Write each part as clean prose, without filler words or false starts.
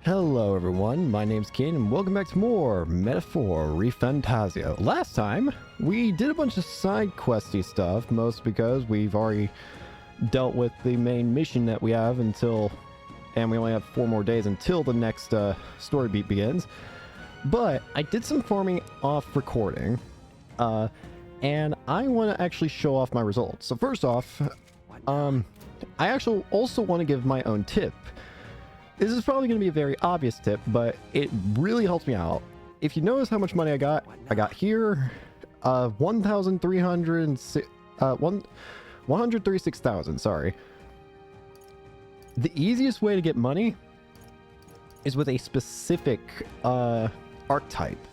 Hello everyone, my name's Kane and welcome back to more Metaphor ReFantazio. Last time, we did a bunch of side questy stuff, most because we've already dealt with the main mission that we have and we only have 4 more days until the next story beat begins. But I did some farming off recording, and I want to actually show off my results. So first off, I actually also want to give my own tip. This is probably going to be a very obvious tip, but it really helps me out. If you notice how much money I got here 136,000, sorry. The easiest way to get money is with a specific archetype,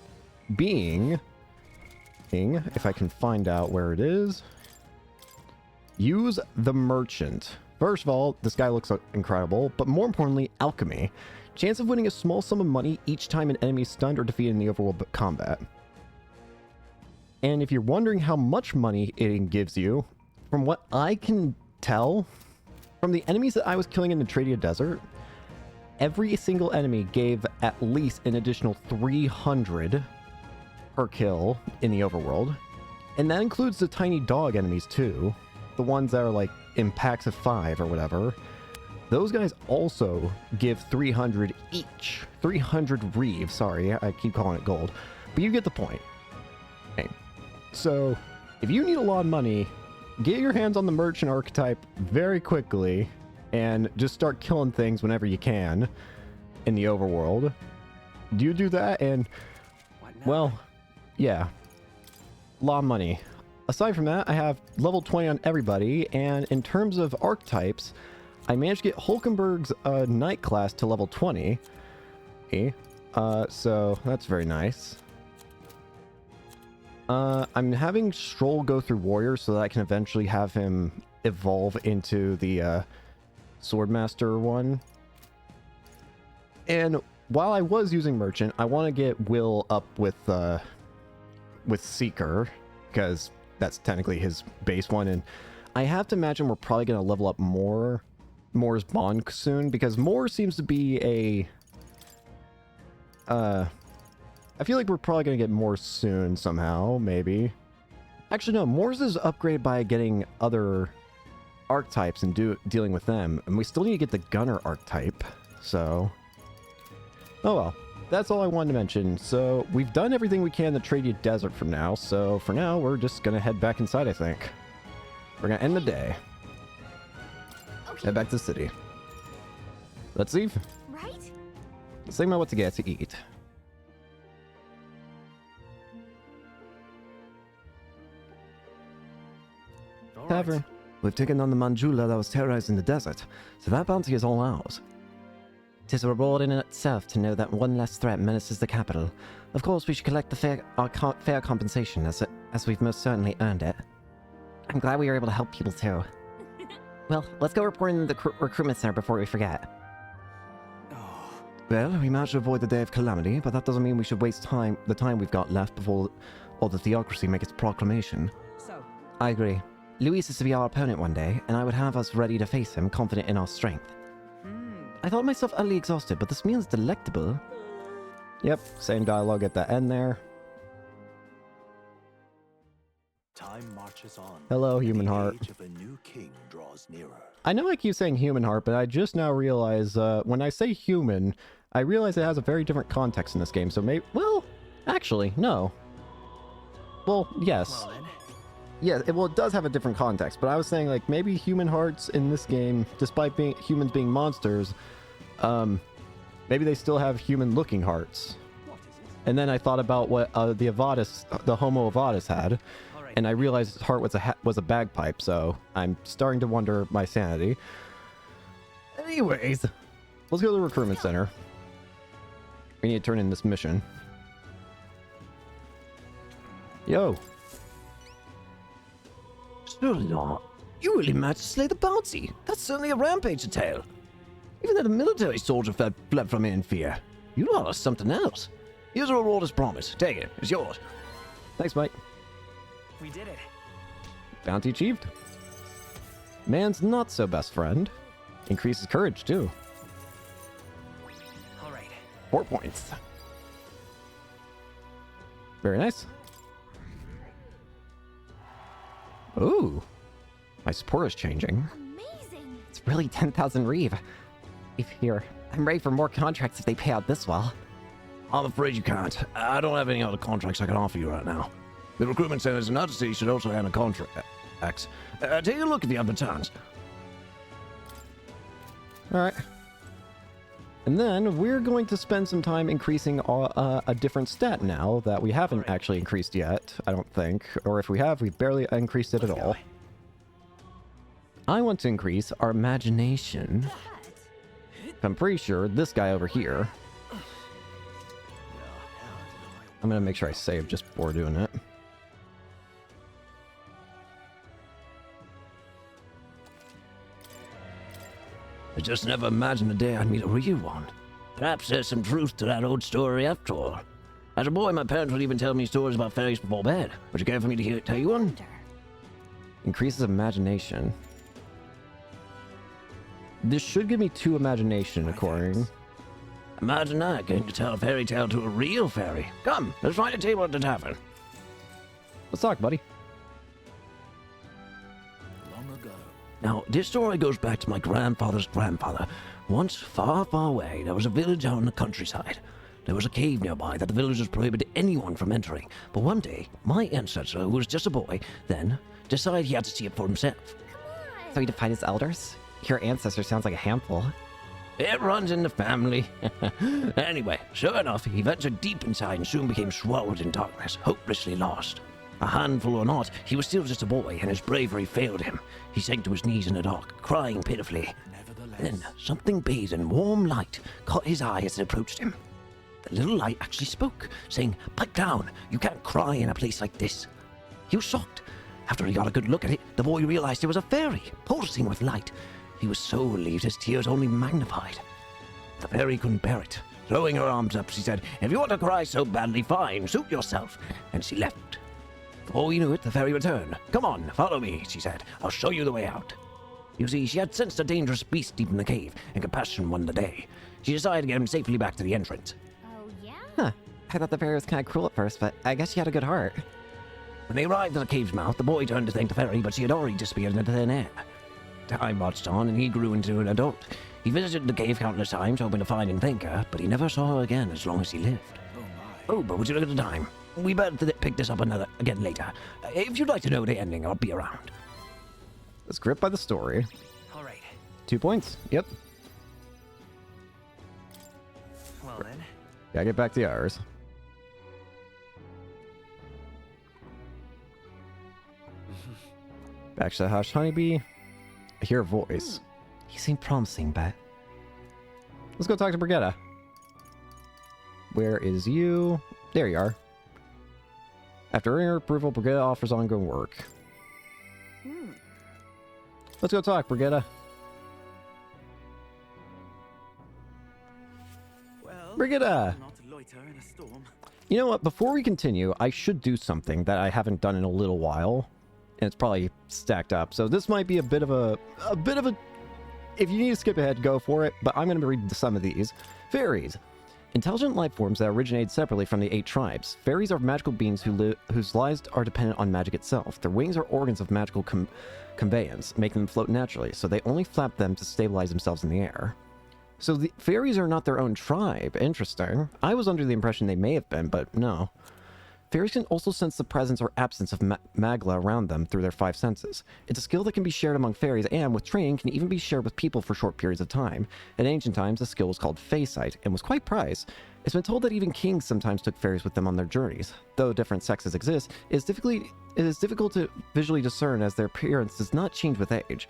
being, if I can find out where it is, use the merchant. First of all, this guy looks incredible, but more importantly, alchemy. Chance of winning a small sum of money each time an enemy is stunned or defeated in the overworld combat. And if you're wondering how much money it gives you, from what I can tell, from the enemies that I was killing in the Tradia Desert, every single enemy gave at least an additional 300 per kill in the overworld. And that includes the tiny dog enemies too. The ones that are like in packs of 5 or whatever. Those guys also give 300 each. 300 reeve, sorry, I keep calling it gold. But you get the point. Okay. So, if you need a lot of money, get your hands on the merchant archetype very quickly and just start killing things whenever you can in the overworld. Do you do that and, well, yeah, a lot of money. Aside from that, I have level 20 on everybody, and in terms of archetypes, I managed to get Hulkenberg's Knight class to level 20. Okay. So that's very nice. I'm having Stroll go through Warrior so that I can eventually have him evolve into the Swordmaster one. And while I was using Merchant, I want to get Will up with Seeker, because that's technically his base one, and I have to imagine we're probably going to level up Moore's Bond soon, because Moore seems to be a... I feel like we're probably going to get Moore soon somehow, maybe. Actually, no, Moore's is upgraded by getting other archetypes and dealing with them, and we still need to get the Gunner archetype, so... Oh well. That's all I wanted to mention. So we've done everything we can to Tradia Desert for now. So for now, we're just going to head back inside, I think. We're going to end the day. Okay. Head back to the city. Let's leave. Right? Let's think about what to get to eat. Tavern. We've taken on the Manjula that was terrorizing the desert, so that bounty is all ours. 'Tis a reward in itself to know that one less threat menaces the capital. Of course, we should collect the fair compensation, as we've most certainly earned it. I'm glad we were able to help people too. Well, let's go report in the recruitment center before we forget. Well, we managed to avoid the day of calamity, but that doesn't mean we should waste the time we've got left before all the theocracy make its proclamation. So, I agree. Luis is to be our opponent one day, and I would have us ready to face him, confident in our strength. I thought myself utterly exhausted, but this meal is delectable. Yep, same dialogue at the end there. Time marches on. Hello, human heart. The age of a new king draws nearer. I know I keep saying human heart, but I just now realize when I say human, I realize it has a very different context in this game. So maybe, well, actually, no. Well, yes. Well, then. Yeah, it does have a different context, but I was saying, like, maybe human hearts in this game, despite humans being monsters, maybe they still have human-looking hearts. And then I thought about what the Homo Avatus had, and I realized his heart was a bagpipe, so I'm starting to wonder my sanity. Anyways, let's go to the recruitment center. We need to turn in this mission. Yo. Surely not. You really managed to slay the bounty. That's certainly a rampage to tale. Even that a military soldier fled from it in fear. You lot are something else. Here's a reward as promised. Take it. It's yours. Thanks, mate. we did it. Bounty achieved. Man's not so best friend. Increases courage, too. All right. 4 points. Very nice. Ooh. My support is changing. Amazing. It's really 10,000 Reeve. If here, I'm ready for more contracts if they pay out this well. I'm afraid you can't. I don't have any other contracts I can offer you right now. The recruitment centers in other cities should also handle contracts. Take a look if you have the chance. Alright. And then we're going to spend some time increasing a different stat now that we haven't actually increased yet, I don't think. Or if we have, we've barely increased it at all. I want to increase our imagination. I'm pretty sure this guy over here. I'm going to make sure I save just before doing it. I just never imagined the day I'd meet a real one. Perhaps there's some truth to that old story after all. As a boy, my parents would even tell me stories about fairies before bed. Would you care for me to tell you one? Increases imagination. This should give me 2 imagination, according. Imagine that, getting to tell a fairy tale to a real fairy. Come, let's find a table at the tavern. Let's talk, buddy. Long ago, Now, this story goes back to my grandfather's grandfather. Once, far, far away, there was a village out in the countryside. There was a cave nearby that the villagers prohibited anyone from entering. But one day, my ancestor, who was just a boy then, decided he had to see it for himself. So he defied his elders? Your ancestor sounds like a handful. It runs in the family. Anyway, sure enough, he ventured deep inside and soon became swallowed in darkness, hopelessly lost. A handful or not, he was still just a boy, and his bravery failed him. He sank to his knees in the dark, crying pitifully. Then, something bathed in warm light caught his eye as it approached him. The little light actually spoke, saying, "Pipe down, you can't cry in a place like this." He was shocked. After he got a good look at it, the boy realized it was a fairy, pulsing with light. He was so relieved his tears only magnified. The fairy couldn't bear it. Throwing her arms up, she said, "If you want to cry so badly, fine, suit yourself." And she left. Before he knew it, the fairy returned. "Come on, follow me," she said. "I'll show you the way out." You see, she had sensed a dangerous beast deep in the cave, and compassion won the day. She decided to get him safely back to the entrance. Oh, yeah? Huh. I thought the fairy was kind of cruel at first, but I guess she had a good heart. When they arrived at the cave's mouth, the boy turned to thank the fairy, but she had already disappeared into thin air. Time marched on, and he grew into an adult. He visited the cave countless times, hoping to find and thank her, but he never saw her again as long as he lived. Oh, but would you look at the time? We better pick this up again later. If you'd like to know the ending, I'll be around. Let's grip by the story. All right. 2 points. Yep. Well then. Gotta get back to ours. Back to the Hush Honeybee. I hear a voice. You seem promising, but... Let's go talk to Brigitta. Where is you? There you are. After earning her approval, Brigitta offers ongoing work. Let's go talk, Brigitta. Well, Brigitta! not loiter in a storm. You know what? Before we continue, I should do something that I haven't done in a little while. And it's probably stacked up. So this might be a bit of a... If you need to skip ahead, go for it. But I'm going to read some of these. Fairies. Intelligent life forms that originate separately from the 8 tribes. Fairies are magical beings whose lives are dependent on magic itself. Their wings are organs of magical conveyance, making them float naturally, so they only flap them to stabilize themselves in the air. So the fairies are not their own tribe. Interesting. I was under the impression they may have been, but no. Fairies can also sense the presence or absence of magla around them through their 5 senses. It's a skill that can be shared among fairies and, with training, can even be shared with people for short periods of time. In ancient times, the skill was called Faesight and was quite prized. It's been told that even kings sometimes took fairies with them on their journeys. Though different sexes exist, it is difficult to visually discern as their appearance does not change with age.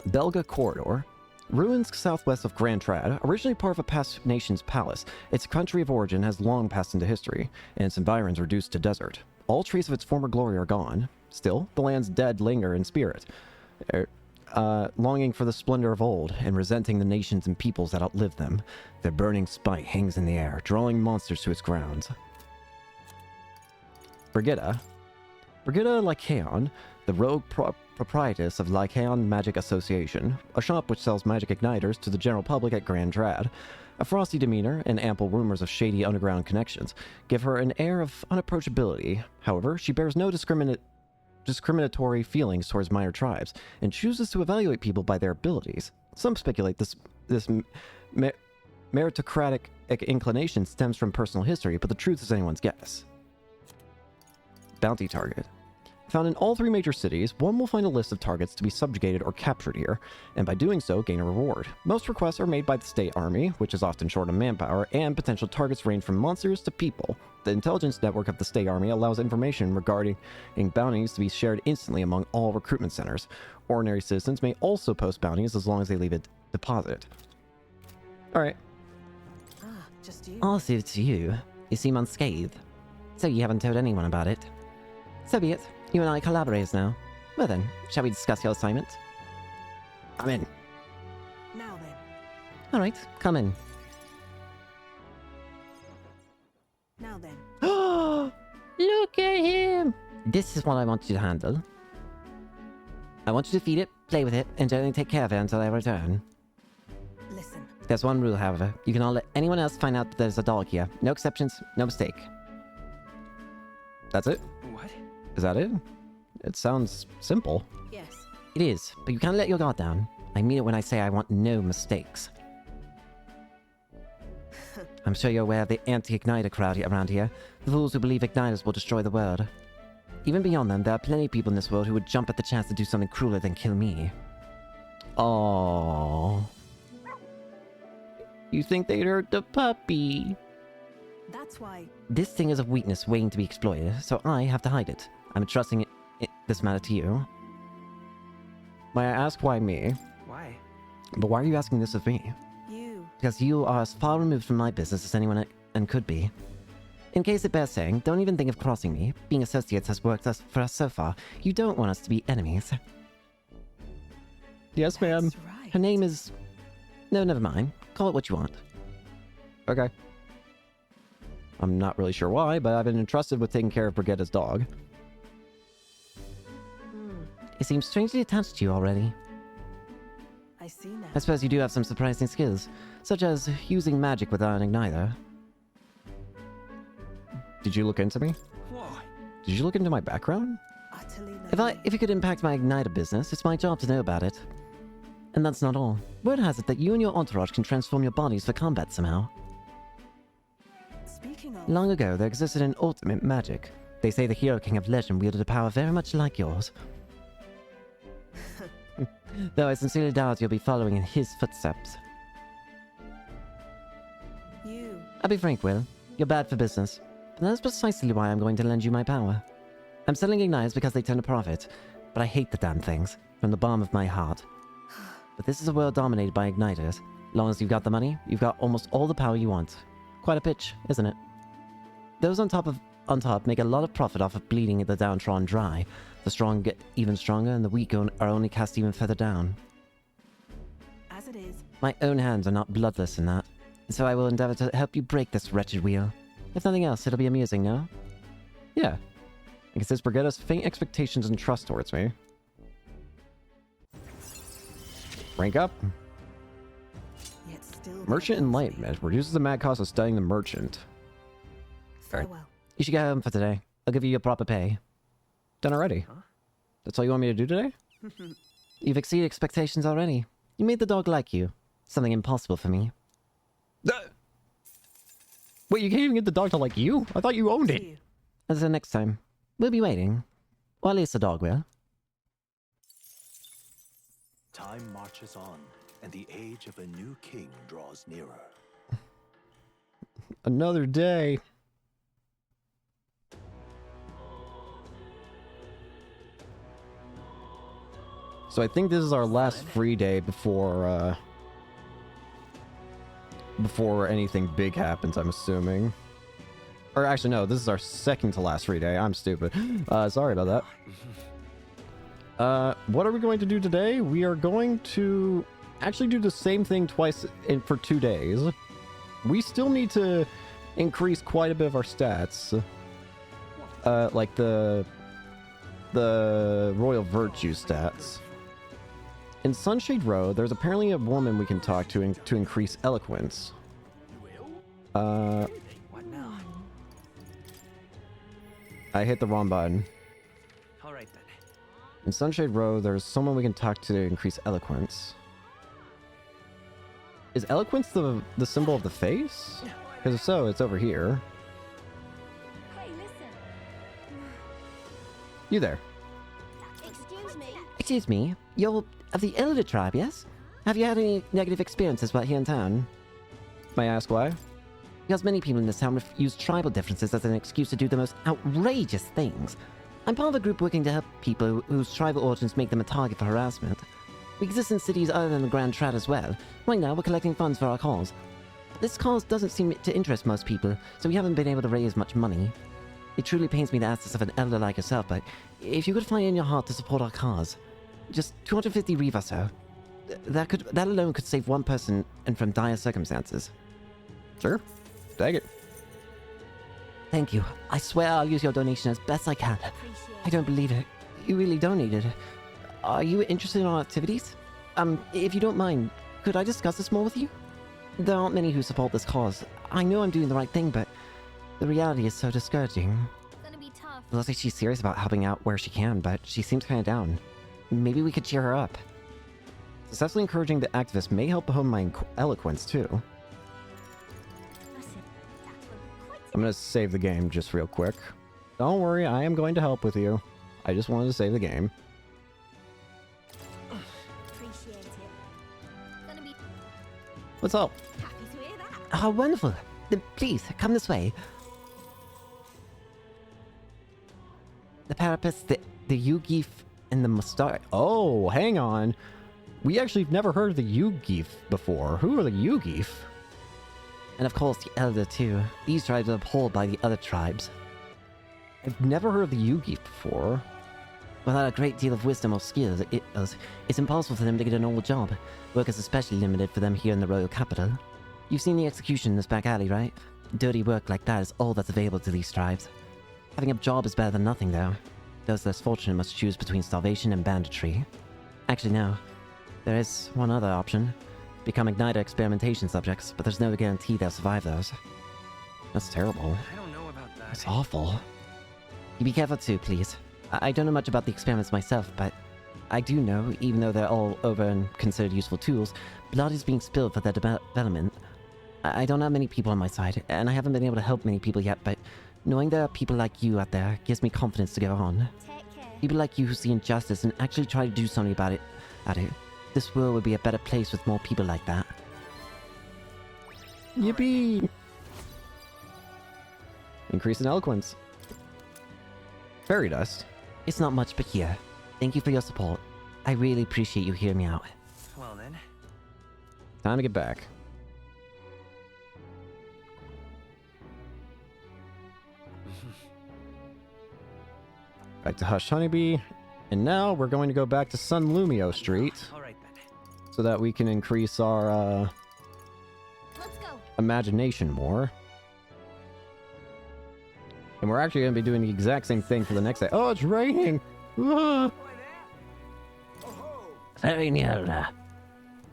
Belga Corridor. Ruins southwest of Grand Trad, originally part of a past nation's palace, its country of origin has long passed into history, and its environs reduced to desert. All trace of its former glory are gone. Still, the land's dead linger in spirit, longing for the splendor of old, and resenting the nations and peoples that outlived them. Their burning spite hangs in the air, drawing monsters to its grounds. Brigitta, like Haon, the rogue proprietress of Lycaon Magic Association, a shop which sells magic igniters to the general public at Grand Trad. A frosty demeanor and ample rumors of shady underground connections give her an air of unapproachability. However, she bears no discriminatory feelings towards minor tribes and chooses to evaluate people by their abilities. Some speculate this meritocratic inclination stems from personal history, but the truth is anyone's guess. Bounty target. Found in all 3 major cities, one will find a list of targets to be subjugated or captured here, and by doing so, gain a reward. Most requests are made by the state army, which is often short on manpower, and potential targets range from monsters to people. The intelligence network of the state army allows information regarding bounties to be shared instantly among all recruitment centers. Ordinary citizens may also post bounties as long as they leave a deposit. Alright. Ah, just you. Oh, so it's you. You seem unscathed. So you haven't told anyone about it. So be it. You and I are collaborators now. Well then, shall we discuss your assignment? I'm in. Now then. Alright, come in. Now then. Look at him! This is what I want you to handle. I want you to feed it, play with it, and generally take care of it until I return. Listen. There's one rule, however. You cannot let anyone else find out that there's a dog here. No exceptions, no mistake. That's it? What? Is that it? It sounds simple. Yes. It is, but you can't let your guard down. I mean it when I say I want no mistakes. I'm sure you're aware of the anti-igniter crowd around here. The fools who believe igniters will destroy the world. Even beyond them, there are plenty of people in this world who would jump at the chance to do something crueler than kill me. Oh. You think they'd hurt the puppy? That's why. This thing is a weakness waiting to be exploited, so I have to hide it. I'm entrusting this matter to you. May I ask why me? Why? But why are you asking this of me? You. Because you are as far removed from my business as anyone and could be. In case it bears saying, don't even think of crossing me. Being associates has worked for us so far. You don't want us to be enemies. Yes, ma'am. That's right. Her name is... No, never mind. Call it what you want. Okay. I'm not really sure why, but I've been entrusted with taking care of Brigitta's dog. It seems strangely attached to you already. I see now. I suppose you do have some surprising skills, such as using magic without an igniter. Did you look into me? Whoa. Did you look into my background? Utterly If it could impact my igniter business, it's my job to know about it. And that's not all. Word has it that you and your entourage can transform your bodies for combat somehow. Speaking of. Long ago, there existed an ultimate magic. They say the Hero King of Legend wielded a power very much like yours. Though I sincerely doubt you'll be following in his footsteps. You. I'll be frank, Will. You're bad for business. But that's precisely why I'm going to lend you my power. I'm selling igniters because they turn a profit, but I hate the damn things, from the bottom of my heart. But this is a world dominated by igniters. Long as you've got the money, you've got almost all the power you want. Quite a pitch, isn't it? Those on top make a lot of profit off of bleeding the downtrodden dry. The strong get even stronger, and the weak are only cast even further down. As it is. My own hands are not bloodless in that, so I will endeavor to help you break this wretched wheel. If nothing else, it'll be amusing, no? Yeah. I guess it's Brigitta's faint expectations and trust towards me. Rank up. Yet still. Merchant Enlightenment reduces the mad cost of studying the merchant. Farewell. You should go home for today. I'll give you your proper pay. Done already. Huh? That's all you want me to do today? You've exceeded expectations already. You made the dog like you. Something impossible for me. Wait, you can't even get the dog to like you? I thought you owned it. You. Until next time, we'll be waiting. Or at least the dog will. Time marches on, and the age of a new king draws nearer. Another day. So I think this is our last free day before anything big happens, I'm assuming. Or actually, no, this is our second to last free day. I'm stupid. Sorry about that. What are we going to do today? We are going to actually do the same thing twice for 2 days. We still need to increase quite a bit of our stats. Like the the royal virtue stats. In Sunshade Row, there's apparently a woman we can talk to to increase eloquence. What now? I hit the wrong button. All right then. In Sunshade Row, there's someone we can talk to increase eloquence. Is eloquence the symbol of the face? Because if so, it's over here. Hey, listen. You there. Excuse me. Excuse me, you're of the Elder tribe, yes? Have you had any negative experiences while here in town? May I ask why? Because many people in this town use tribal differences as an excuse to do the most outrageous things. I'm part of a group working to help people whose tribal origins make them a target for harassment. We exist in cities other than the Grand Trad as well. Right now, we're collecting funds for our cause. This cause doesn't seem to interest most people, so we haven't been able to raise much money. It truly pains me to ask this of an elder like yourself, but if you could find in your heart to support our cause, just 250 reeve or so, that alone could save one person and from dire circumstances. Sure. Take it. Thank you. I swear I'll use your donation as best I can. Appreciate I don't believe it. You really donated. Are you interested in our activities? If you don't mind, could I discuss this more with you? There aren't many who support this cause. I know I'm doing the right thing, but the reality is so discouraging. It's gonna be tough. It looks like she's serious about helping out where she can, but she seems kind of down. Maybe we could cheer her up. Successfully encouraging the activist may help hone my eloquence too. Listen, that will quite I'm gonna save the game just real quick. Don't worry, I am going to help with you. I just wanted to save the game. appreciate it. Gonna be What's up? happy to hear that. How wonderful. Then please, come this way. The parapets, the Yugif, and the Mustar. Oh, hang on. We actually have never heard of the Yugif before. Who are the Yugif? And of course the Elder too. These tribes are abhorred by the other tribes. I've never heard of the Yugif before. Without a great deal of wisdom or skills, it's impossible for them to get a normal job. Work is especially limited for them here in the royal capital. You've seen the execution in this back alley, right? Dirty work like that is all that's available to these tribes. Having a job is better than nothing, though. Those less fortunate must choose between starvation and banditry. Actually, no. There is one other option. Become Igniter experimentation subjects, but there's no guarantee they'll survive those. That's terrible. I don't know about that. It's awful. You be careful too, please. I don't know much about the experiments myself, but I do know, even though they're all over and considered useful tools, blood is being spilled for their development. I don't have many people on my side, and I haven't been able to help many people yet, but knowing there are people like you out there gives me confidence to go on. Take care. People like you who see injustice and actually try to do something about it. This world would be a better place with more people like that. Yippee! Increase in eloquence. Fairy dust. It's not much, but here. Thank you for your support. I really appreciate you hearing me out. Well then. Time to get back. Back to Hush Honeybee. And now we're going to go back to Sun Lumio Street All right then. so that we can increase our Let's go. imagination more. And we're actually going to be doing the exact same thing for the next day. Oh, it's raining! Ah! Very near.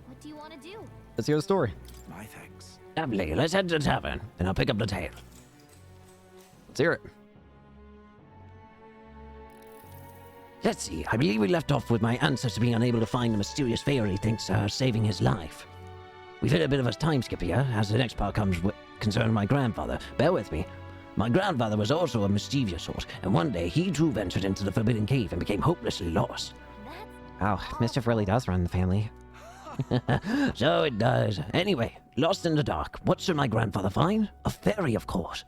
What do you want to do? Let's hear the story. My thanks. Lovely. Let's head to the tavern, and I'll pick up the tale. Let's hear it. Let's see. I believe we left off with my ancestor being unable to find the mysterious fairy thanks saving his life. We've hit a bit of a time skip here, as the next part comes concerning my grandfather. Bear with me. My grandfather was also a mischievous sort, and one day he too ventured into the Forbidden Cave and became hopelessly lost. That's Wow, mischief really does run in the family. So it does. Anyway, lost in the dark, what should my grandfather find? A fairy, of course.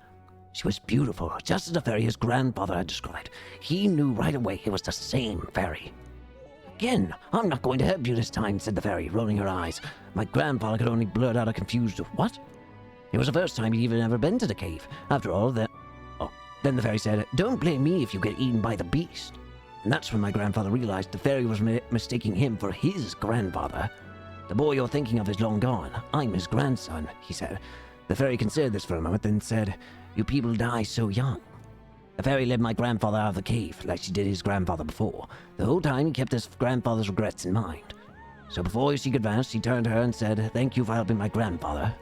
She was beautiful, just as the fairy his grandfather had described. He knew right away it was the same fairy. Again, I'm not going to help you this time, said the fairy, rolling her eyes. My grandfather could only blurt out a confused, what? It was the first time he'd even ever been to the cave. After all, then the fairy said, don't blame me if you get eaten by the beast. And that's when my grandfather realized the fairy was mistaking him for his grandfather. The boy you're thinking of is long gone. I'm his grandson, he said. The fairy considered this for a moment, then said, you people die so young. The fairy led my grandfather out of the cave, like she did his grandfather before. The whole time he kept his grandfather's regrets in mind. So before she could vanish, he turned to her and said, "Thank you for helping my grandfather."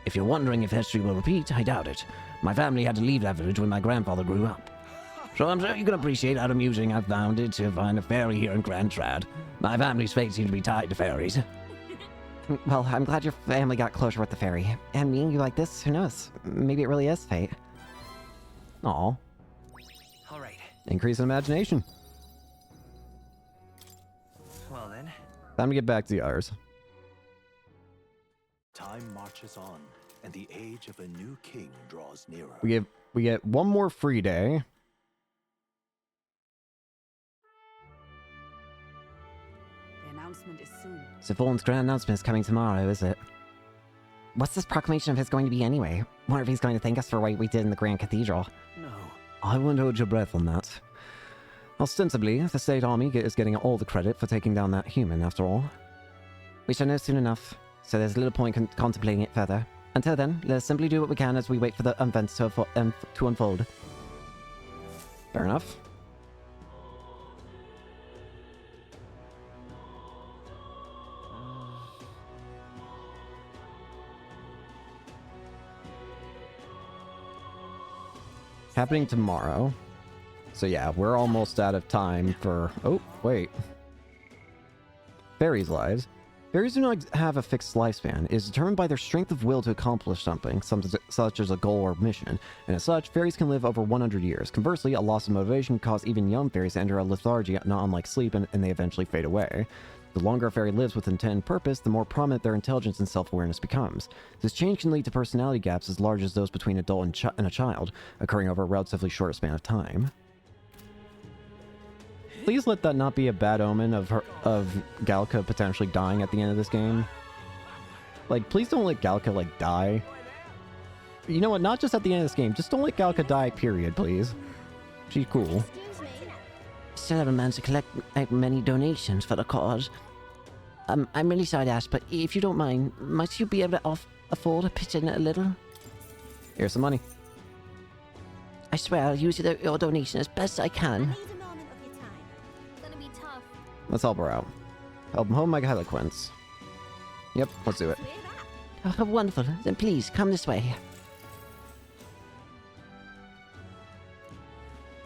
If you're wondering if history will repeat, I doubt it. My family had to leave that village when my grandfather grew up. So I'm sure you can appreciate how amusing I found it to find a fairy here in Grand Trad. My family's fate seemed to be tied to fairies. Well, I'm glad your family got closure with the fairy. And meeting you like this, who knows? Maybe it really is fate. Aw. All right. Increase in imagination. Well then. Time to get back to the others. Time marches on, and the age of a new king draws nearer. We get one more free day. The announcement is soon. So Vaughn's grand announcement is coming tomorrow, is it? What's this proclamation of his going to be anyway? Wonder if he's going to thank us for what we did in the Grand Cathedral. No. I wouldn't hold your breath on that. Ostensibly, the State Army is getting all the credit for taking down that human, after all. We shall know soon enough, so there's little point contemplating it further. Until then, let us simply do what we can as we wait for the events to unfold. Fair enough. Happening tomorrow. So yeah, we're almost out of time for... Oh, wait. Fairies' lives. Fairies do not have a fixed lifespan. It is determined by their strength of will to accomplish something, such as a goal or mission, and as such, fairies can live over 100 years. Conversely, a loss of motivation can cause even young fairies to enter a lethargy not unlike sleep, and they eventually fade away. The longer a fairy lives with intent and purpose, the more prominent their intelligence and self-awareness becomes. This change can lead to personality gaps as large as those between an adult and a child, occurring over a relatively short span of time. Please let that not be a bad omen of Galka potentially dying at the end of this game. Like, please don't let Galka, like, die. You know what? Not just at the end of this game. Just don't let Galka die, period, please. She's cool. Excuse me. Still haven't managed to collect many donations for the cause. I'm really sorry to ask, but if you don't mind, might you be able to afford to pitch in a little? Here's some money. I swear I'll use your donation as best I I can. need a moment of your time. It's gonna be tough. Let's help her out. Help home my eloquence. Yep, let's do it. To hear that. Oh, wonderful. Then please, come this way.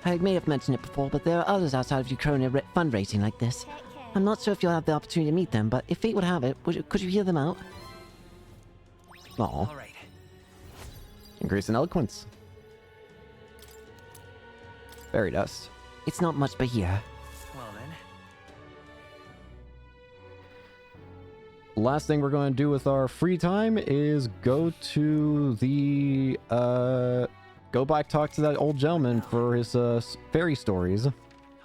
I may have mentioned it before, but there are others outside of Ukraine fundraising like this. Take care. I'm not sure if you'll have the opportunity to meet them, but if fate would have it, could you hear them out? Aw. All right. Increase in eloquence. Fairy dust. It's not much, but here. Well then. Last thing we're going to do with our free time is go to the, go back talk to that old gentleman for his, fairy stories.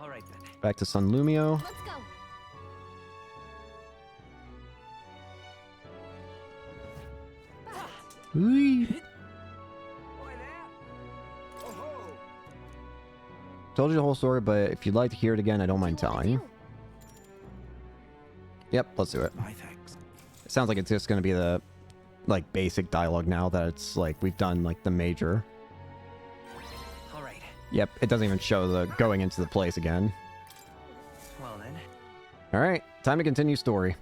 All right then. Back to Sun Lumio. Let's go. Whee! Told you the whole story, but if you'd like to hear it again, I don't mind What do you telling you. wanna Yep, let's do it. My thanks. It sounds like it's just going to be the, like, basic dialogue now that it's, like, we've done, like, the major. All right. Yep, it doesn't even show the going into the place again. Well then. Alright, time to continue story.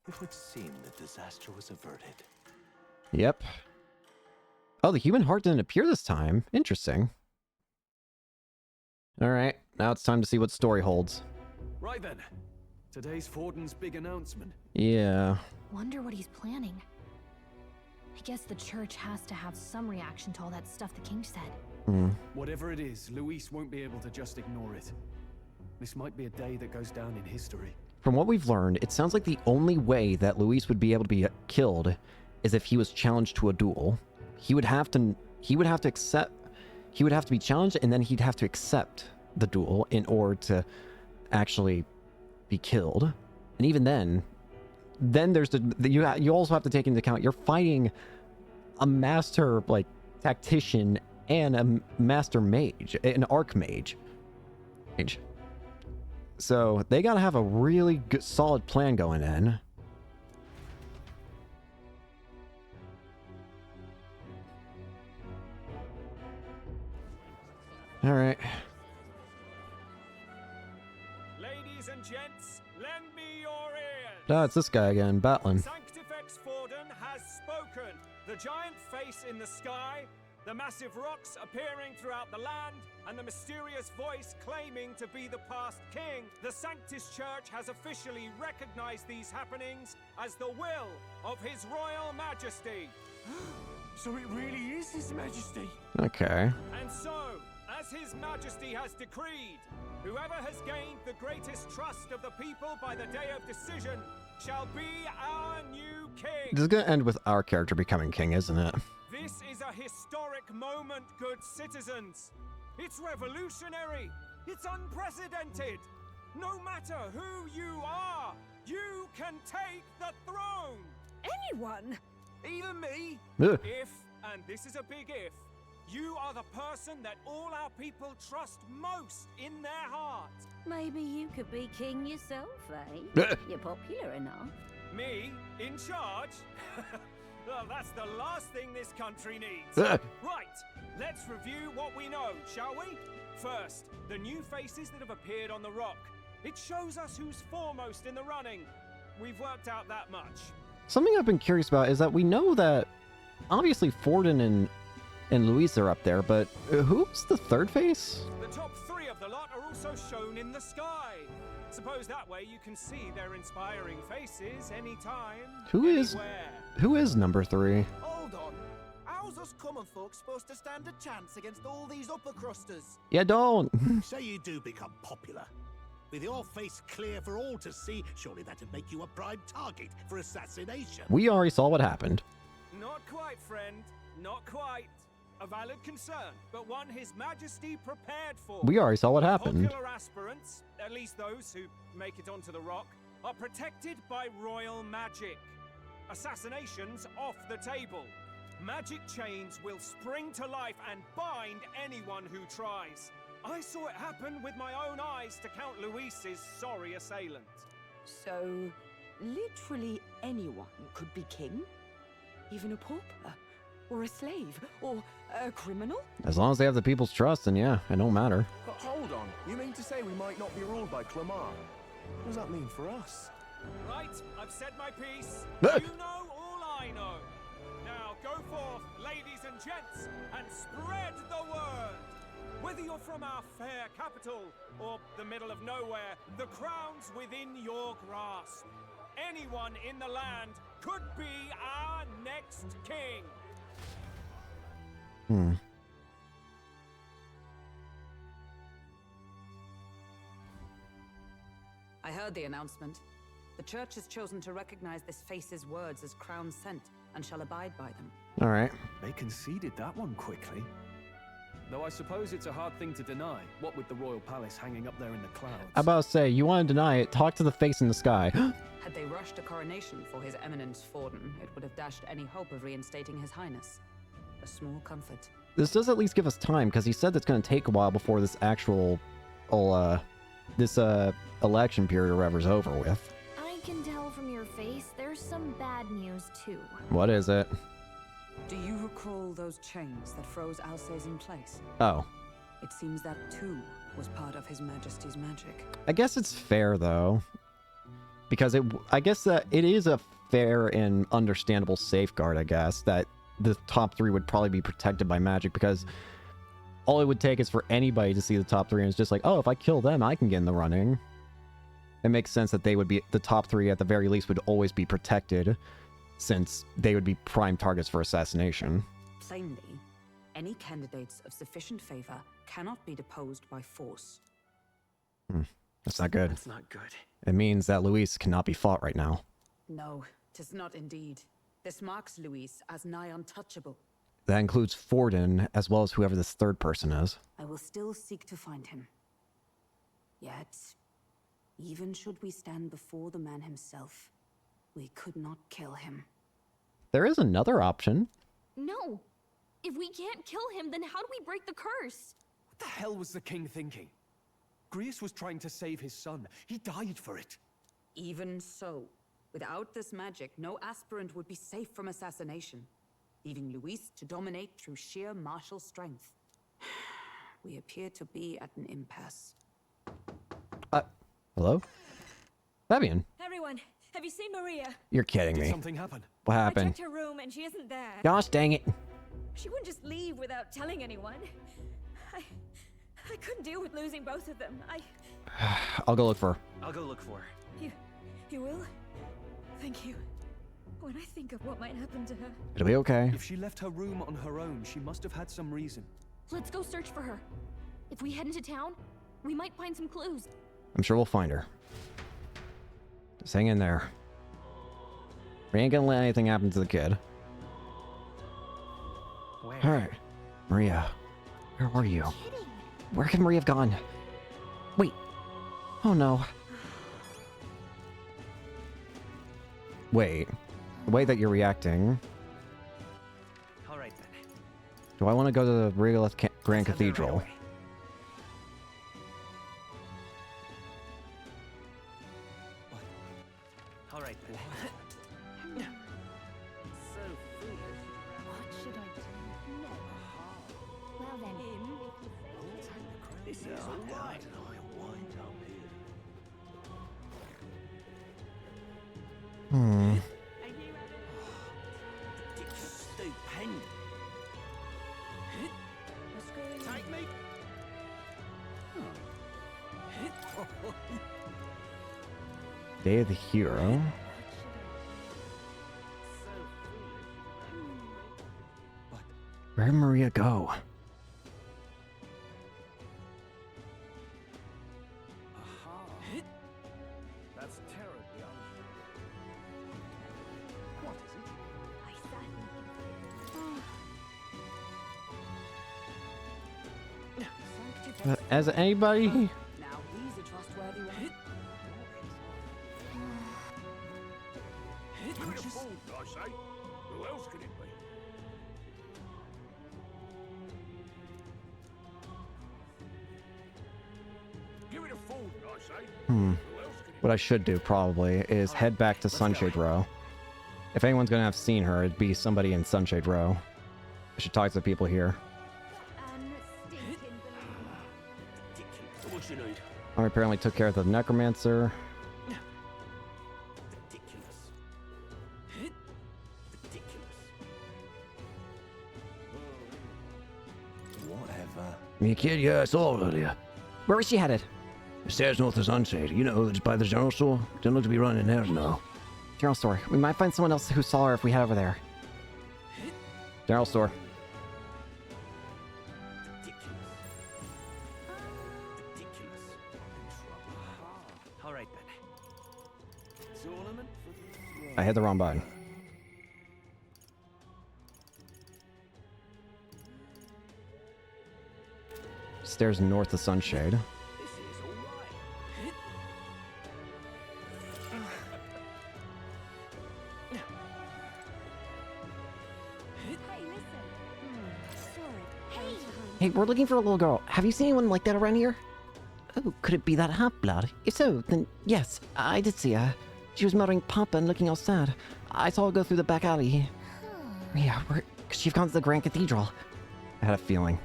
It would seem that disaster was averted. Yep. Oh, the human heart didn't appear this time. Interesting. Alright, now it's time to see what story holds. Right then. Today's Fortin's big announcement. Yeah. Wonder what he's planning. I guess the church has to have some reaction to all that stuff the king said. Hmm. Whatever it is, Luis won't be able to just ignore it. This might be a day that goes down in history. From what we've learned, it sounds like the only way that Luis would be able to be killed is if he was challenged to a duel. He would have to be challenged, and then he'd have to accept the duel in order to actually be killed. And even then there's you also have to take into account you're fighting a master, like, tactician and a master mage, an archmage. So they gotta have a really good, solid plan going in. All right. Ladies and gents, lend me your ears. No, it's this guy again, Batlin. Sanctifex Forden has spoken. The giant face in the sky, the massive rocks appearing throughout the land, and the mysterious voice claiming to be the past king. The Sanctus Church has officially recognized these happenings as the will of His Royal Majesty. So it really is His Majesty. Okay. And so, as His Majesty has decreed, whoever has gained the greatest trust of the people by the day of decision shall be our new king. This is gonna end with our character becoming king, isn't it? This is a historic moment, good citizens. It's revolutionary. It's unprecedented. No matter who you are, you can take the throne. Anyone? Even me. Ugh. If, and this is a big if, you are the person that all our people trust most in their heart. Maybe you could be king yourself, eh? You're popular enough. Me? In charge? Well, that's the last thing this country needs. Right, let's review what we know, shall we? First, the new faces that have appeared on the rock. It shows us who's foremost in the running. We've worked out that much. Something I've been curious about is that we know that obviously Forden and Luis are up there, but who's the third face? The top three of the lot are also shown in the sky. Suppose that way you can see their inspiring faces anytime, anywhere. Who is number 3? Hold on. How's us common folks supposed to stand a chance against all these upper crusters? Yeah, don't. Say you do become popular. With your face clear for all to see, surely that'd make you a prime target for assassination. We already saw what happened. Not quite, friend. Not quite. A valid concern, but one His Majesty prepared for. We already saw what happened. Popular aspirants, at least those who make it onto the rock, are protected by royal magic. Assassinations off the table. Magic chains will spring to life and bind anyone who tries. I saw it happen with my own eyes to Count Luis's sorry assailant. So, literally anyone could be king? Even a pauper? Or a slave? Or a criminal? As long as they have the people's trust, then yeah, it don't matter. But hold on, you mean to say we might not be ruled by Clamar? What does that mean for us? Right, I've said my piece. You know all I know. Now go forth, ladies and gents, and spread the word. Whether you're from our fair capital or the middle of nowhere, the crown's within your grasp. Anyone in the land could be our next king. I heard the announcement. The church has chosen to recognize this face's words as crown sent and shall abide by them. All right. They conceded that one quickly. Though I suppose it's a hard thing to deny, what with the royal palace hanging up there in the clouds. I'm about to say, you want to deny it, talk to the face in the sky. Had they rushed a coronation for His Eminence Forden, it would have dashed any hope of reinstating His Highness. A small comfort. This does at least give us time, because he said it's going to take a while before this actual, election period or whatever's over with. I can tell from your face there's some bad news too. What is it? Do you recall those chains that froze Alsace in place? Oh. It seems that too was part of His Majesty's magic. I guess it's fair, though. Because I guess that it is a fair and understandable safeguard, I guess, that the top 3 would probably be protected by magic, because all it would take is for anybody to see the top 3 and it's just like, oh, if I kill them, I can get in the running. It makes sense that they would be, the top 3 at the very least would always be protected, since they would be prime targets for assassination. Plainly, any candidates of sufficient favor cannot be deposed by force. That's not good. That's not good. It means that Luis cannot be fought right now. No, 'tis not indeed. This marks Luis as nigh untouchable. That includes Forden, as well as whoever this third person is. I will still seek to find him. Yet, even should we stand before the man himself, we could not kill him. There is another option. No! If we can't kill him, then how do we break the curse? What the hell was the king thinking? Grius was trying to save his son. He died for it. Even so, without this magic, no aspirant would be safe from assassination, leaving Luis to dominate through sheer martial strength. We appear to be at an impasse. Hello? Fabian, Everyone, have you seen Maria? you're kidding Did me. something happen? What I happened? checked her room and she isn't there. Gosh dang it. She wouldn't just leave without telling anyone. I couldn't deal with losing both of them. I'll go look for her. I'll go look for her. You will? Thank you. When I think of what might happen to her. It'll be okay. If she left her room on her own, she must have had some reason. Let's go search for her. If we head into town, we might find some clues. I'm sure we'll find her. Just hang in there. We ain't gonna let anything happen to the kid. Where? Alright. Maria, where were you? Where could Maria have gone? Wait. Oh no. Wait. The way that you're reacting. All right then. Do I want to go to the Regolith Grand Let's head there right Cathedral? away. All right then. So foolish. What should I do? No. Well then, This is all right. And I wind up here. Hmm. It's stupendous. Take me. Day of the Hero. Where'd Maria go? That's terribly What is it? As anybody? Now he's a trustworthy one. Give it a fool, I say. Who else could it be? Give it a fool, I say. Hmm. Who else could it What I should do probably is head back to Sunshade Row. If anyone's gonna have seen her, it'd be somebody in Sunshade Row. I should talk to the people here. be? What you need? I apparently took care of the Necromancer. Ridiculous. Ridiculous. Whatever. Me kid, yeah, I saw her earlier. Where was she headed? Stairs north of Sunshade. You know, just by the general store. Didn't look to be running there, no. General store. We might find someone else who saw her if we head over there. General store. Ridiculous. Ridiculous. All right then. Tournament for the I hit the wrong button. Stairs north of Sunshade. This is all right. Hey, we're looking for a little girl. Have you seen anyone like that around here? Oh, could it be that half-blood? If so, then yes, I did see her. She was muttering Papa and looking all sad. I saw her go through the back alley. Yeah, could she have gone to the Grand Cathedral? I had a feeling.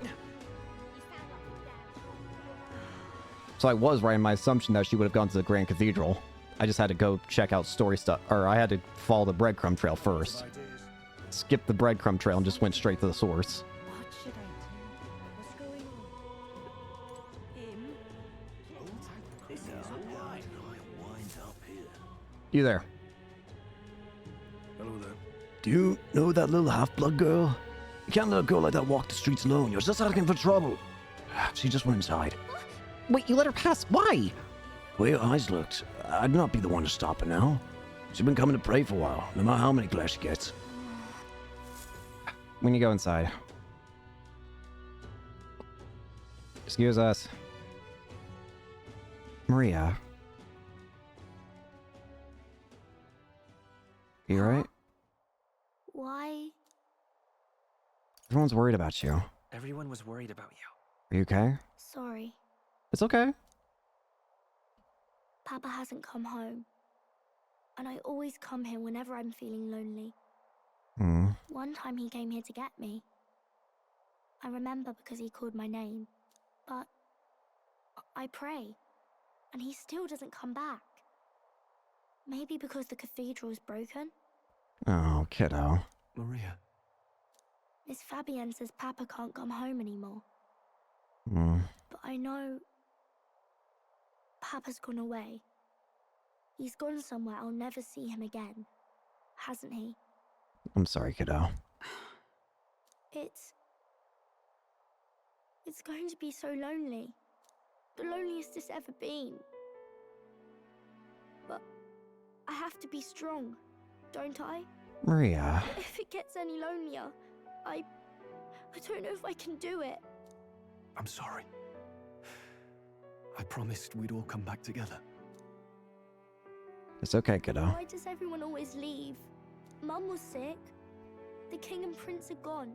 So I was right in my assumption that she would have gone to the Grand Cathedral. I just had to go check out story stuff, or I had to follow the breadcrumb trail first. Skip the breadcrumb trail and just went straight to the source. what should I do? What's going on? This is all right. And I wind up here. You there? Hello there. Do you know that little half-blood girl? You can't let a girl like that walk the streets alone. You're just asking for trouble. She just went inside. Wait, you let her pass? Why? The way her eyes looked, I'd not be the one to stop her now. She's been coming to pray for a while, no matter how many glass she gets. When you go inside. Excuse us. Maria. You alright? Why? Everyone's worried about you. Everyone was worried about you. Are you okay? Sorry. It's okay. Papa hasn't come home. And I always come here whenever I'm feeling lonely. Hmm. One time he came here to get me. I remember because he called my name. But I pray, and he still doesn't come back. Maybe because the cathedral's broken? Oh, kiddo. Maria. Miss Fabienne says Papa can't come home anymore. Hmm. But I know Papa's gone away. He's gone somewhere I'll never see him again, hasn't he? I'm sorry, kiddo. It's going to be so lonely. The loneliest it's ever been. But I have to be strong, don't I? Maria. If it gets any lonelier, I don't know if I can do it. I'm sorry. I promised we'd all come back together. It's okay, kiddo. Why does everyone always leave? Mum was sick. The king and prince are gone.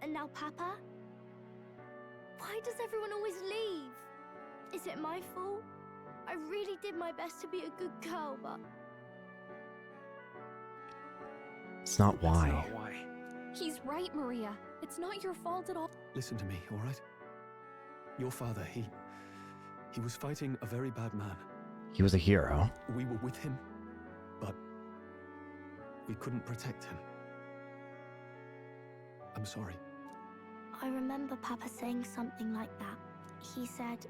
And now Papa? Why does everyone always leave? Is it my fault? I really did my best to be a good girl, but... It's not why. That's not why. He's right, Maria. It's not your fault at all. Listen to me, all right? Your father, he was fighting a very bad man. He was a hero. We were with him, but we couldn't protect him. I'm sorry. I remember Papa saying something like that. He said,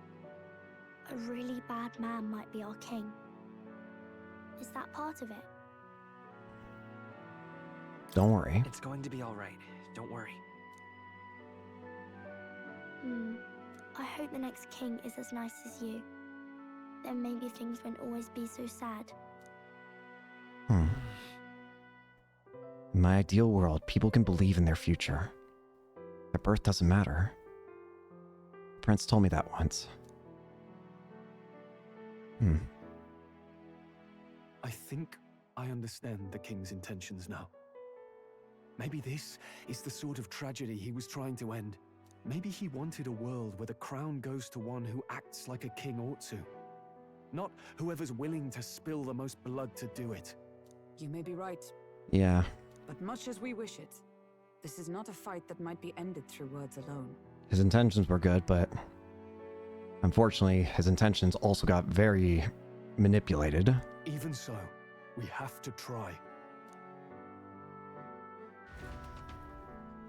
a really bad man might be our king. Is that part of it? Don't worry. It's going to be all right. Don't worry. I hope the next king is as nice as you. Then maybe things won't always be so sad. In my ideal world, people can believe in their future. Their birth doesn't matter. Prince told me that once. I think I understand the king's intentions now. Maybe this is the sort of tragedy he was trying to end. Maybe he wanted a world where the crown goes to one who acts like a king ought to. Not whoever's willing to spill the most blood to do it. You may be right, Yeah. but much as we wish it, this is not a fight that might be ended through words alone. His intentions were good, but unfortunately, his intentions also got very manipulated. Even so, we have to try.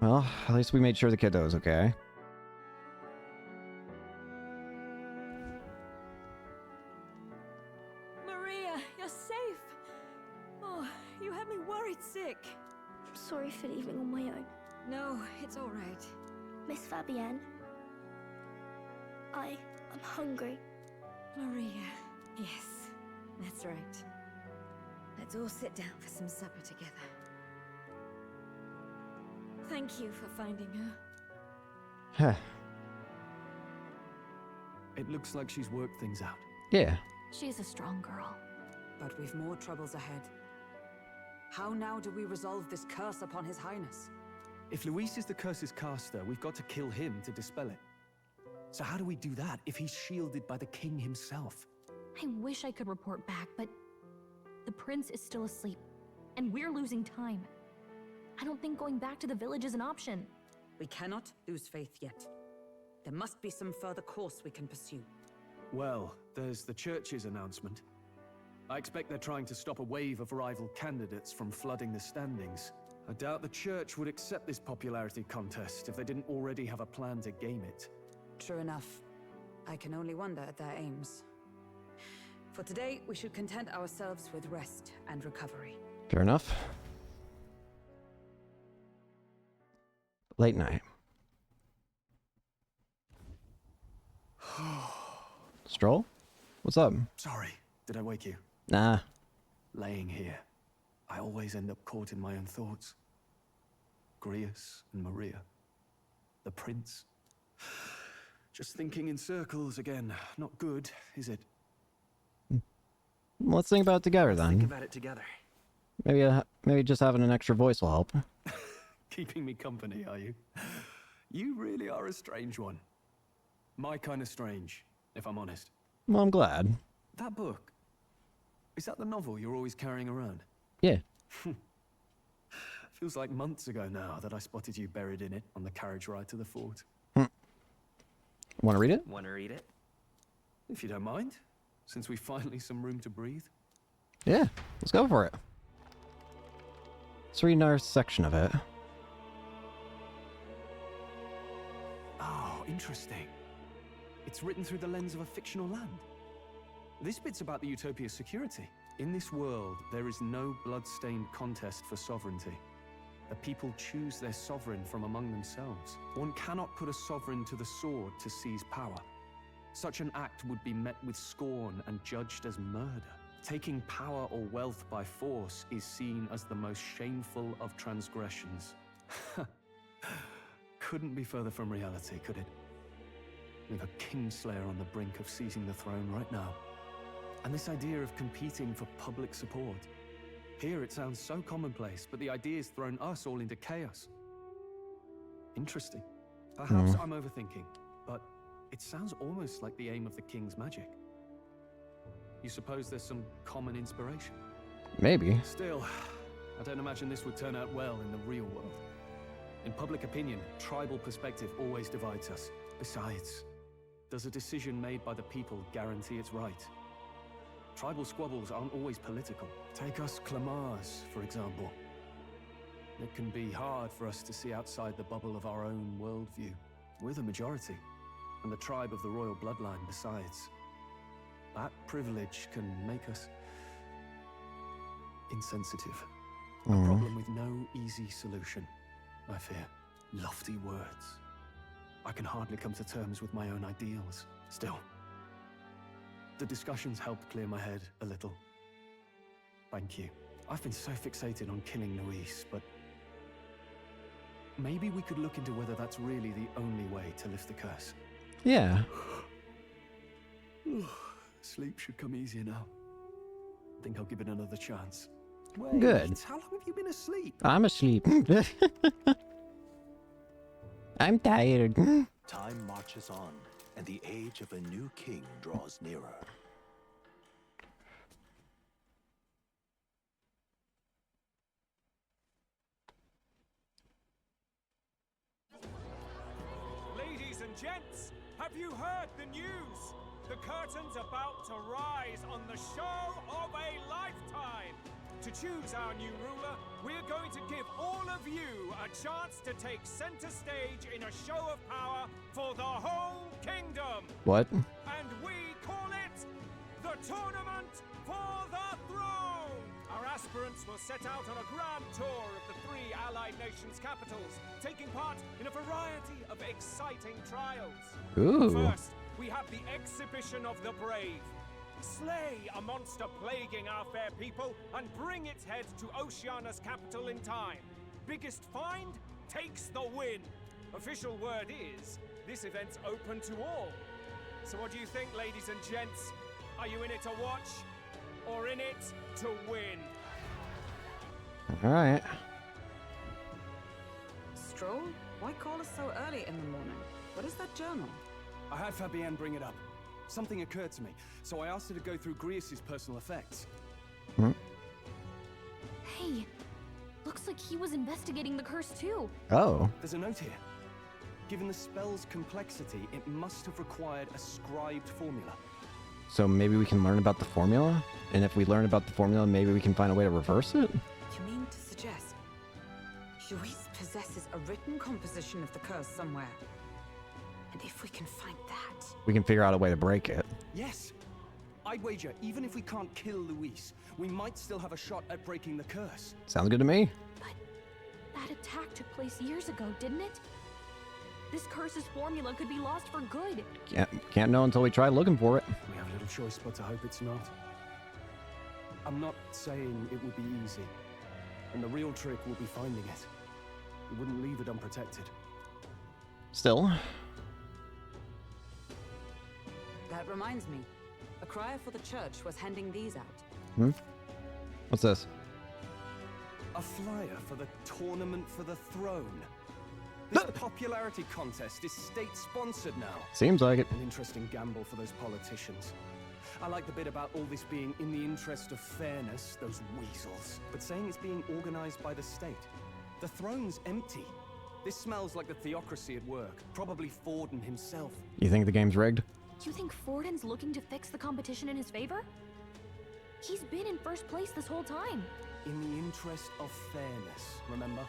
Well, at least we made sure the kiddo was okay. Maria, you're safe! Oh, you had me worried sick. I'm sorry for leaving on my own. No, it's all right. Miss Fabienne, I'm hungry. Maria, yes, that's right. Let's all sit down for some supper together. Thank you for finding her. Huh. It looks like she's worked things out. Yeah. She's a strong girl. But we've more troubles ahead. How now do we resolve this curse upon His Highness? If Luis is the curse's caster, we've got to kill him to dispel it. So how do we do that if he's shielded by the king himself? I wish I could report back, but the prince is still asleep, and we're losing time. I don't think going back to the village is an option. We cannot lose faith yet. There must be some further course we can pursue. Well, there's the church's announcement. I expect they're trying to stop a wave of rival candidates from flooding the standings. I doubt the church would accept this popularity contest if they didn't already have a plan to game it. True enough. I can only wonder at their aims. For today, we should content ourselves with rest and recovery. Fair enough. Late night. Stroll? What's up? Sorry, did I wake you? Nah. Laying here, I always end up caught in my own thoughts. Grius and Maria. The prince. Just thinking in circles again. Not good, is it? Let's think about it together then. Think about it together. Maybe just having an extra voice will help. Keeping me company, are you? You really are a strange one. My kind of strange, if I'm honest. Well, I'm glad. That book, is that the novel you're always carrying around? Yeah. Feels like months ago now that I spotted you buried in it on the carriage ride to the fort. Want to read it? Want to read it? If you don't mind, since we finally some room to breathe. Yeah, let's go for it. Let's read another section of it. Oh, interesting. It's written through the lens of a fictional land. This bit's about the Utopia's security. In this world, there is no blood-stained contest for sovereignty. The people choose their sovereign from among themselves. One cannot put a sovereign to the sword to seize power. Such an act would be met with scorn and judged as murder. Taking power or wealth by force is seen as the most shameful of transgressions. Couldn't be further from reality, could it? We've a Kingslayer on the brink of seizing the throne right now. And this idea of competing for public support. Here it sounds so commonplace, but the idea's thrown us all into chaos. Interesting. Perhaps I'm overthinking, but it sounds almost like the aim of the king's magic. You suppose there's some common inspiration? Maybe. Still, I don't imagine this would turn out well in the real world. In public opinion, tribal perspective always divides us. Besides, does a decision made by the people guarantee it's right? Tribal squabbles aren't always political. Take us Clamars, for example. It can be hard for us to see outside the bubble of our own worldview. We're the majority, and the tribe of the royal bloodline besides. That privilege can make us insensitive. A problem with no easy solution, I fear. Lofty words. I can hardly come to terms with my own ideals. Still, the discussions helped clear my head a little. Thank you. I've been so fixated on killing Luis, but maybe we could look into whether that's really the only way to lift the curse. Yeah. Sleep should come easier now. I think I'll give it another chance. Good. How long have you been asleep? I'm asleep. I'm tired. Time marches on, and the age of a new king draws nearer. Ladies and gents, have you heard the news? The curtain's about to rise on the show of a lifetime. To choose our new ruler, we're going to give all of you a chance to take center stage in a show of power for the whole kingdom. What? And we call it the Tournament for the Throne. Our aspirants will set out on a grand tour of the 3 allied nations' capitals, taking part in a variety of exciting trials. Ooh. First, we have the Exhibition of the Brave. Slay a monster plaguing our fair people and bring its head to Oceania's capital in time. Biggest find takes the win. Official word is, this event's open to all. So what do you think, ladies and gents? Are you in it to watch or in it to win? Alright. Stroll? Why call us so early in the morning? What is that journal? I had Fabienne bring it up. Something occurred to me, so I asked her to go through Grius' personal effects. Hey, looks like he was investigating the curse too. Oh. There's a note here. Given the spell's complexity, it must have required a scribed formula. So maybe we can learn about the formula? And if we learn about the formula, maybe we can find a way to reverse it? You mean to suggest Luis possesses a written composition of the curse somewhere? And if we can find that... We can figure out a way to break it. Yes! I'd wager, even if we can't kill Luis, we might still have a shot at breaking the curse. Sounds good to me. But that attack took place years ago, didn't it? This curse's formula could be lost for good. Can't know until we try looking for it. We have little choice but to hope it's not. I'm not saying it would be easy. And the real trick will be finding it. We wouldn't leave it unprotected. Still. That reminds me. A crier for the church was handing these out. What's this? A flyer for the Tournament for the Throne. This popularity contest is state-sponsored now. Seems like it. An interesting gamble for those politicians. I like the bit about all this being in the interest of fairness, those weasels. But saying it's being organized by the state. The throne's empty. This smells like the theocracy at work. Probably Forden himself. You think the game's rigged? Do you think Forden's looking to fix the competition in his favor? He's been in first place this whole time. In the interest of fairness, remember?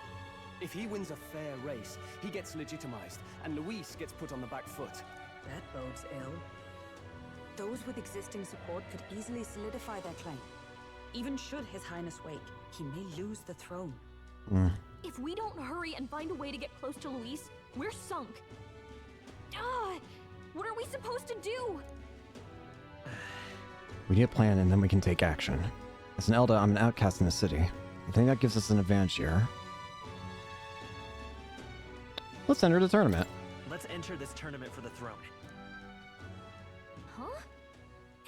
If he wins a fair race, he gets legitimized, and Luis gets put on the back foot. That bodes ill. Those with existing support could easily solidify their claim. Even should His Highness wake, he may lose the throne. If we don't hurry and find a way to get close to Luis, we're sunk. What are we supposed to do? We need a plan and then we can take action. As an Elder, I'm an outcast in the city. I think that gives us an advantage here. Let's enter the tournament. Let's enter this tournament for the throne. Huh?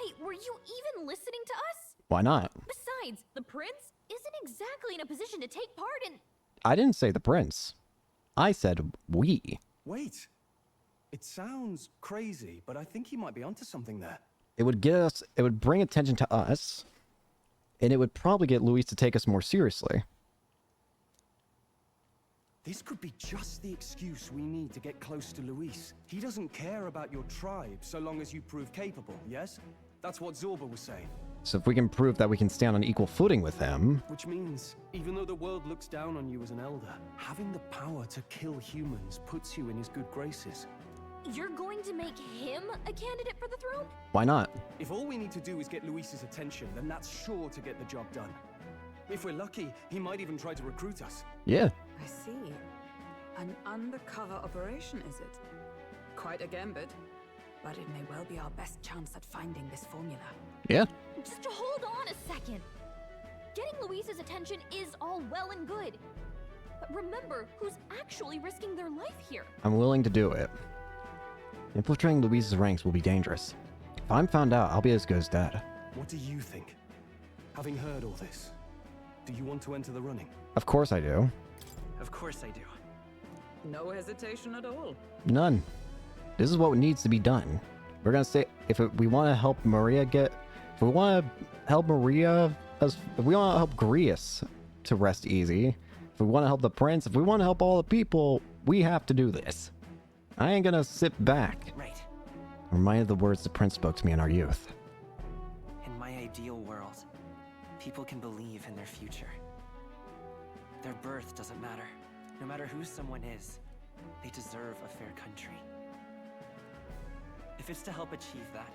Hey, were you even listening to us? Why not? Besides, the prince isn't exactly in a position to take part in... I didn't say the prince. I said we. Wait. It sounds crazy, but I think he might be onto something there. It would bring attention to us, and it would probably get Luis to take us more seriously. This could be just the excuse we need to get close to Luis. He doesn't care about your tribe so long as you prove capable, yes? That's what Zorba was saying. So if we can prove that we can stand on equal footing with him... Which means, even though the world looks down on you as an elder, having the power to kill humans puts you in his good graces. You're going to make him a candidate for the throne? Why not? If all we need to do is get Luis's attention, then that's sure to get the job done. If we're lucky, he might even try to recruit us. Yeah. I see. An undercover operation, is it? Quite a gambit. But it may well be our best chance at finding this formula. Yeah. Just hold on a second. Getting Luis's attention is all well and good. But remember who's actually risking their life here. I'm willing to do it. Infiltrating Luis's ranks will be dangerous. If I'm found out, I'll be as good as dead. What do you think? Having heard all this, do you want to enter the running? Of course I do. Of course I do. No hesitation at all. None. This is what needs to be done. We're gonna say if we want to help Maria get, if we want to help Maria, if we want to help Grius to rest easy, if we want to help the prince, if we want to help all the people, we have to do this. I ain't gonna sit back. Right. I'm reminded of the words the prince spoke to me in our youth. In my ideal world, people can believe in their future. Their birth doesn't matter. No matter who someone is, they deserve a fair country. If it's to help achieve that,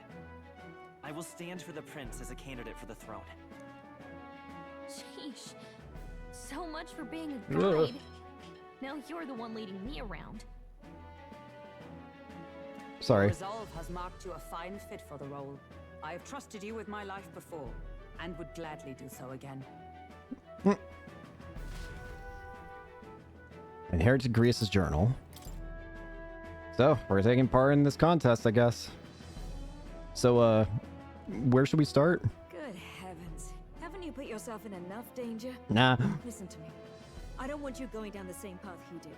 I will stand for the prince as a candidate for the throne. Sheesh. So much for being a guide. Now you're the one leading me around. Sorry. Resolve has marked you a fine fit for the role. I have trusted you with my life before, and would gladly do so again. Inherited Grius' journal. So, we're taking part in this contest, I guess. So, where should we start? Good heavens. Haven't you put yourself in enough danger? Nah. Listen to me. I don't want you going down the same path he did.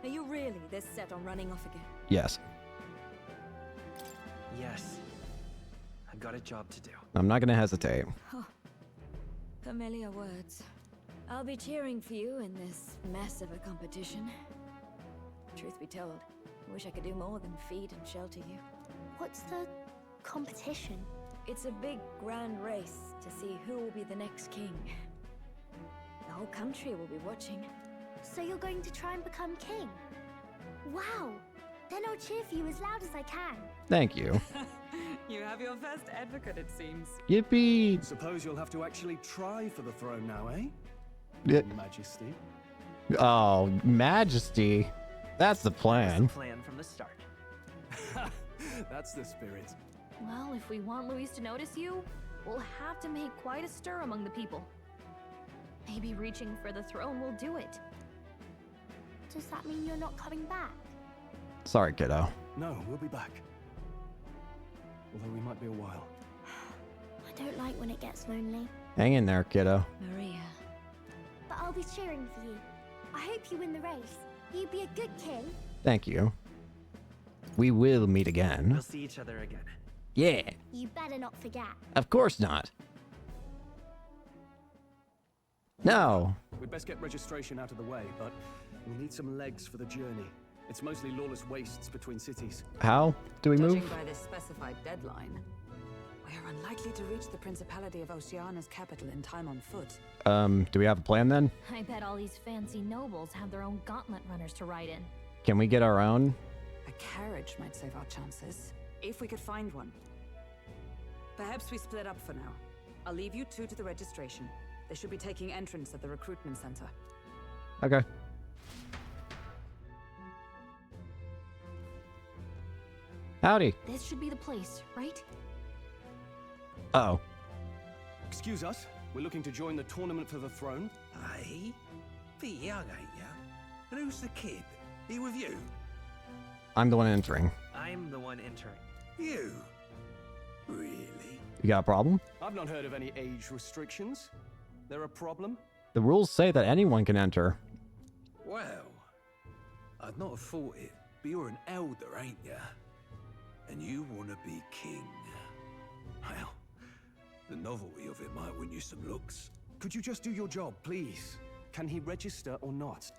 Are you really this set on running off again? Yes. Yes. I've got a job to do. I'm not gonna hesitate. Huh. Familiar words. I'll be cheering for you in this mess of a competition. Truth be told, I wish I could do more than feed and shelter you. What's the competition? It's a big, grand race to see who will be the next king. The whole country will be watching. So you're going to try and become king? Wow! Then I'll cheer for you as loud as I can. Thank you. You have your first advocate, it seems. Yippee! Suppose you'll have to actually try for the throne now, eh? Yeah. Majesty. Oh, Majesty. That's the That was plan. the plan from the start. That's the spirit. Well, if we want Luis to notice you, we'll have to make quite a stir among the people. Maybe reaching for the throne will do it. Does that mean you're not coming back? Sorry, kiddo. No, we'll be back. Although we might be a while. I don't like when it gets lonely. Hang in there, kiddo. Maria. But I'll be cheering for you. I hope you win the race. You'd be a good king. Thank you. We will meet again. We'll see each other again. Yeah, You better not forget. of course not. No. We'd best get registration out of the way, but we need some legs for the journey. It's mostly lawless wastes between cities. How do we Judging move? by this specified deadline, we are unlikely to reach the Principality of Oceana's capital in time on foot. Do we have a plan then? I bet all these fancy nobles have their own gauntlet runners to ride in. Can we get our own? A carriage might save our chances, if we could find one. Perhaps we split up for now. I'll leave you two to the registration. They should be taking entrance at the recruitment center. Okay. Howdy. This should be the place, right? Uh-oh. Excuse us, we're looking to join the tournament for the throne. Hey? Bit young, ain't ya? And who's the kid? He with you? I'm the one entering. I'm the one entering. You? Really? You got a problem? I've not heard of any age restrictions. There a problem? The rules say that anyone can enter. Well, I'd not have thought it, but you're an elder, ain't ya? And you want to be king. Well, the novelty of it might win you some looks. Could you just do your job, please? Can he register or not?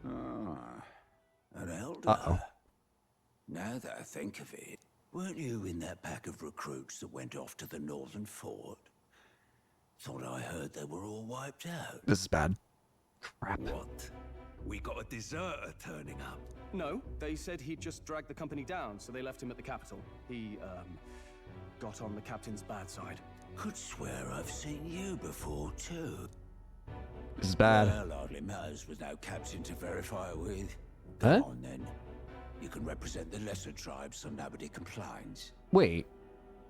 An elder? Uh-oh. Now that I think of it, weren't you in that pack of recruits that went off to the northern fort? Thought I heard they were all wiped out. This is bad. Crap. What? We got a deserter turning up. No, they said he'd just dragged the company down, so they left him at the capital. He, got on the captain's bad side. Could swear I've seen you before, too. This is bad. Well, hardly matters with no captain to verify it with. Huh? Go on, then. You can represent the lesser tribes so nobody complains. Wait.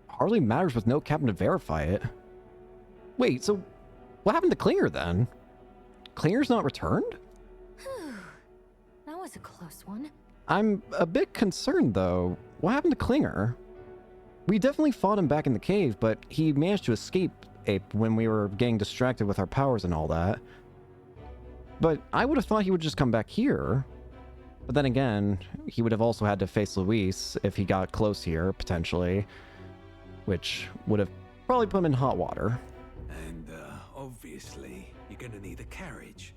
Hardly matters with no captain to verify it. Wait, so what happened to Klinger then? Klinger's not returned? That was a close one. I'm a bit concerned, though. What happened to Klinger? We definitely fought him back in the cave, but he managed to escape when we were getting distracted with our powers and all that. But I would have thought he would just come back here. But then again, he would have also had to face Luis if he got close here, potentially. Which would have probably put him in hot water. And, obviously, you're gonna need a carriage.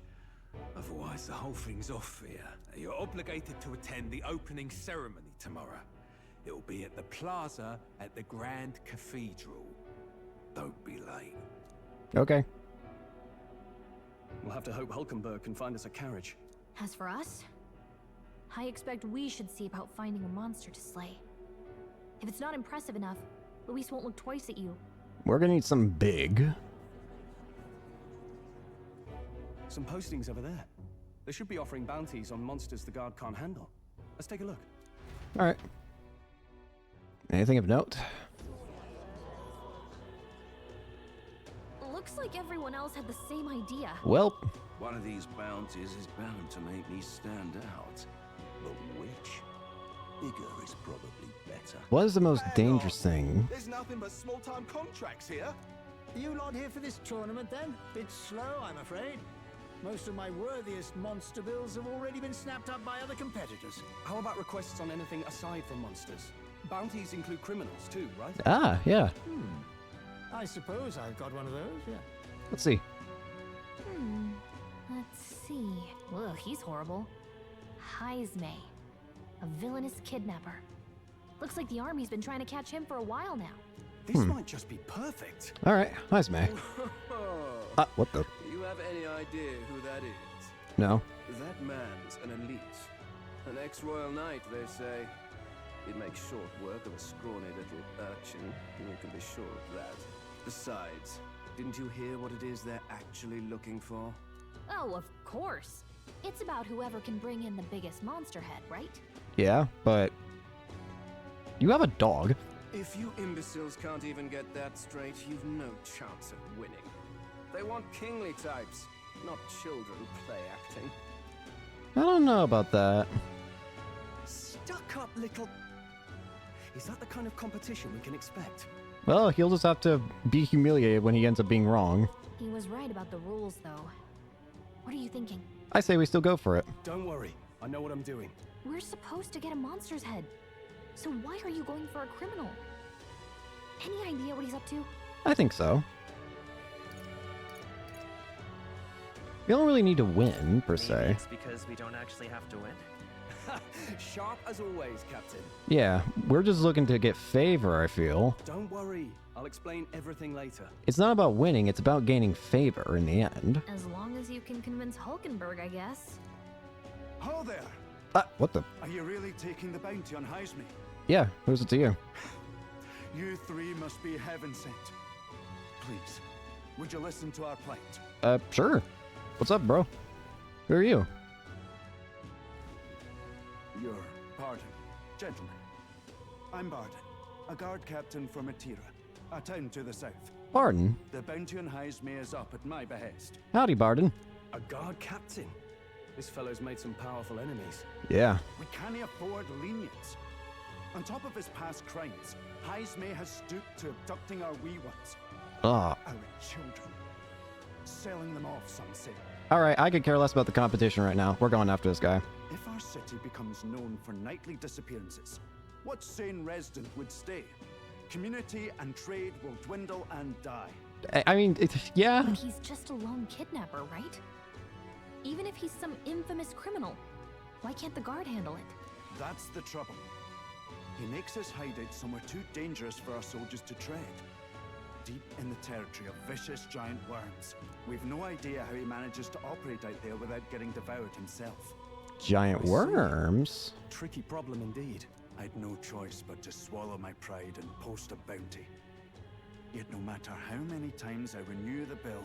Otherwise, the whole thing's off here. You're obligated to attend the opening ceremony tomorrow. It'll be at the plaza at the Grand Cathedral. Don't be late. Okay. We'll have to hope Hulkenberg can find us a carriage. As for us, I expect we should see about finding a monster to slay. If it's not impressive enough, Luis won't look twice at you. We're gonna need something big. Some postings over there. They should be offering bounties on monsters the guard can't handle. Let's take a look. Alright. Anything of note? Looks like everyone else had the same idea. Well. One of these bounties is bound to make me stand out. But which? Bigger is probably better. What is the most dangerous thing? There's nothing but small-time contracts here. Are you lot here for this tournament then? Bit slow, I'm afraid. Most of my worthiest monster bills have already been snapped up by other competitors. How about requests on anything aside from monsters? Bounties include criminals too, right? Ah, yeah. I suppose I've got one of those, yeah. Let's see. Let's see. Ugh, he's horrible. Heisme, a villainous kidnapper. Looks like the army's been trying to catch him for a while now. This might just be perfect. Alright, nice, May. What the? Do you have any idea who that is? No. That man's an elite. An ex-royal knight, they say. He'd make short work of a scrawny little urchin. You can be sure of that. Besides, didn't you hear what it is they're actually looking for? Oh, of course. It's about whoever can bring in the biggest monster head, right? Yeah, but you have a dog. If you imbeciles can't even get that straight, you've no chance of winning. They want kingly types, not children play acting. I don't know about that. Stuck-up little... Is that the kind of competition we can expect? Well, he'll just have to be humiliated when he ends up being wrong. He was right about the rules, though. What are you thinking? I say we still go for it. Don't worry. I know what I'm doing. We're supposed to get a monster's head. So why are you going for a criminal? Any idea what he's up to? I think so. We don't really need to win, per Maybe se. it's because we don't actually have to win. Sharp as always, Captain. Yeah, we're just looking to get favor, I feel. Don't worry. I'll explain everything later. It's not about winning, it's about gaining favor in the end. As long as you can convince Hulkenberg, I guess. Ho there! What the? Are you really taking the bounty on Heisme? Yeah, who's it to you? You three must be heaven sent. Please, would you listen to our plight? Sure. What's up, bro? Who are you? Your pardon, gentlemen. I'm Barden, a guard captain from Atira, a town to the south. Barden? The bounty on Heisme is up at my behest. Howdy, Barden. A guard captain? This fellow's made some powerful enemies. Yeah. We can't afford lenience. On top of his past crimes, Heisme has stooped to abducting our wee ones. Ah. Our children. Selling them off, some say. Alright, I could care less about the competition right now. We're going after this guy. If our city becomes known for nightly disappearances, what sane resident would stay? Community and trade will dwindle and die. I mean, yeah. But he's just a lone kidnapper, right? Even if he's some infamous criminal, why can't the guard handle it? That's the trouble. He makes his hideout somewhere too dangerous for our soldiers to tread. Deep in the territory of vicious giant worms. We've no idea how he manages to operate out there without getting devoured himself. Giant worms? Tricky problem indeed. I'd no choice but to swallow my pride and post a bounty. Yet no matter how many times I renew the bill,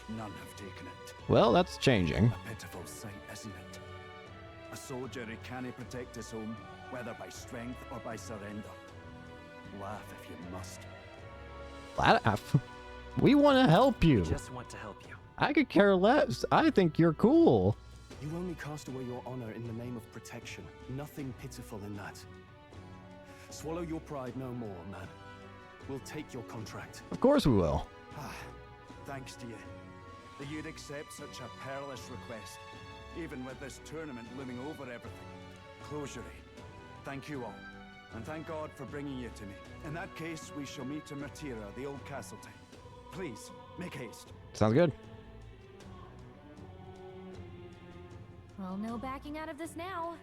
none have taken it. Well, that's changing. A pitiful sight, isn't it? A soldier who can't protect his home, whether by strength or by surrender. Laugh if you must. Laugh? We want to help you. We just want to help you. I could care less. I think you're cool. You only cast away your honor in the name of protection. Nothing pitiful in that. Swallow your pride no more, man. We'll take your contract. Of course we will. Thanks to you. That you'd accept such a perilous request, even with this tournament looming over everything. Closure. Thank you all. And thank God for bringing you to me. In that case, we shall meet in Matira, the old castle town. Please, make haste. Sounds good. Well, no backing out of this now.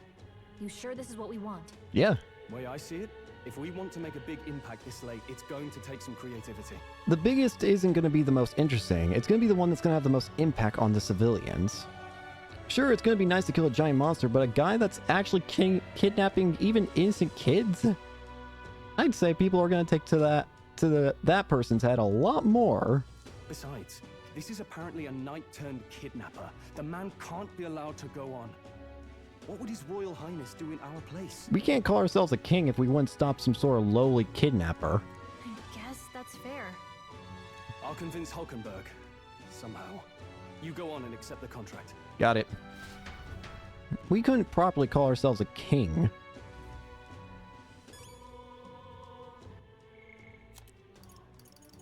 You sure this is what we want? Yeah. Way I see it, if we want to make a big impact this late, it's going to take some creativity. The biggest isn't going to be the most interesting. It's going to be the one that's going to have the most impact on the civilians. Sure, it's going to be nice to kill a giant monster, but a guy that's actually kidnapping even innocent kids? I'd say people are going to take to that person's head a lot more. Besides, this is apparently a knight-turned-kidnapper. The man can't be allowed to go on. What would His Royal Highness do in our place? We can't call ourselves a king if we wouldn't stop some sort of lowly kidnapper. I guess that's fair. I'll convince Hulkenberg. Somehow. You go on and accept the contract. Got it. We couldn't properly call ourselves a king.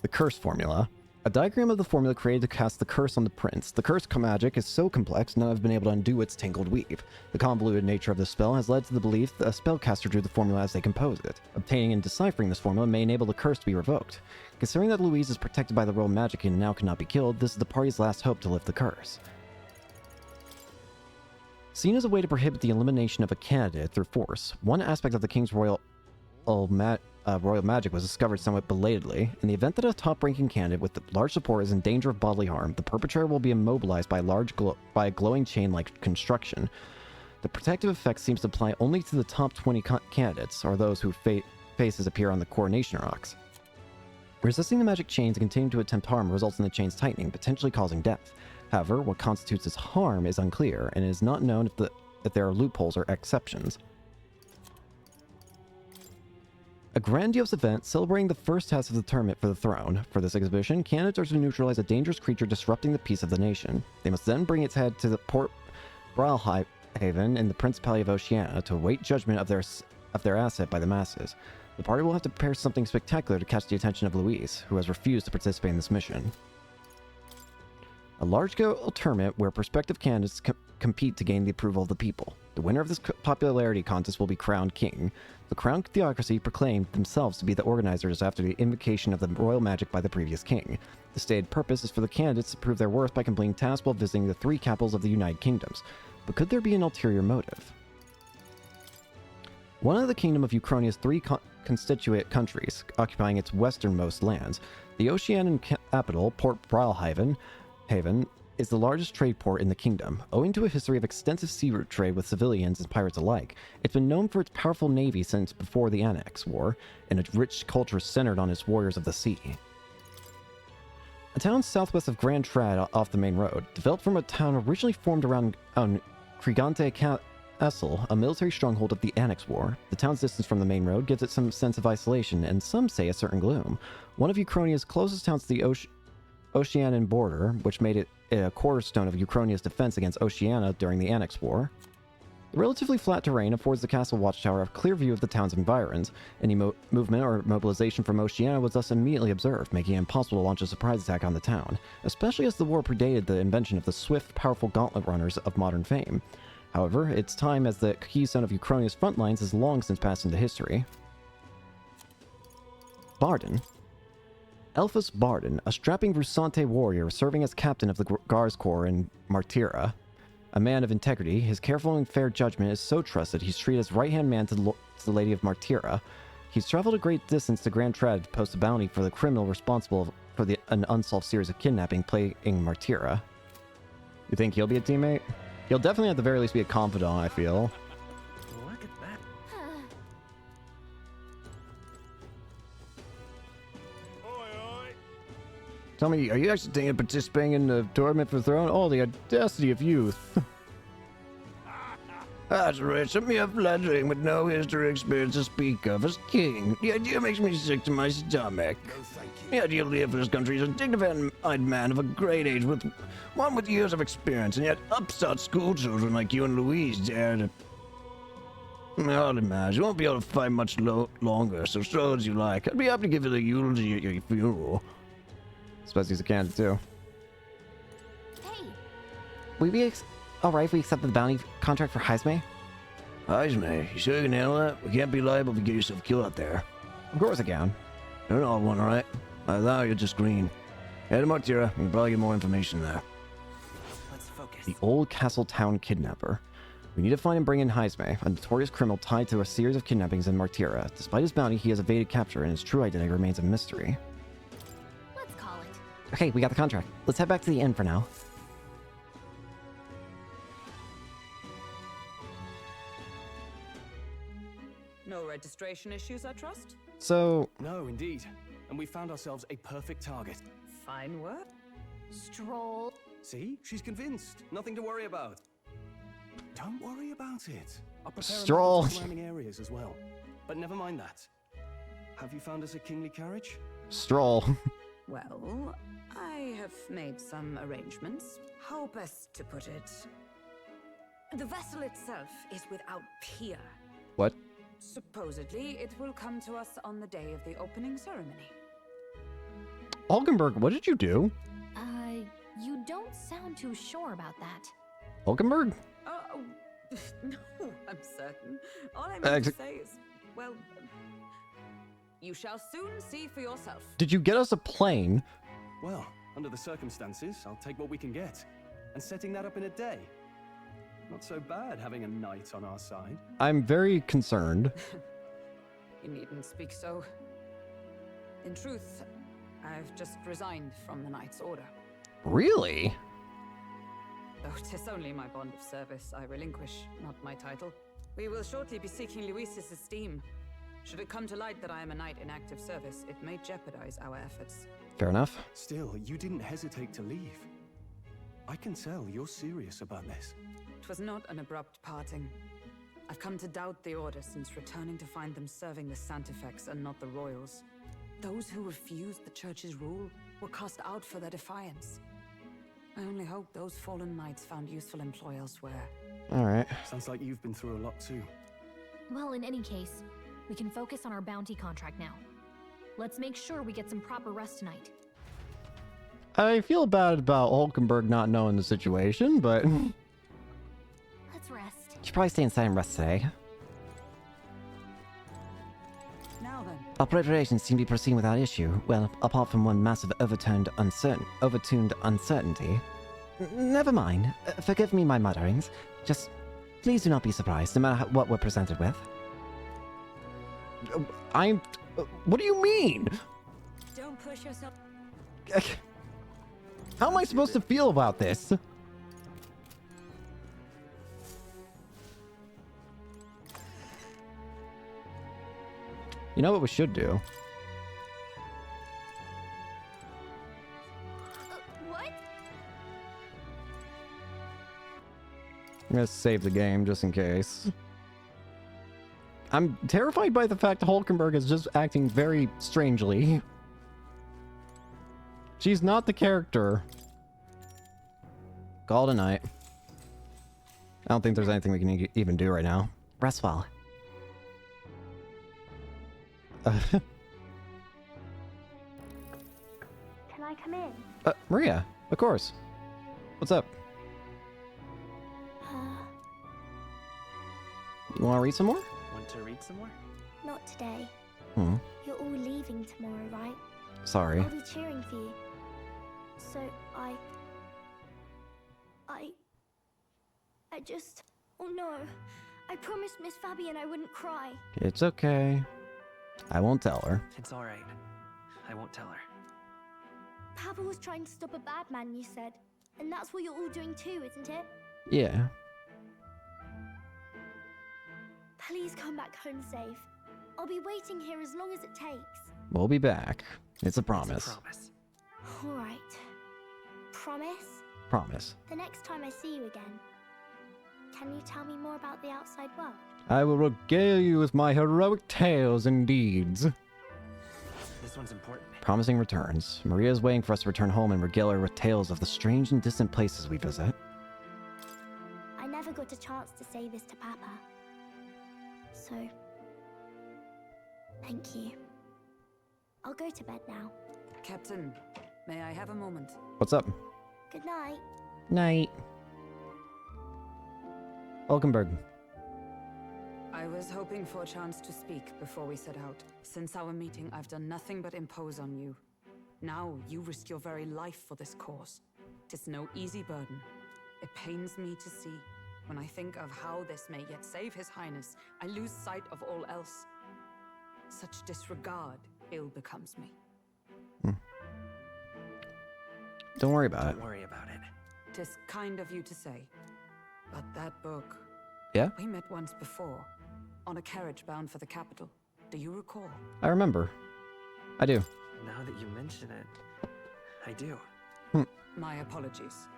The curse formula. A diagram of the formula created to cast the curse on the prince. The curse magic is so complex, none have been able to undo its tangled weave. The convoluted nature of the spell has led to the belief that a spellcaster drew the formula as they composed it. Obtaining and deciphering this formula may enable the curse to be revoked. Considering that Louise is protected by the royal magic and now cannot be killed, this is the party's last hope to lift the curse. Seen as a way to prohibit the elimination of a candidate through force, one aspect of the king's royal magic was discovered somewhat belatedly. In the event that a top-ranking candidate with large support is in danger of bodily harm, the perpetrator will be immobilized by a glowing chain-like construction. The protective effect seems to apply only to the top 20 candidates, or those whose faces appear on the coronation rocks. Resisting the magic chains and continuing to attempt harm results in the chains tightening, potentially causing death. However, what constitutes as harm is unclear, and it is not known if there are loopholes or exceptions. A grandiose event celebrating the first test of the tournament for the throne. For this exhibition, candidates are to neutralize a dangerous creature disrupting the peace of the nation. They must then bring its head to the Port Braalhaven in the Principality of Oceania to await judgment of their asset by the masses. The party will have to prepare something spectacular to catch the attention of Louise, who has refused to participate in this mission. A large-scale tournament where prospective candidates compete to gain the approval of the people. The winner of this popularity contest will be crowned king. The crowned theocracy proclaimed themselves to be the organizers after the invocation of the royal magic by the previous king. The stated purpose is for the candidates to prove their worth by completing tasks while visiting the 3 capitals of the United Kingdoms. But could there be an ulterior motive? One of the Kingdom of Uchronia's 3 constituent countries, occupying its westernmost lands, the Oceanian capital, Port Brilhaven, is the largest trade port in the kingdom. Owing to a history of extensive sea route trade with civilians and pirates alike, it's been known for its powerful navy since before the Annex War, and its rich culture centered on its warriors of the sea. A town southwest of Grand Trad off the main road, developed from a town originally formed around Krigante Castle, a military stronghold of the Annex War. The town's distance from the main road gives it some sense of isolation, and some say a certain gloom. One of Uchronia's closest towns to the Oceanian border, which made it a cornerstone of Uchronia's defense against Oceania during the Annex War. The relatively flat terrain affords the castle watchtower a clear view of the town's environs. Any movement or mobilization from Oceania was thus immediately observed, making it impossible to launch a surprise attack on the town, especially as the war predated the invention of the swift, powerful gauntlet runners of modern fame. However, its time as the keystone of Uchronia's front lines has long since passed into history. Barden. Elphus Barden, a strapping Rusante warrior serving as captain of the Guards Corps in Martira. A man of integrity, his careful and fair judgment is so trusted he's treated as right-hand man to the Lady of Martira. He's traveled a great distance to Grand Trad to post a bounty for the criminal responsible for an unsolved series of kidnapping plaguing Martira. You think he'll be a teammate? He'll definitely at the very least be a confidant, I feel. Look at that. Tell me, are you actually thinking of participating in the tournament for the throne? Oh, the audacity of youth. That's rich. I'm mere flattering with no history or experience to speak of as king. The idea makes me sick to my stomach. No, thank you. The ideal leader for this country is a dignified man of a great age with years of experience, and yet upstart school children like you and Louise dare to... I'll imagine you won't be able to fight much longer, so stroll as you like. I'd be happy to give you the eulogy at your funeral. Suppose he's a candidate too. Hey, Would we alright if we accepted the bounty contract for Heisme? Heisme, you sure you can handle that? We can't be liable if you get yourself killed out there. Of course I can. You're an odd one, alright? I thought you're just green. Head to Martira, you can probably get more information there. Let's focus. The old castle town kidnapper. We need to find and bring in Heisme, a notorious criminal tied to a series of kidnappings in Martira. Despite his bounty, he has evaded capture, and his true identity remains a mystery. let's call it. Okay, we got the contract. Let's head back to the inn for now. No registration issues, I trust? So, No, indeed. And we found ourselves a perfect target. Fine work. Stroll. See? She's convinced. Nothing to worry about. Don't worry about it. I'll prepare Stroll. a map of surrounding areas as well. But never mind that. Have you found us a kingly carriage? stroll. Well, I have made some arrangements. How best to put it? The vessel itself is without peer. What? Supposedly, it will come to us on the day of the opening ceremony. Hulkenberg, what did you do? You don't sound too sure about that. Hulkenberg? Oh, no, I'm certain. All I meant to say is, well, you shall soon see for yourself. Did you get us a plane? Well, under the circumstances, I'll take what we can get. And setting that up in a day. Not so bad having a knight on our side. I'm very concerned. You needn't speak so. In truth, I've just resigned from the Knight's Order. Really? Though 'tis only my bond of service I relinquish, not my title. We will shortly be seeking Luis's esteem. Should it come to light that I am a knight in active service, it may jeopardize our efforts. Fair enough. Still, you didn't hesitate to leave. I can tell you're serious about this. It was not an abrupt parting. I've come to doubt the Order since returning to find them serving the Santifex and not the Royals. Those who refused the Church's rule were cast out for their defiance. I only hope those fallen knights found useful employ elsewhere. Alright. Sounds like you've been through a lot too. Well, in any case, we can focus on our bounty contract now. Let's make sure we get some proper rest tonight. I feel bad about Hulkenberg not knowing the situation, but... Let's rest. should probably stay inside and rest today. Now then. Our preparations seem to be proceeding without issue. Well, apart from one massive overtuned uncertainty. Never mind. Forgive me my mutterings. Just please do not be surprised, no matter what we're presented with. What do you mean? Don't push yourself. How am I supposed to feel about this? You know what we should do? What? I'm gonna save the game just in case. I'm terrified by the fact Hulkenberg is just acting very strangely. She's not the character. Call it a night. I don't think there's anything we can even do right now. Rest well. Can I come in? Maria, of course. What's up? You want to read some more? Want to read some more? Not today. Hmm. You're all leaving tomorrow, right? Sorry. I'll be cheering for you. So I just... Oh no. I promised Miss Fabian I wouldn't cry. It's okay. I won't tell her. It's alright. I won't tell her. Papa was trying to stop a bad man, you said. And that's what you're all doing too, isn't it? Yeah. Please come back home safe. I'll be waiting here as long as it takes. We'll be back. It's a promise. It's a promise. Alright. Promise? Promise. The next time I see you again, can you tell me more about the outside world? I will regale you with my heroic tales and deeds. This one's important. Promising returns. Maria is waiting for us to return home and regale her with tales of the strange and distant places we visit. I never got a chance to say this to Papa. So, thank you. I'll go to bed now. Captain, may I have a moment? What's up? Good night. Night. Hulkenberg. I was hoping for a chance to speak before we set out. Since our meeting, I've done nothing but impose on you. Now you risk your very life for this cause. 'Tis no easy burden. It pains me to see. When I think of how this may yet save His Highness, I lose sight of all else. Such disregard ill becomes me. Don't worry about it. Don't worry about it. 'Tis kind of you to say. But that book... Yeah? We met once before, on a carriage bound for the capital. Do you recall? I remember. I do. Now that you mention it, I do. My apologies.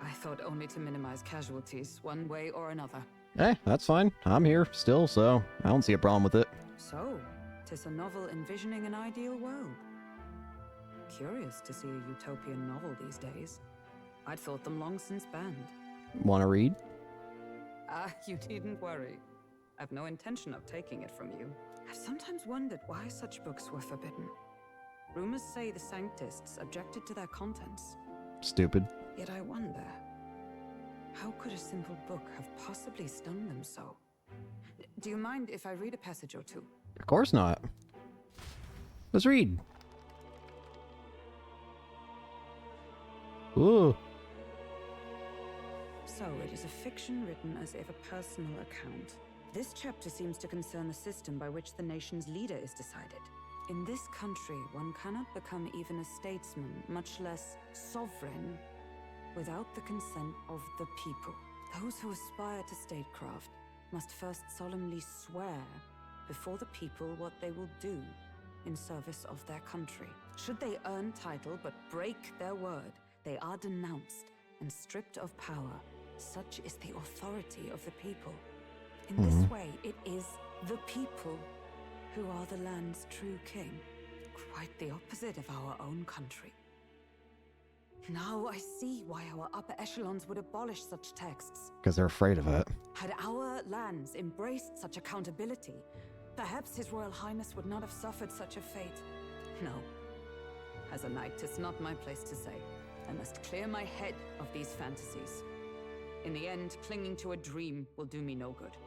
I thought only to minimize casualties, one way or another. That's fine. I'm here still, so I don't see a problem with it. So, 'tis a novel envisioning an ideal world. Curious to see a utopian novel these days. I'd thought them long since banned. Want to read? You needn't worry. I've no intention of taking it from you. I've sometimes wondered why such books were forbidden. Rumors say the Sanctists objected to their contents. Stupid. Yet I wonder, how could a simple book have possibly stung them so? Do you mind if I read a passage or two? Of course not. Let's read. Ooh. So, it is a fiction written as if a personal account. This chapter seems to concern the system by which the nation's leader is decided. In this country, one cannot become even a statesman, much less sovereign, without the consent of the people. Those who aspire to statecraft must first solemnly swear before the people what they will do in service of their country. Should they earn title but break their word, they are denounced and stripped of power. Such is the authority of the people. In this way, it is the people who are the land's true king. Quite the opposite of our own country. Now I see why our upper echelons would abolish such texts. Because they're afraid of it. Had our lands embraced such accountability, perhaps His Royal Highness would not have suffered such a fate. No. As a knight, 'tis not my place to say. I must clear my head of these fantasies. In the end, clinging to a dream will do me no good.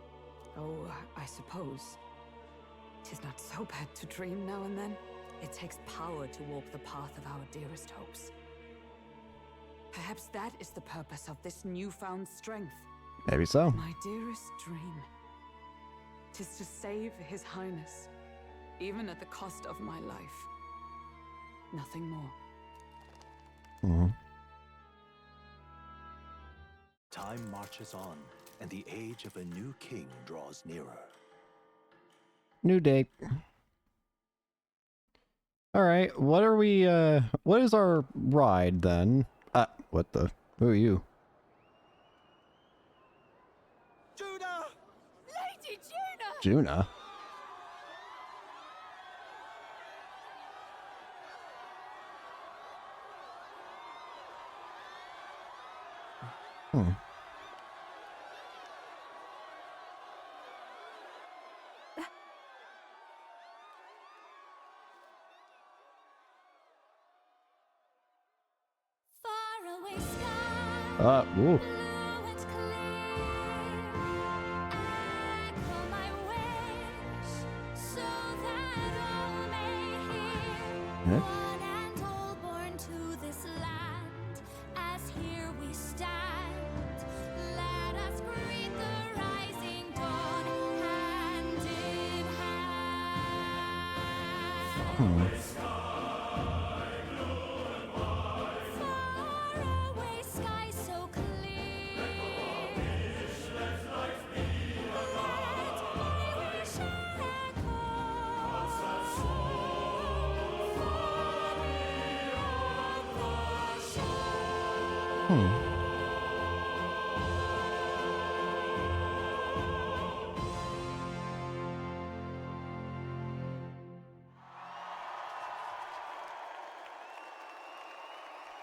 Oh, I suppose 'tis not so bad to dream now and then. It takes power to walk the path of our dearest hopes. Perhaps that is the purpose of this newfound strength. Maybe so. My dearest dream. 'Tis to save His Highness, even at the cost of my life. Nothing more. Mm-hmm. Time marches on, and the age of a new king draws nearer. New date. All right, what are we, what is our ride then? What the? Who are you? Juna! Lady Juna! Juna? Hmm. Faraway sky, Ooh. blue and clear. Echo my wish, so that all may hear. Yeah. One and all born to this land, as here we stand. Let us greet the rising dawn, hand in hand. Faraway sky so clear. Let my wish echo.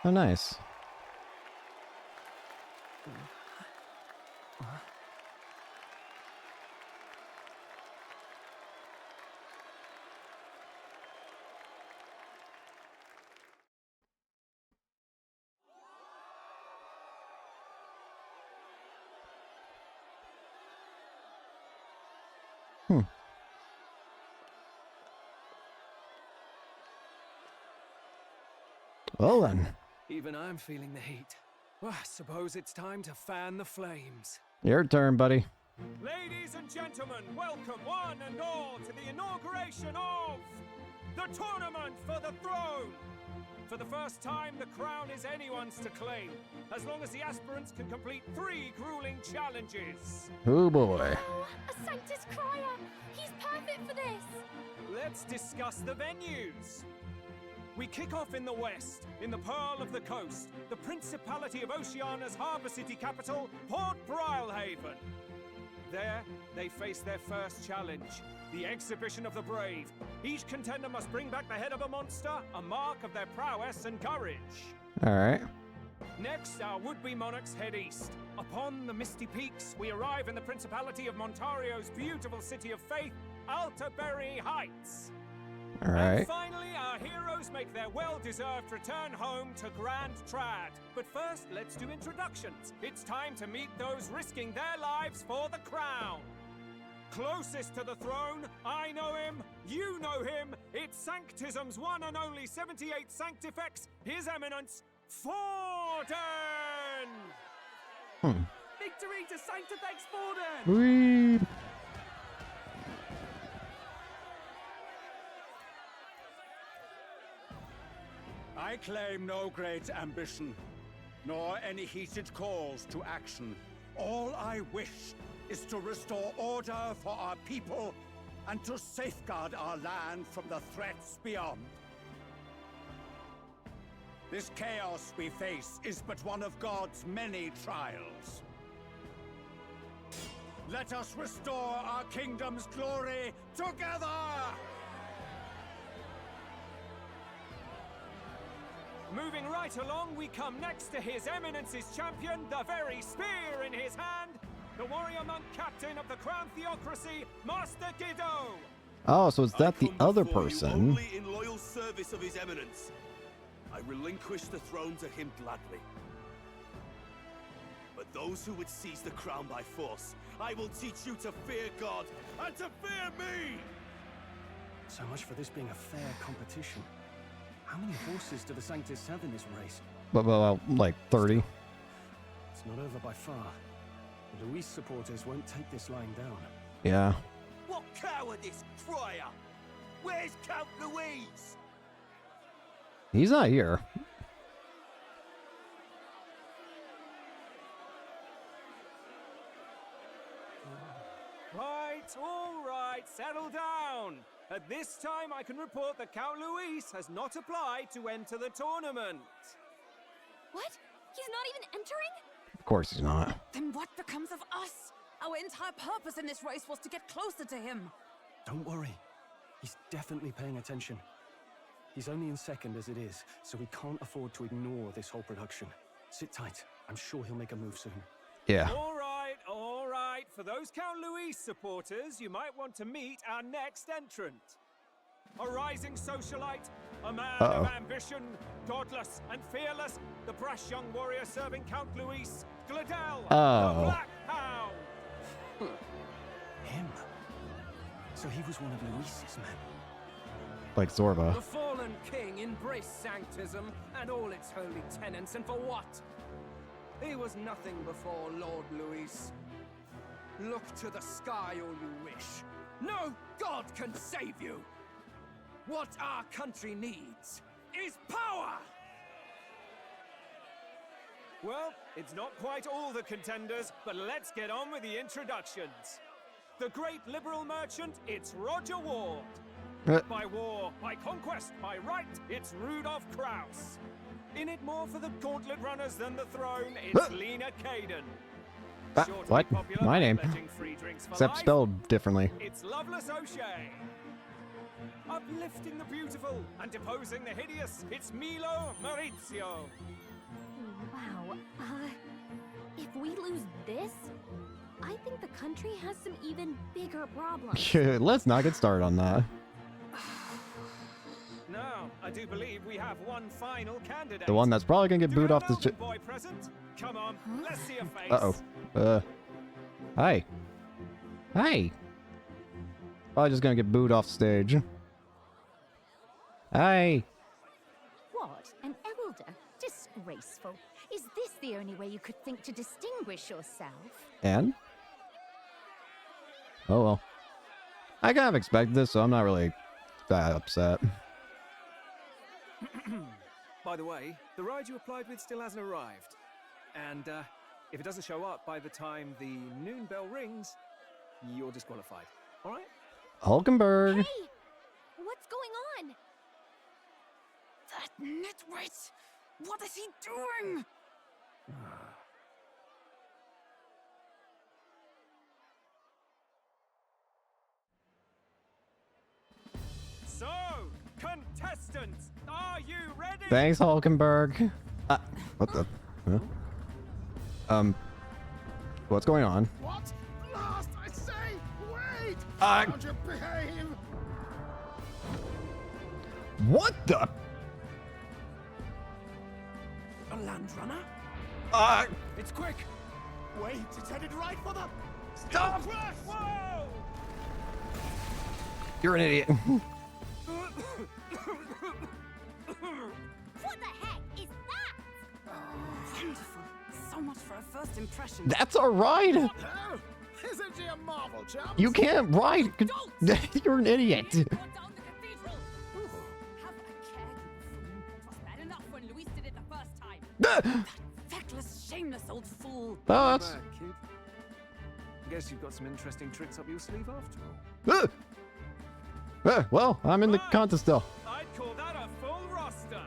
Oh, nice. Well then, Even I'm feeling the heat. Well, I suppose it's time to fan the flames. your turn, buddy. Ladies and gentlemen, welcome one and all to the inauguration of the Tournament for the Throne! For the first time, the crown is anyone's to claim, as long as the aspirants can complete 3 grueling challenges. Oh boy. Oh, a Sanctus Crier! He's perfect for this! Let's discuss the venues. We kick off in the west, in the Pearl of the Coast, the Principality of Oceania's harbour city capital, Port Brilehaven. There, they face their first challenge, the Exhibition of the Brave. Each contender must bring back the head of a monster, a mark of their prowess and courage. All right. Next, our would-be monarchs head east. Upon the misty peaks, we arrive in the Principality of Montario's beautiful city of faith, Altaberry Heights. All right. And finally, our heroes make their well-deserved return home to Grand Trad. But first, let's do introductions. It's time to meet those risking their lives for the crown. Closest to the throne, I know him, you know him. It's Sanctism's one and only 78th Sanctifex, His Eminence, Forden! Victory to Sanctifex Forden! Whee! I claim no great ambition, nor any heated calls to action. All I wish is to restore order for our people and to safeguard our land from the threats beyond. This chaos we face is but one of God's many trials. Let us restore our kingdom's glory together! Moving right along, we come next to His Eminence's champion, the very spear in his hand, the warrior monk captain of the Crown Theocracy, Master Giddo. Oh, so is that the other person? Only in loyal service of His Eminence. I relinquish the throne to him gladly. But Those who would seize the crown by force, I will teach you to fear God and to fear me! So much for this being a fair competition. How many horses do the Sanctus have in this race? Well, like 30. It's not over by far. The Luis supporters won't take this lying down. Yeah. What cowardice, Friar! Where's Count Louise? He's not here. All right, settle down. At this time, I can report that Count Luis has not applied to enter the tournament. What? He's not even entering? Of course he's not. Then what becomes of us? Our entire purpose in this race was to get closer to him. Don't worry. He's definitely paying attention. He's only in second as it is, so we can't afford to ignore this whole production. Sit tight. I'm sure he'll make a move soon. Yeah. All right. For those Count Luis supporters, you might want to meet our next entrant. A rising socialite, a man of ambition, godless and fearless, the brash young warrior serving Count Luis, Gladel, the Black Hound. Him? So he was one of Luis's men. Like Zorba. The fallen king embraced sanctism and all its holy tenets, and for what? He was nothing before Lord Luis. Look to the sky all you wish. No god can save you. What our country needs is power! Well, it's not quite all the contenders, but let's get on with the introductions. The great liberal merchant, it's Roger Ward. By war, by conquest, by right, it's Rudolph Kraus. In it more for the gauntlet runners than the throne, it's Lena Caden. What? My name. Except spelled differently. It's Loveless O'Shea. Uplifting the beautiful and deposing the hideous, it's Milo Maurizio. Wow. If we lose this, I think the country has some even bigger problems. Let's not get started on that. Now, I do believe we have one final candidate. The one that's probably gonna get booed off the ship. Boy present? Come on, let's see a face. Hi. Hi. Probably just gonna get booed off stage. Hi. What? An elder? Disgraceful. Is this the only way you could think to distinguish yourself? And? Oh well. I kind of expected this, so I'm not really that upset. By the way, the ride you applied with still hasn't arrived. And if it doesn't show up by the time the noon bell rings, you're disqualified. All right? Hulkenberg. Hey! What's going on? That nitwit! What is he doing? So, contestants, are you ready? Thanks, Hulkenberg. What the? Huh? What's going on? What? Last, I say! Wait! Don't you behave? What the? A land runner? It's quick! Wait, it's headed right for the... Stop! Whoa! You're an idiot. What the heck is that? Wonderful. So much for a first impression. That's a ride. Oh, isn't she a marvel, chap? You can't ride. You're an idiot. Have a care, fool. It was bad enough when Luis did it the first time. That feckless, shameless old fool. Oh, that's... Back, kid. Guess you've got some interesting tricks up your sleeve after all. Well, I'm in the contest still. I'd call that a full roster.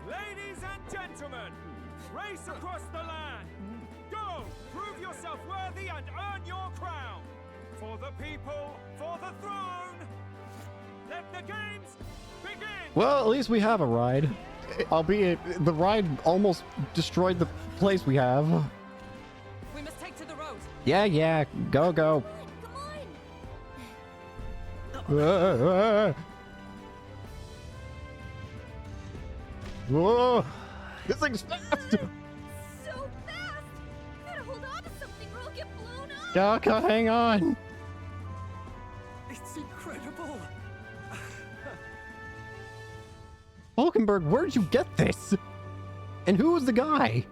Ladies and gentlemen, race across the land. Go, prove yourself worthy and earn your crown. For the people, for the throne. Let the games begin. Well, at least we have a ride. Albeit, the ride almost destroyed the place we have. We must take to the road. Yeah, go. Come on! Whoa! This thing's fast! So fast! It Daka, hang on. It's incredible. Hulkenberg, where'd you get this? And who was the guy?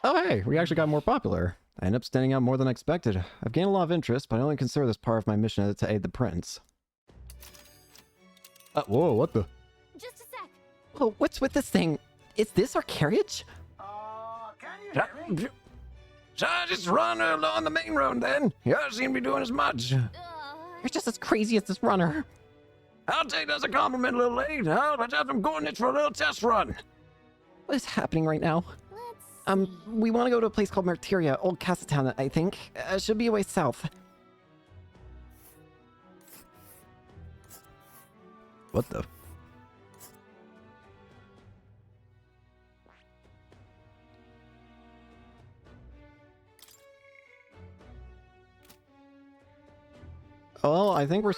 Oh, hey, we actually got more popular. I ended up standing out more than I expected. I've gained a lot of interest, but I only consider this part of my mission to aid the prince. Whoa, what the? Just a sec. Oh, what's with this thing? Is this our carriage? Can you hear me? So I just run along the main road then. You don't seem to be doing as much. You're just as crazy as this runner. I'll take that as a compliment, little lady. Let's have some coordinates for a little test run. What is happening right now? We want to go to a place called Martyria, Old Castletown, I think. Should be a way south. What the? Well, I think we're...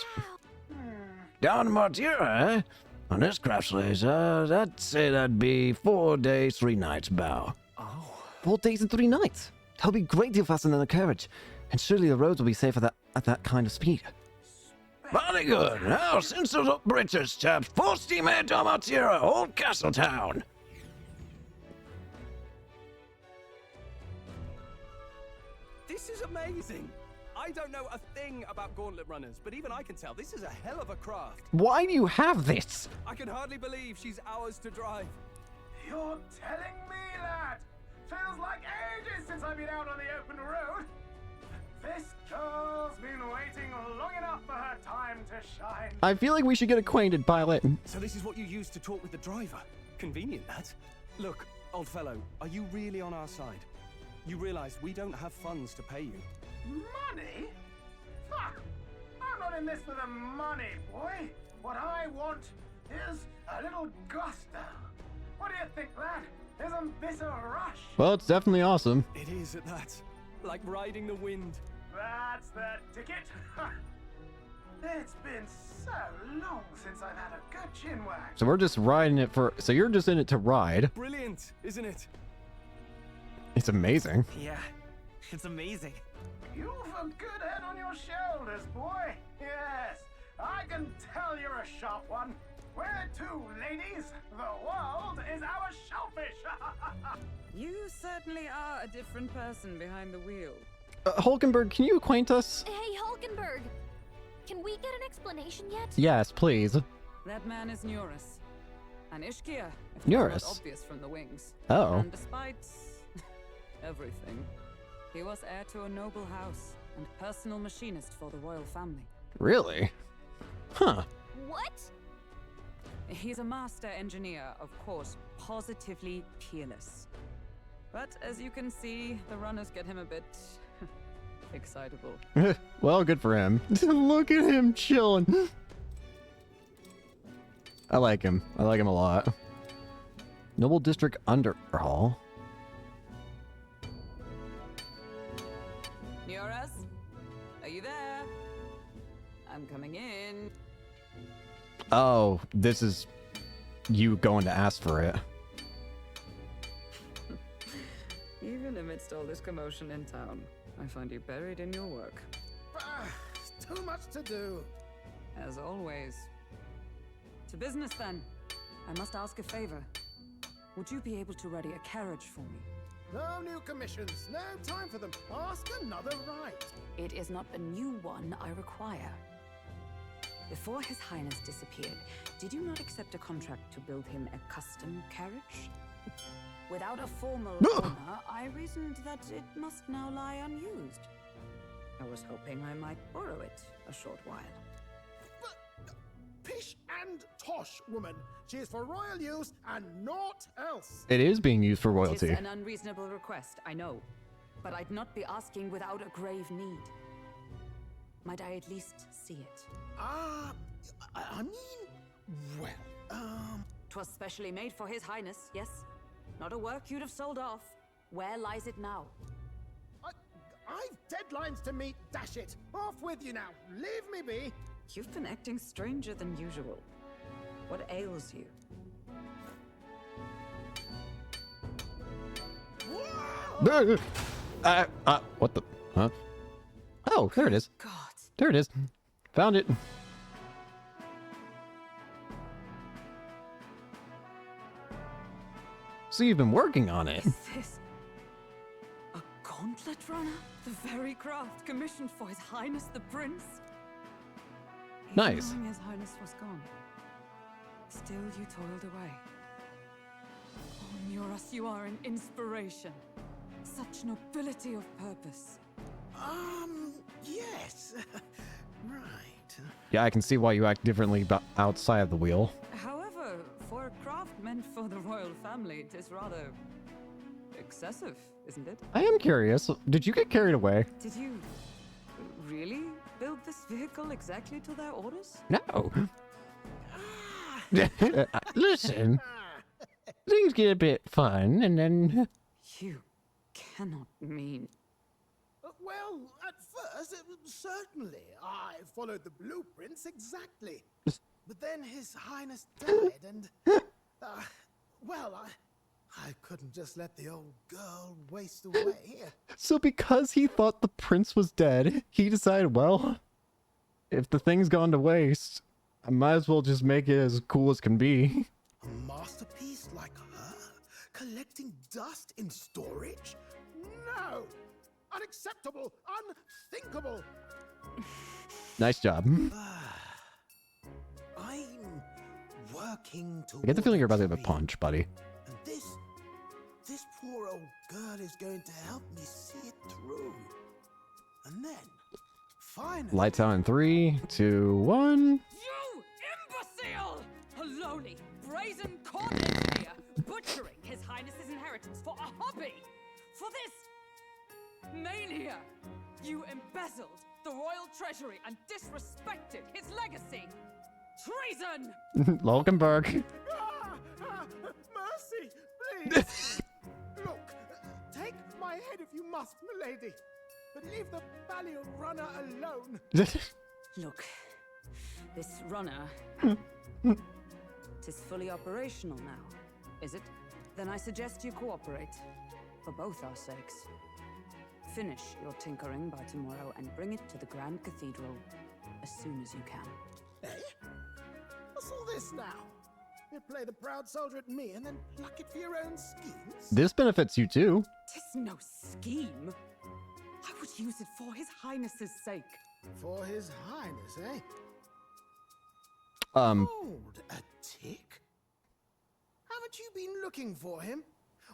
Down to Martyra, eh? On this craft slaves, I'd say that'd be 4 days, 3 nights bow. 4 days and 3 nights. That'll be a great deal faster than a carriage. And surely the roads will be safe at that kind of speed. Very good. Now, since those up bridges, chaps, full steam ahead to Martyra, Old Castletown. This is amazing. I don't know a thing about gauntlet runners, but even I can tell this is a hell of a craft. Why do you have this? I can hardly believe she's ours to drive. You're telling me, lad? Feels like ages since I've been out on the open road. This girl's been waiting long enough for her time to shine. I feel like we should get acquainted, pilot. So this is what you use to talk with the driver. Convenient, that. Look, old fellow, are you really on our side? You realize we don't have funds to pay you. Money? Fuck! I'm not in this for the money, boy. What I want is a little gusto. What do you think, lad? Isn't this a rush? Well, it's definitely awesome. It is at that. Like riding the wind. That's the ticket. It's been so long since I've had a good chin wag. So we're just riding it for... So you're just in it to ride. Brilliant, isn't it? It's amazing. Yeah, it's amazing. You've a good head on your shoulders, boy. Yes, I can tell you're a sharp one. Where to, ladies? The world is our shellfish. You certainly are a different person behind the wheel. Hulkenberg, can you acquaint us? Hey, Hulkenberg. Can we get an explanation yet? Yes, please. That man is Nuris. An Ishkia, if it's Nuris? not obvious from the wings. Oh. And despite everything, he was heir to a noble house and personal machinist for the royal family. Really? Huh. What? He's a master engineer, of course, positively peerless. But as you can see, the runners get him a bit excitable. Well, good for him. Look at him chilling. I like him. I like him a lot. Noble District Underhall. Nuris? Are you there? I'm coming in. Oh, this is you going to ask for it. Even amidst all this commotion in town, I find you buried in your work. Too much to do. As always. To business then. I must ask a favor. Would you be able to ready a carriage for me? No new commissions. No time for them. Ask another right. It is not a new one I require. Before His Highness disappeared, did you not accept a contract to build him a custom carriage? Without a formal owner, I reasoned that it must now lie unused. I was hoping I might borrow it a short while. Pish and tosh, woman. She is for royal use and naught else. It is being used for royalty. It's an unreasonable request, I know. But I'd not be asking without a grave need. Might I at least see it? I mean, well, 'Twas specially made for His Highness, yes? Not a work you'd have sold off. Where lies it now? I've deadlines to meet, dash it. Off with you now. Leave me be. You've been acting stranger than usual. What ails you? What? What the? Huh? Oh, there it is. God. There it is. Found it. So you've been working on it. Is this a gauntlet runner? The very craft commissioned for His Highness the Prince? Even Nice. knowing His Highness was gone, still you toiled away. Oh, Muras, you are an inspiration. Such nobility of purpose. Yes. Right. Yeah, I can see why you act differently outside of the wheel. However, for a craft meant for the royal family, it is rather excessive, isn't it? I am curious. Did you get carried away? Did you really build this vehicle exactly to their orders? No. Listen, things get a bit fun, and then... You cannot mean... Well, at first, certainly. I followed the blueprints exactly. But then His Highness died, and... well, I couldn't just let the old girl waste away. So because he thought the prince was dead, he decided, well, if the thing's gone to waste, I might as well just make it as cool as can be. A masterpiece like her? Collecting dust in storage? No! Unacceptable! Unthinkable! Nice job. I'm working to. I get the feeling you're about to have a punch, buddy. And this poor old girl is going to help me see it through. And then, finally... Lights out in 3, 2, 1. You imbecile! A lowly, brazen court engineer butchering His Highness's inheritance for a hobby! For this mania! You embezzled the royal treasury and disrespected his legacy! Treason! Lolkenberg. Mercy, please! Look, take my head if you must, milady. But leave the Balliol runner alone. Look, this runner... Tis fully operational now, is it? Then I suggest you cooperate, for both our sakes. Finish your tinkering by tomorrow and bring it to the Grand Cathedral as soon as you can. Eh? What's all this now? You play the proud soldier at me and then pluck it for your own schemes? This benefits you too. Tis no scheme. I would use it for His Highness's sake. For His Highness, eh? Hold a tick. Haven't you been looking for him?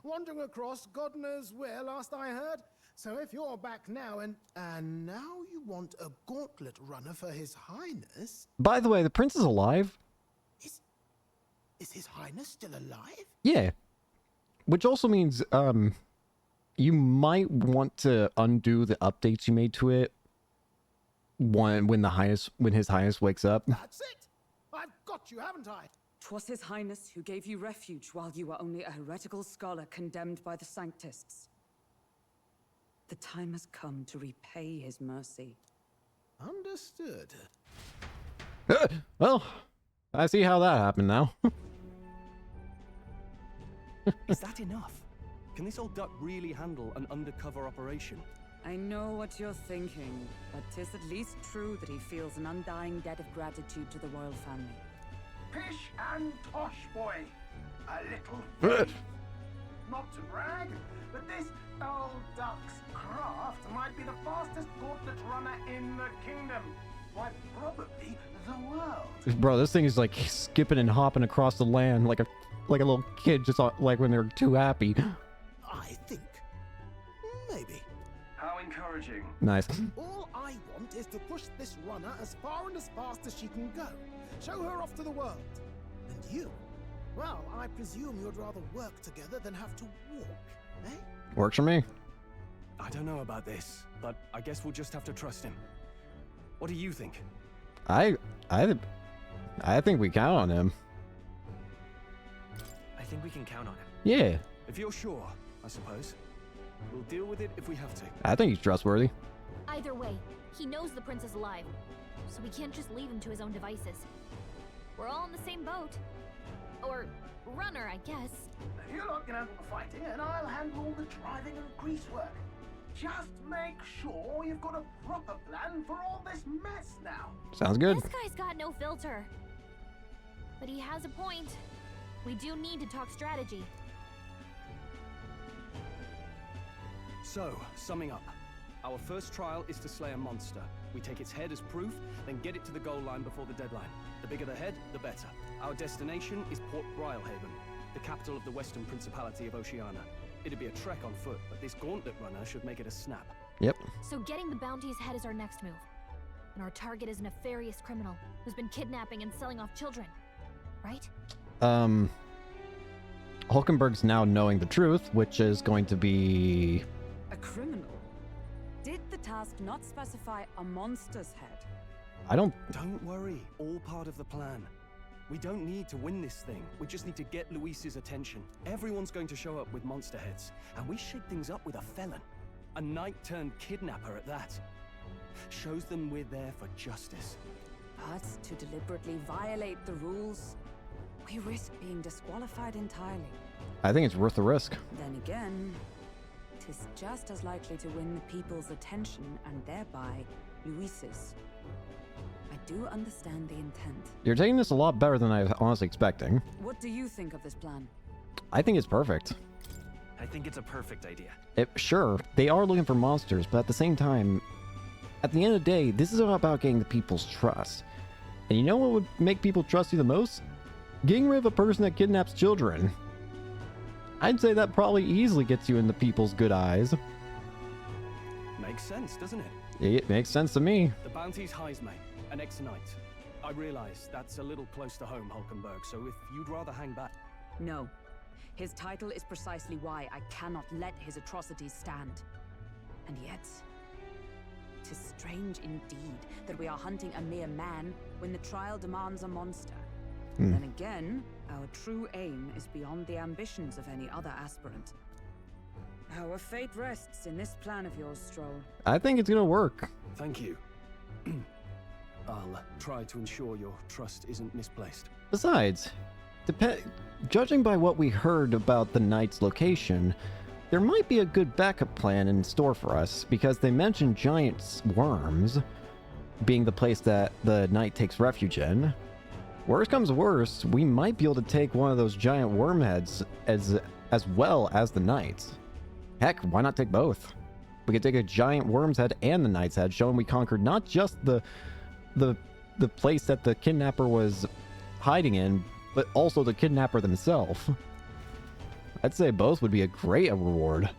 Wandering across God knows where last I heard? So if you're back now and now you want a gauntlet runner for His Highness... By the way, the prince is alive. Is His Highness still alive? Yeah. Which also means, you might want to undo the updates you made to it when His Highness wakes up. That's it! I've got you, haven't I? 'Twas His Highness who gave you refuge while you were only a heretical scholar condemned by the Sanctists. The time has come to repay His mercy. Understood. Well, I see how that happened now. Is that enough? Can this old duck really handle an undercover operation? I know what you're thinking, but 'tis at least true that he feels an undying debt of gratitude to the royal family. Pish and tosh, boy. A little faith. Not to brag, but this old duck's craft might be the fastest gauntlet runner in the kingdom. Why, probably the world. Bro, this thing is like skipping and hopping across the land like a little kid, just like when they're too happy. I think maybe. How encouraging. Nice. All I want is to push this runner as far and as fast as she can go. Show her off to the world. And you? Well, I presume you'd rather work together than have to walk, eh? Works for me. I don't know about this, but I guess we'll just have to trust him. What do you think? I think we count on him. I think we can count on him. Yeah. If you're sure, I suppose. We'll deal with it if we have to. I think he's trustworthy. Either way, he knows the prince is alive, so we can't just leave him to his own devices. We're all in the same boat. Or runner, I guess. You lot can handle the fighting, and I'll handle all the driving and grease work. Just make sure you've got a proper plan for all this mess now. Sounds good. This guy's got no filter. But he has a point. We do need to talk strategy. So, summing up. Our first trial is to slay a monster. We take its head as proof, then get it to the goal line before the deadline. The bigger the head, the better. Our destination is Port Brilehaven, the capital of the Western Principality of Oceania. It'd be a trek on foot, but this gauntlet runner should make it a snap. Yep. So getting the bounty's head is our next move. And our target is a nefarious criminal who's been kidnapping and selling off children. Right? Hulkenberg's now knowing the truth, which is going to be... A criminal? Did the task not specify a monster's head? I don't... Don't worry, all part of the plan. We don't need to win this thing. We just need to get Luis's attention. Everyone's going to show up with monster heads, and we shake things up with a felon. A knight-turned-kidnapper at that. Shows them we're there for justice. But to deliberately violate the rules, we risk being disqualified entirely. I think it's worth the risk. Then again, 'tis just as likely to win the people's attention and thereby Luis's. I do understand the intent. You're taking this a lot better than I was honestly expecting. What do you think of this plan? I think it's perfect. I think it's a perfect idea. Sure, they are looking for monsters, but at the same time, at the end of the day, this is about getting the people's trust. And you know what would make people trust you the most? Getting rid of a person that kidnaps children. I'd say that probably easily gets you in the people's good eyes. Makes sense, doesn't it? It makes sense to me. The bounty's Heismay, an ex-knight. I realize that's a little close to home, Hulkenberg, so if you'd rather hang back... No. His title is precisely why I cannot let his atrocities stand. And yet, 'tis strange indeed that we are hunting a mere man when the trial demands a monster. Then again, our true aim is beyond the ambitions of any other aspirant. Our fate rests in this plan of yours, Stroll. I think it's gonna work. Thank you. I'll try to ensure your trust isn't misplaced. Besides, judging by what we heard about the knight's location, there might be a good backup plan in store for us, because they mentioned giant worms being the place that the knight takes refuge in. Worst comes to worst, we might be able to take one of those giant worm heads as well as the knight's. Heck, why not take both? We could take a giant worm's head and the knight's head, showing we conquered not just the place that the kidnapper was hiding in, but also the kidnapper themselves. I'd say both would be a great reward.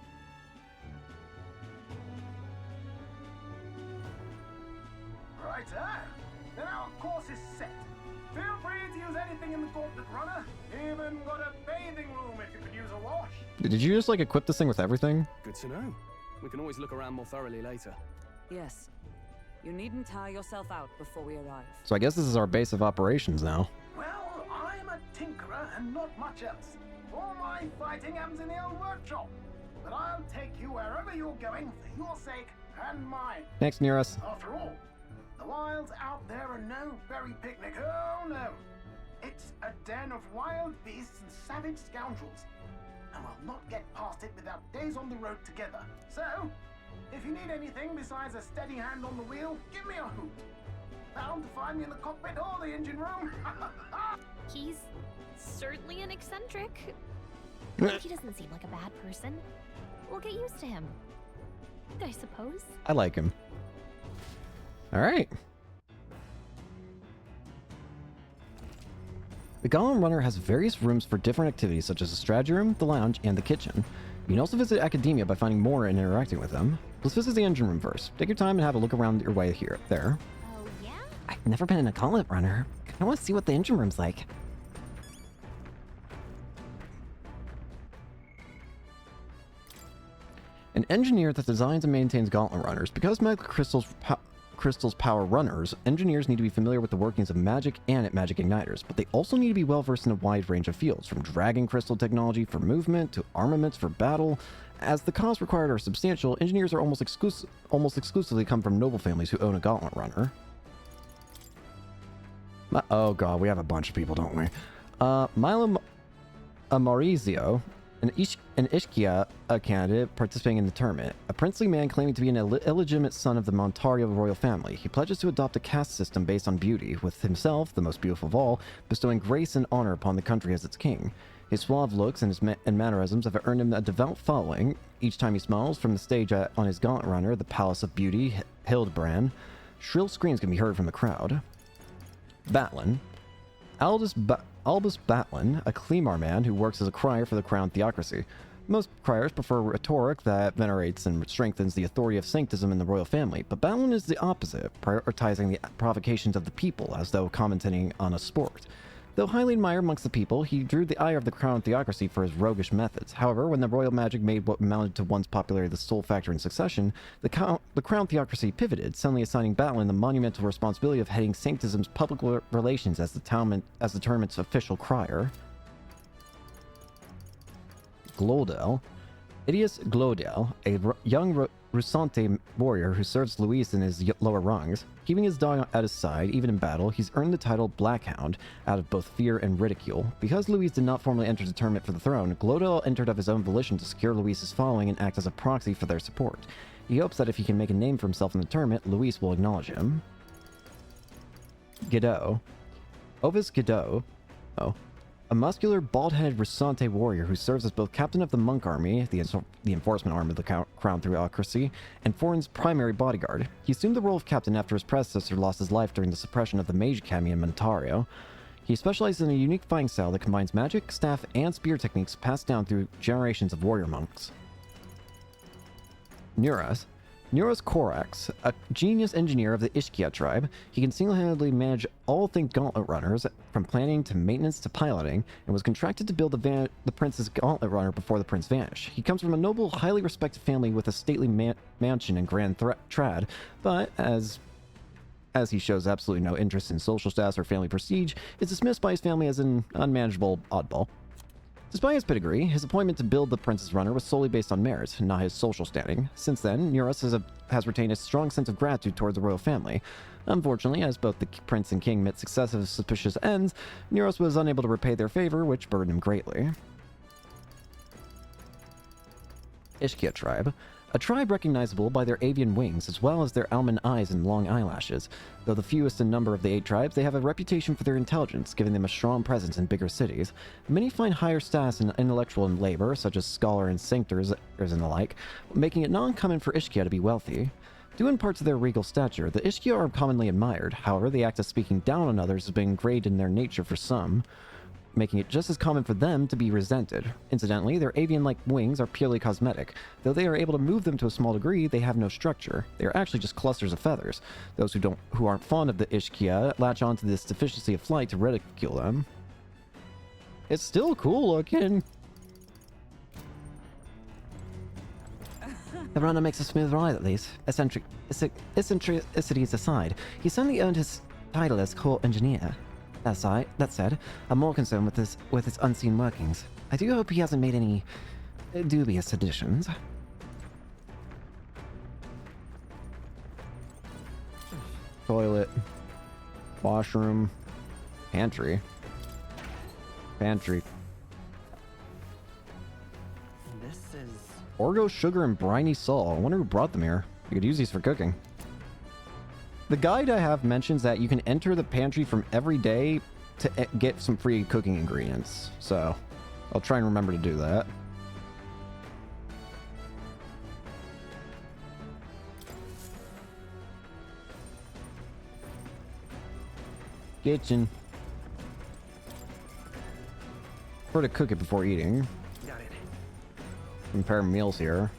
Right, then our course is set. Feel free to use anything in the gauntlet runner. Even got a bathing room if you could use a wash. Did you just like equip this thing with everything? Good to know. We can always look around more thoroughly later. Yes. You needn't tire yourself out before we arrive. So I guess this is our base of operations now. Well, I'm a tinkerer and not much else. All my fighting happens in the old workshop. But I'll take you wherever you're going for your sake and mine. Next near us. After all, the wilds out there are no berry picnic. Oh no. It's a den of wild beasts and savage scoundrels. And we'll not get past it without days on the road together. So, if you need anything besides a steady hand on the wheel, give me a hoot. Bound to find me in the cockpit or the engine room. He's certainly an eccentric. But he doesn't seem like a bad person. We'll get used to him, I suppose. I like him. All right. The Golem Runner has various rooms for different activities, such as the strategy room, the lounge, and the kitchen. You can also visit Academia by finding more and interacting with them. Let's visit the engine room first. Take your time and have a look around your way there. Oh, yeah? I've never been in a Gauntlet Runner. I want to see what the engine room's like. An engineer that designs and maintains Gauntlet Runners. Because Magic Crystals power runners, engineers need to be familiar with the workings of magic and magic igniters, but they also need to be well versed in a wide range of fields, from dragon crystal technology for movement to armaments for battle. As the costs required are substantial, engineers are almost exclusively come from noble families who own a Gauntlet Runner. Oh god, we have a bunch of people, don't we? Maurizio, an Ischia candidate participating in the tournament, a princely man claiming to be an illegitimate son of the Montario royal family. He pledges to adopt a caste system based on beauty, with himself, the most beautiful of all, bestowing grace and honor upon the country as its king. His suave looks and his mannerisms have earned him a devout following. Each time he smiles from the stage on his gauntlet runner, the Palace of Beauty, Hildebrand, shrill screams can be heard from the crowd. Batlin. Albus Batlin, a Clemar man who works as a crier for the crown theocracy. Most criers prefer rhetoric that venerates and strengthens the authority of sanctism in the royal family, but Batlin is the opposite, prioritizing the provocations of the people as though commentating on a sport. Though highly admired amongst the people, he drew the ire of the crown theocracy for his roguish methods. However, when the royal magic made what amounted to once popularity the sole factor in succession, the crown theocracy pivoted, suddenly assigning Batlin the monumental responsibility of heading sanctism's public relations as the tournament's official crier. Glodel. Idias Glodel, a young Rusante warrior who serves Luis in his lower rungs. Keeping his dog at his side, even in battle, he's earned the title Blackhound out of both fear and ridicule. Because Luis did not formally enter the tournament for the throne, Glodel entered of his own volition to secure Luis's following and act as a proxy for their support. He hopes that if he can make a name for himself in the tournament, Luis will acknowledge him. Godot. Ovis Godot. Oh. A muscular, bald-headed Rusante warrior who serves as both captain of the monk army, the enforcement arm of the crown theocracy, and Foreign's primary bodyguard. He assumed the role of captain after his predecessor lost his life during the suppression of the Mage Academy in Montario. He specializes in a unique fighting style that combines magic, staff, and spear techniques passed down through generations of warrior monks. Nuras. Nuras Korax, a genius engineer of the Ischia tribe. He can single-handedly manage all things gauntlet runners, from planning to maintenance to piloting, and was contracted to build the prince's gauntlet runner before the prince vanished. He comes from a noble, highly respected family with a stately mansion in Grand Trad, but as he shows absolutely no interest in social status or family prestige, is dismissed by his family as an unmanageable oddball. Despite his pedigree, his appointment to build the prince's runner was solely based on merit, not his social standing. Since then, Nuras has retained a strong sense of gratitude towards the royal family. Unfortunately, as both the prince and king met successive suspicious ends, Nuras was unable to repay their favor, which burdened him greatly. Ischia tribe. A tribe recognizable by their avian wings as well as their almond eyes and long eyelashes. Though the fewest in number of the 8 tribes, they have a reputation for their intelligence, giving them a strong presence in bigger cities. Many find higher status in intellectual and labor, such as scholar and sanctors and the like, making it not uncommon for Ischia to be wealthy. Due in part to their regal stature, the Ischia are commonly admired. However, the act of speaking down on others has been ingrained in their nature for some, making it just as common for them to be resented. Incidentally, their avian-like wings are purely cosmetic. Though they are able to move them to a small degree, they have no structure. They are actually just clusters of feathers. Those who aren't fond of the Ischia latch onto this deficiency of flight to ridicule them. It's still cool looking. The runner makes a smooth ride at least. Eccentricities aside, he certainly earned his title as court engineer. That said, I'm more concerned with its unseen workings. I do hope he hasn't made any dubious additions. Toilet. Washroom. Pantry. Pantry. This is... Orgo, sugar, and briny salt. I wonder who brought them here. You could use these for cooking. The guide I have mentions that you can enter the pantry from every day to get some free cooking ingredients. So, I'll try and remember to do that. Kitchen. Prefer to cook it before eating. Got it. Compare meals here.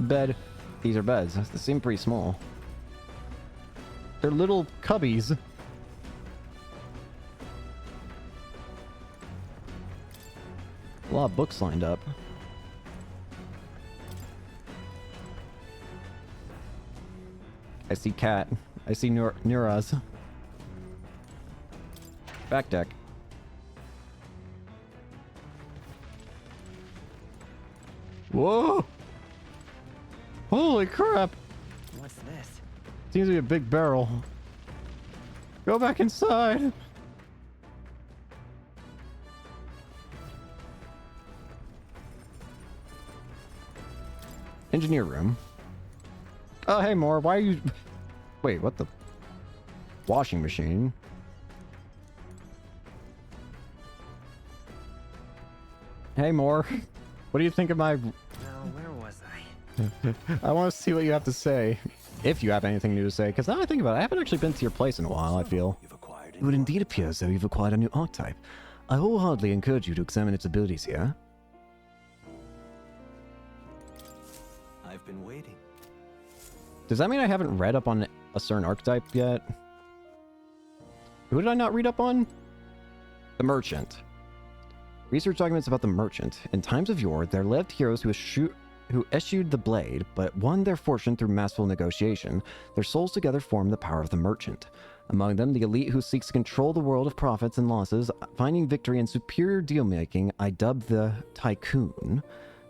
Bed. These are beds. They seem pretty small. They're little cubbies. A lot of books lined up. I see cat. I see Nuras. Back deck. Whoa! Holy crap! What's this? Seems to be a big barrel. Go back inside. Engineer room. Oh, hey, Moore. Why are you... Wait, what the... Washing machine? Hey, Moore. What do you think of my... Now, where was I? I want to see what you have to say. If you have anything new to say. Because now I think about it, I haven't actually been to your place in a while, I feel. It would indeed appear as though you've acquired a new archetype. I wholeheartedly encourage you to examine its abilities here. I've been waiting. Does that mean I haven't read up on a certain archetype yet? Who did I not read up on? The Merchant. Research documents about the Merchant. In times of yore, there lived heroes who eschewed the blade, but won their fortune through masterful negotiation. Their souls together form the power of the Merchant. Among them, the elite who seeks to control the world of profits and losses, finding victory in superior deal-making, I dub the Tycoon.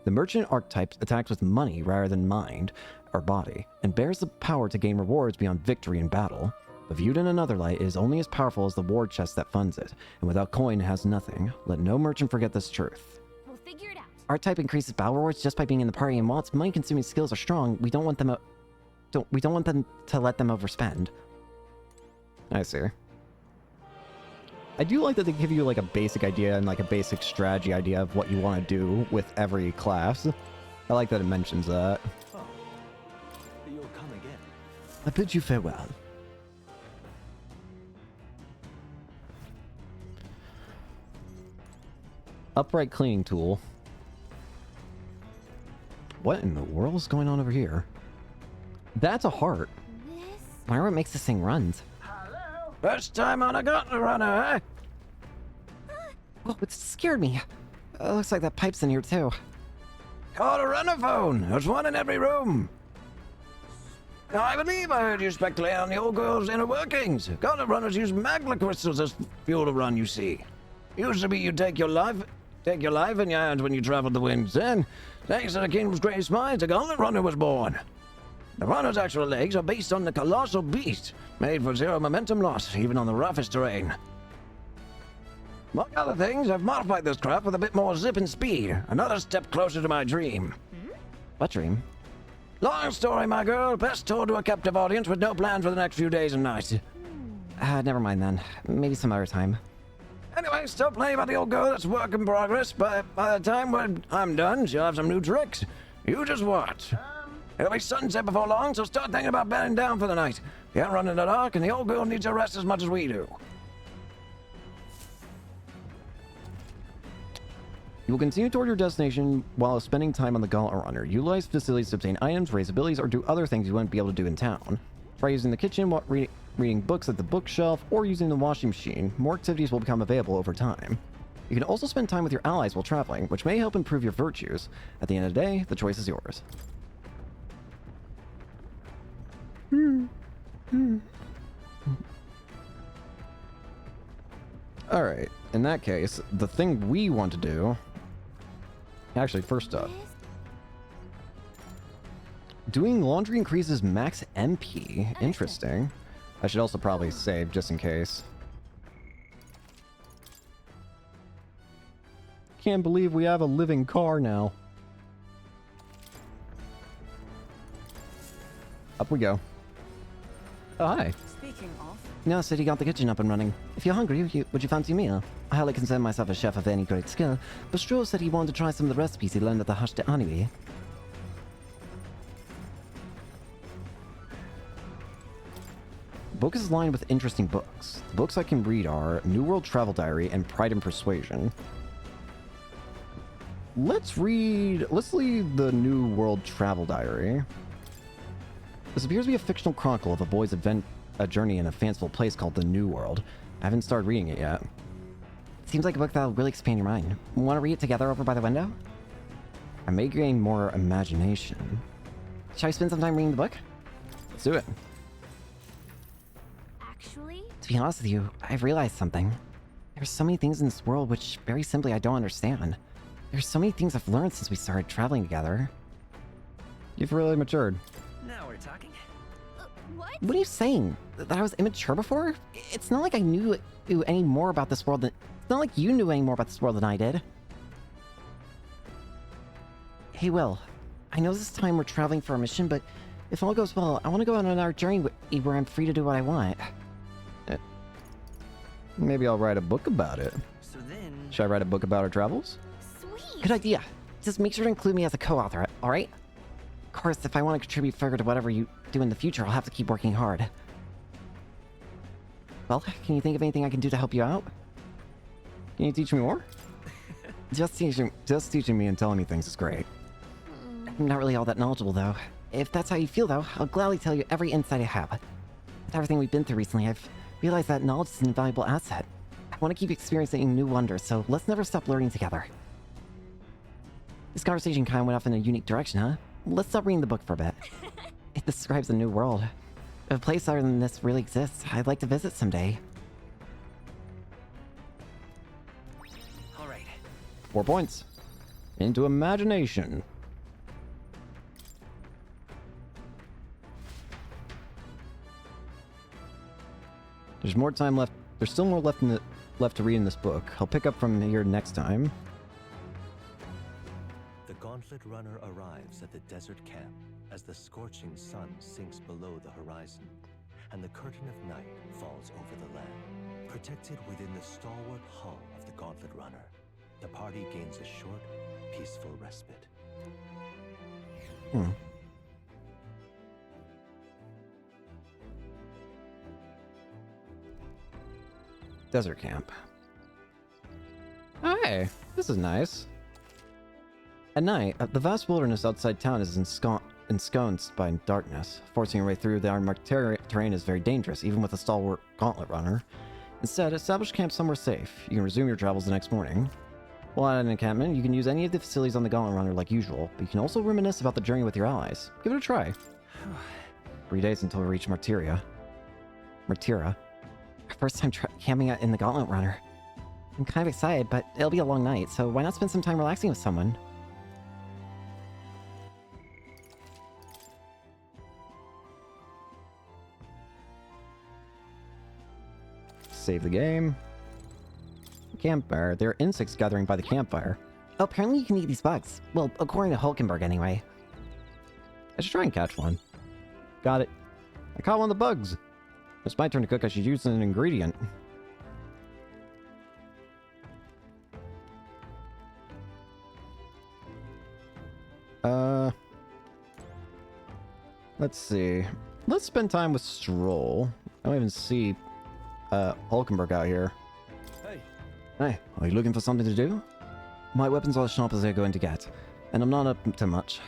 The Merchant archetype attacks with money rather than mind or body, and bears the power to gain rewards beyond victory in battle. But viewed in another light, it is only as powerful as the war chest that funds it, and without coin it has nothing. Let no merchant forget this truth. We'll figure it out. Archetype increases battle rewards just by being in the party, and while its money-consuming skills are strong, we don't want them to let them overspend. I see. I do like that they give you like a basic idea and like a basic strategy idea of what you want to do with every class. I like that it mentions that. Oh, you'll come again. I bid you farewell. Upright cleaning tool. What in the world is going on over here? That's a heart. I wonder what makes this thing runs. First time on a gun runner, eh? Oh, it scared me. Looks like that pipe's in here too. Call a runner phone. There's one in every room. I believe I heard you speculate on the old girl's inner workings. Gunner runners use magma crystals as fuel to run, you see. Used to be you take your life in your hands when you traveled the winds. Then, thanks to the kingdom's greatest minds, the gauntlet runner was born. The runner's actual legs are based on the colossal beast, made for zero momentum loss, even on the roughest terrain. Among other things, I've modified this craft with a bit more zip and speed, another step closer to my dream. What dream? Long story, my girl, best told to a captive audience with no plans for the next few days and nights. Never mind then. Maybe some other time. Anyway, still plenty about the old girl that's work in progress, but by the time when I'm done, she'll have some new tricks. You just watch. It'll be sunset before long, so start thinking about bedding down for the night. You can't run in the dark, and the old girl needs a rest as much as we do. You will continue toward your destination while spending time on the Gauntlet Runner. Utilize facilities to obtain items, raise abilities, or do other things you wouldn't be able to do in town. Try using the kitchen while reading books at the bookshelf, or using the washing machine. More activities will become available over time. You can also spend time with your allies while traveling, which may help improve your virtues. At the end of the day, the choice is yours. Alright, in that case, the thing we want to do... Actually, first up... Doing laundry increases max MP. Interesting. I should also probably save, just in case. Can't believe we have a living car now. Up we go. Oh, hi. Speaking of, No, City got the kitchen up and running. If you're hungry, would you fancy a meal? I hardly consider myself a chef of any great skill, but Stroh said he wanted to try some of the recipes he learned at the Hush de Anime. Book is lined with interesting books. The books I can read are New World Travel Diary and Pride and Persuasion. Let's read the New World Travel Diary. This appears to be a fictional chronicle of a boy's a journey in a fanciful place called the New World. I haven't started reading it yet. Seems like a book that'll really expand your mind. Want to read it together over by the window? I may gain more imagination. Shall we spend some time reading the book? Let's do it. Actually? To be honest with you, I've realized something. There's so many things in this world which, very simply, I don't understand. There's so many things I've learned since we started traveling together. You've really matured. Now we're talking. What are you saying? That I was immature before? It's not like I knew any more about this world than... It's not like you knew any more about this world than I did. Hey, Will. I know this time we're traveling for a mission, but if all goes well, I want to go on another journey where I'm free to do what I want. Maybe I'll write a book about it. So then... Should I write a book about our travels? Good idea. Just make sure to include me as a co-author, alright? Of course, if I want to contribute further to whatever you do in the future, I'll have to keep working hard. Well, can you think of anything I can do to help you out? Can you teach me more? Just teaching me and telling me things is great. I'm not really all that knowledgeable, though. If that's how you feel, though, I'll gladly tell you every insight I have. With everything we've been through recently, I've realized that knowledge is an invaluable asset. I want to keep experiencing new wonders, so let's never stop learning together. This conversation kind of went off in a unique direction, huh? Let's stop reading the book for a bit. It describes a new world. If a place other than this really exists, I'd like to visit someday. All right. 4 points. Into imagination. There's more time left. There's still more left to read in this book. I'll pick up from here next time. The Gauntlet Runner arrives at the desert camp as the scorching sun sinks below the horizon, and the curtain of night falls over the land. Protected within the stalwart hull of the Gauntlet Runner, the party gains a short, peaceful respite. Desert camp. Oh, hey, this is nice. At night, the vast wilderness outside town is ensconced by darkness. Forcing your way through the unmarked terrain is very dangerous, even with a stalwart gauntlet runner. Instead, establish camp somewhere safe. You can resume your travels the next morning. While at an encampment, you can use any of the facilities on the gauntlet runner like usual, but you can also reminisce about the journey with your allies. Give it a try. 3 days until we reach Martyra. Our first time camping out in the Gauntlet Runner. I'm kind of excited, but it'll be a long night, so why not spend some time relaxing with someone? Save the game. Campfire. There are insects gathering by the campfire. Oh, apparently you can eat these bugs. Well, according to Hulkenberg anyway. I should try and catch one. Got it. I caught one of the bugs. It's my turn to cook. I should use an ingredient. Let's see. Let's spend time with Stroll. I don't even see Hulkenberg out here. Hey, are you looking for something to do? My weapons are as sharp as they're going to get, and I'm not up to much.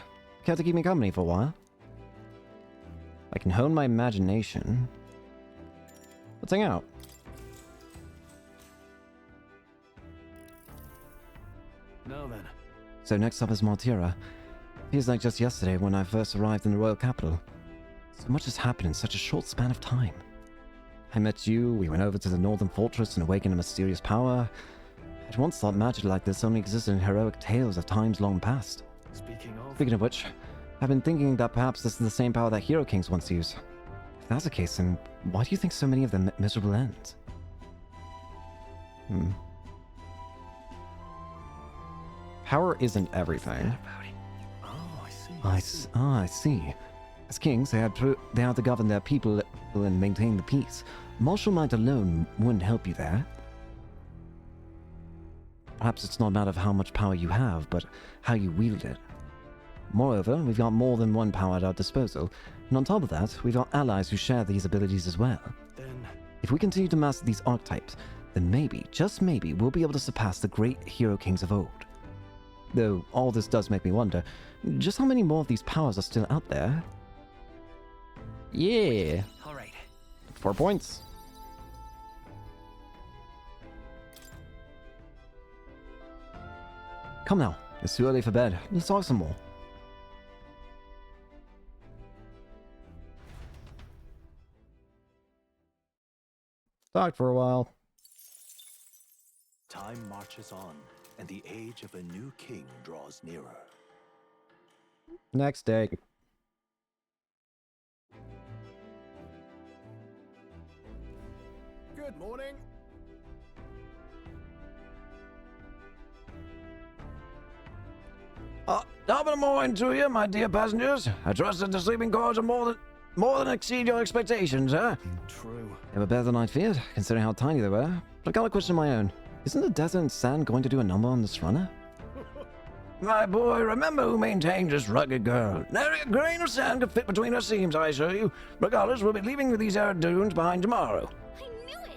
Care to keep me company for a while? I can hone my imagination. Let's hang out. Now then. So next up is Martyra. Feels like just yesterday when I first arrived in the royal capital. So much has happened in such a short span of time. I met you, we went over to the northern fortress and awakened a mysterious power. I'd once thought magic like this only existed in heroic tales of times long past. Speaking of which, I've been thinking that perhaps this is the same power that hero kings once used. If that's the case, then why do you think so many of them met miserable ends? Power isn't everything. I see. As kings, they had to govern their people and maintain the peace. Martial might alone wouldn't help you there. Perhaps it's not a matter of how much power you have, but how you wield it. Moreover, we've got more than one power at our disposal, and on top of that, we've got allies who share these abilities as well. If we continue to master these archetypes, then maybe, just maybe, we'll be able to surpass the great hero kings of old. Though, all this does make me wonder, just how many more of these powers are still out there? Yeah. All right. 4 points. Come now, it's too early for bed. Let's talk some more. Talked for a while. Time marches on, and the age of a new king draws nearer. Next day. Good morning. Top of the morning to you, my dear passengers. I trust that the sleeping cars are more than exceed your expectations, huh? True. They were better than I'd feared, considering how tiny they were. But I got a question of my own. Isn't the desert and sand going to do a number on this runner? My boy, remember who maintains this rugged girl. Nary a grain of sand could fit between her seams, I assure you. Regardless, we'll be leaving these arid dunes behind tomorrow.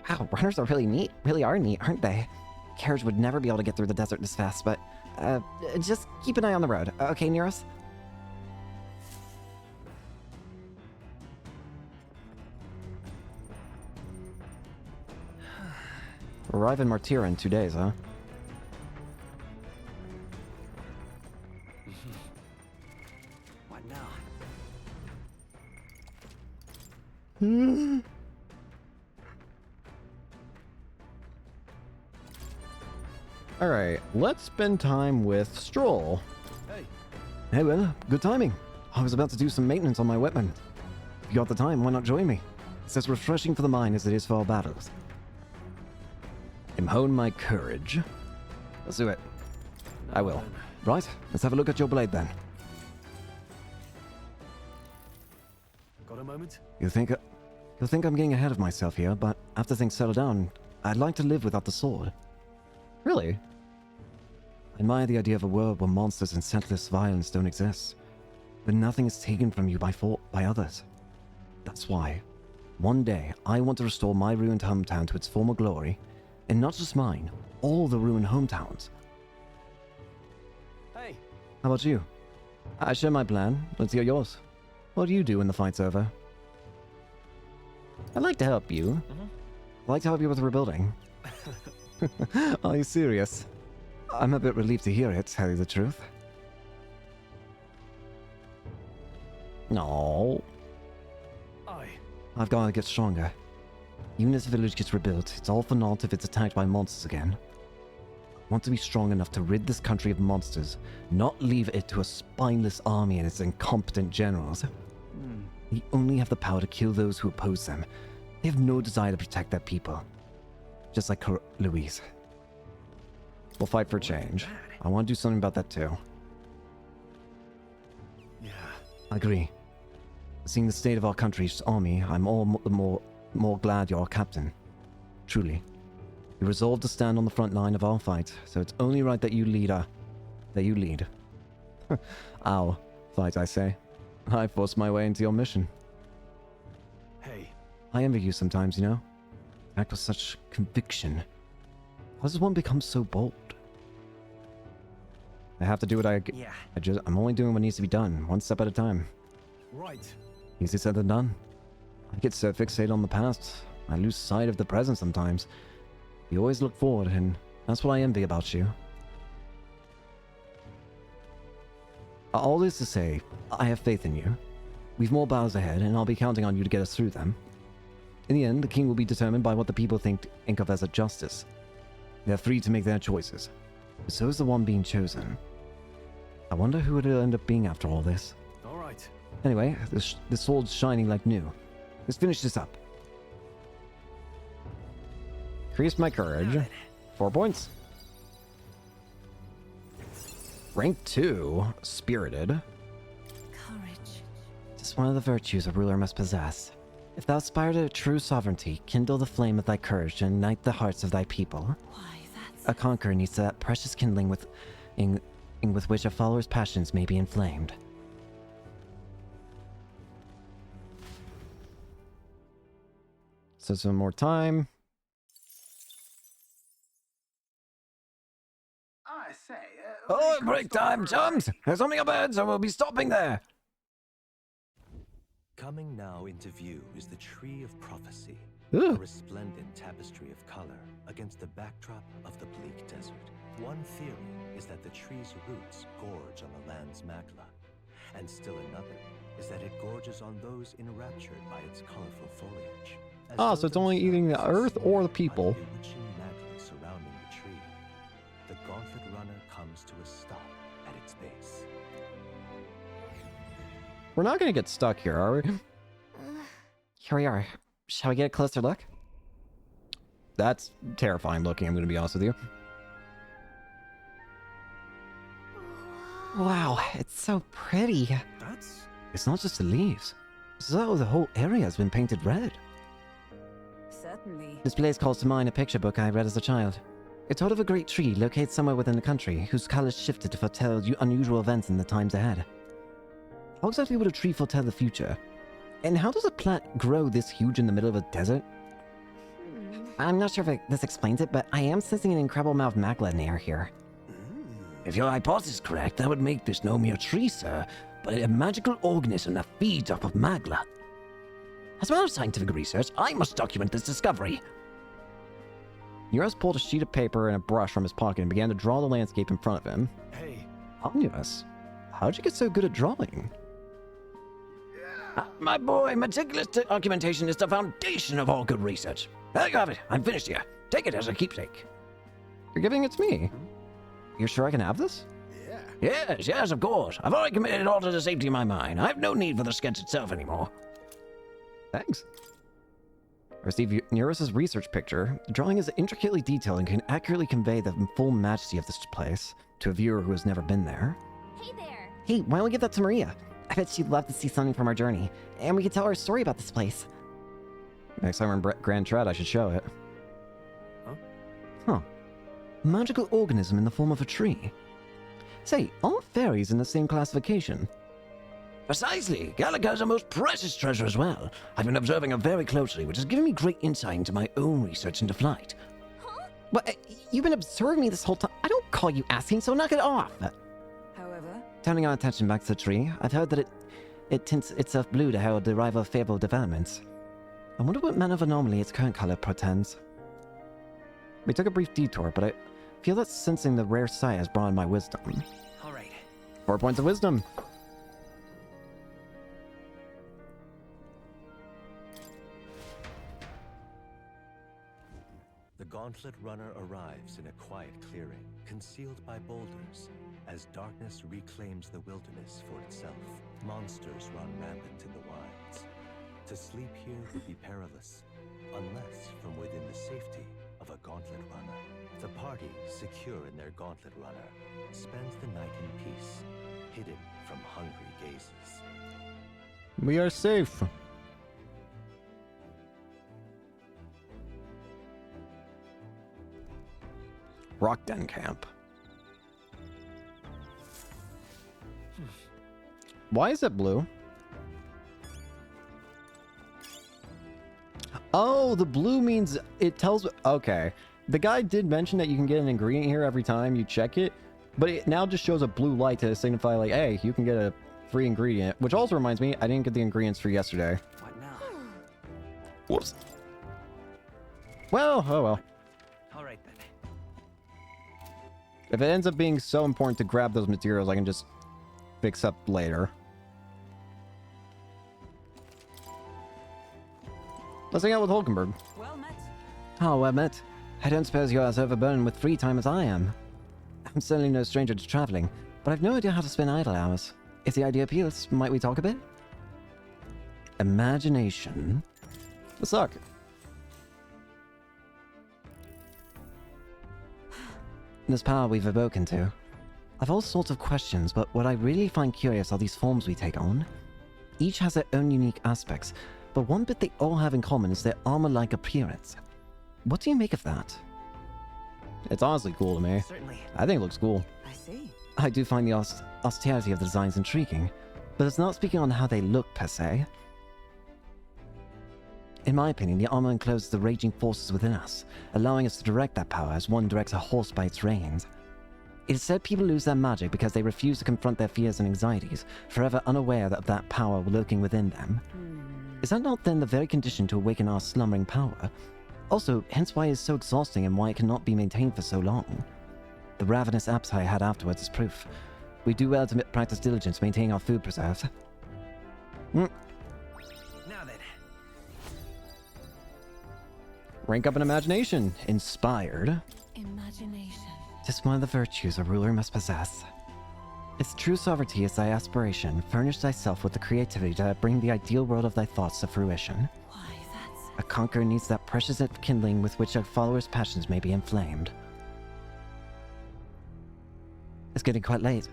Wow, runners are really neat, aren't they? Carriage would never be able to get through the desert this fast, but just keep an eye on the road. Okay, Neros? Arrive in Martira in 2 days, huh? What now? Alright, let's spend time with Stroll. Hey, well, good timing. I was about to do some maintenance on my weapon. If you got the time, why not join me? It's as refreshing for the mind as it is for our battles. Hone my courage. Let's do it. I will. Right, let's have a look at your blade then. Got a moment? You'll think I'm getting ahead of myself here, but after things settle down, I'd like to live without the sword. Really? I admire the idea of a world where monsters and senseless violence don't exist, but nothing is taken from you by others. That's why, one day, I want to restore my ruined hometown to its former glory, and not just mine, all the ruined hometowns. Hey. How about you? I share my plan. Let's hear yours. What do you do when the fight's over? I'd like to help you. I'd like to help you with rebuilding. Are you serious? I'm a bit relieved to hear it, tell you the truth. No. I've got to get stronger. Even as the village gets rebuilt, it's all for naught if it's attacked by monsters again. I want to be strong enough to rid this country of monsters, not leave it to a spineless army and its incompetent generals. They only have the power to kill those who oppose them. They have no desire to protect their people. Just like Louise. We'll fight for change. I want to do something about that too. Yeah. I agree. Seeing the state of our country's army, I'm all the more glad you're our captain. Truly. You resolved to stand on the front line of our fight, so it's only right that you lead our fight, I say. I forced my way into your mission. Hey. I envy you sometimes, you know? Act with such conviction. How does one become so bold? I have to do what I'm only doing what needs to be done, one step at a time. Right. Easier said than done. I get so fixated on the past, I lose sight of the present sometimes. You always look forward, and that's what I envy about you. All this to say, I have faith in you. We've more battles ahead, and I'll be counting on you to get us through them. In the end, the king will be determined by what the people think of as a justice. They're free to make their choices, but so is the one being chosen. I wonder who it'll end up being after all this. All right. Anyway, the sword's shining like new. Let's finish this up. Increase my courage. 4 points. Rank 2, Spirited. Courage. Just one of the virtues a ruler must possess. If thou aspire to true sovereignty, kindle the flame of thy courage to ignite the hearts of thy people. A conqueror needs that precious kindling with which a follower's passions may be inflamed. So some more time. I say, Oh, break time, chums! There's something up ahead, so we'll be stopping there. Coming now into view is the Tree of Prophecy, Ooh. a resplendent tapestry of color against the backdrop of the bleak desert. One theory is that the tree's roots gorge on the land's magma, and still another is that it gorges on those enraptured by its colorful foliage. Ah, so it's only eating the earth or the people. Bewitching magic surrounding the tree. The gauntlet runner comes to a stop at its base. We're not going to get stuck here, are we? Here we are. Shall we get a closer look? That's terrifying looking, I'm going to be honest with you. Wow, it's so pretty. It's not just the leaves. So the whole area has been painted red. Certainly. This place calls to mind a picture book I read as a child. It told of a great tree located somewhere within the country, whose colors shifted to foretell unusual events in the times ahead. How exactly would a tree foretell the future? And how does a plant grow this huge in the middle of a desert? I'm not sure if this explains it, but I am sensing an incredible amount of magma in the air here. If your hypothesis is correct, that would make this no mere tree, sir, but a magical organism that feeds off of magma. As a matter of scientific research, I must document this discovery. Neros pulled a sheet of paper and a brush from his pocket and began to draw the landscape in front of him. Hey. Neros, how'd you get so good at drawing? My boy, meticulous documentation is the foundation of all good research. There you have it. I'm finished here. Take it as a keepsake. You're giving it to me? You're sure I can have this? Yes, of course. I've already committed it all to the safety of my mind. I have no need for the sketch itself anymore. Thanks. I received Neros' research picture. The drawing is intricately detailed and can accurately convey the full majesty of this place to a viewer who has never been there. Hey there! Hey, why don't we give that to Maria? I bet she'd love to see something from our journey, and we could tell her a story about this place. Next time we're in Grand Tread, I should show it. Huh. Magical organism in the form of a tree. Say, aren't fairies in the same classification? Precisely. Gallica is a most precious treasure as well. I've been observing her very closely, which has given me great insight into my own research into flight. What? You've been observing me this whole time. I don't call you asking, so knock it off. However, turning our attention back to the tree, I've heard that it tints itself blue to herald the arrival of favorable developments. I wonder what manner of anomaly its current color portends. We took a brief detour, but I feel that sensing the rare sight has brought in my wisdom. All right. 4 points of wisdom. The Gauntlet Runner arrives in a quiet clearing, concealed by boulders. As darkness reclaims the wilderness for itself, monsters run rampant in the wilds. To sleep here would be perilous, unless from within the safety of a Gauntlet Runner. The party, secure in their Gauntlet Runner, spends the night in peace, hidden from hungry gazes. We are safe. Rock Den Camp. Why is it blue? Oh, the blue means it tells... Okay. The guy did mention that you can get an ingredient here every time you check it, but it now just shows a blue light to signify, like, hey, you can get a free ingredient. Which also reminds me, I didn't get the ingredients for yesterday. What now? Whoops. Well, oh well. All right then. If it ends up being so important to grab those materials, I can just fix up later. Let's hang out with Hulkenberg. well met. Oh, well met. I don't suppose you're as overburdened with free time as I am. I'm certainly no stranger to traveling, but I've no idea how to spend idle hours. If the idea appeals, might we talk a bit? Imagination. Let's talk. This power we've awoken to. I've all sorts of questions, but what I really find curious are these forms we take on. Each has their own unique aspects, but one bit they all have in common is their armor-like appearance. What do you make of that? It's honestly cool to me. Certainly. I think it looks cool. I see. I do find the austerity of the designs intriguing, but it's not speaking on how they look per se. In my opinion, the armor encloses the raging forces within us, allowing us to direct that power as one directs a horse by its reins. It is said people lose their magic because they refuse to confront their fears and anxieties, forever unaware of that power lurking within them. Is that not then the very condition to awaken our slumbering power? Also, hence why it is so exhausting and why it cannot be maintained for so long. The ravenous appetite I had afterwards is proof. We do well to practice diligence maintaining our food preserves. Now then. Rank up in imagination. Inspired. Imagination. Tis one of the virtues a ruler must possess. Its true sovereignty is thy aspiration. Furnish thyself with the creativity to bring the ideal world of thy thoughts to fruition. Why, that's... A conqueror needs that precious kindling with which a follower's passions may be inflamed. It's getting quite late.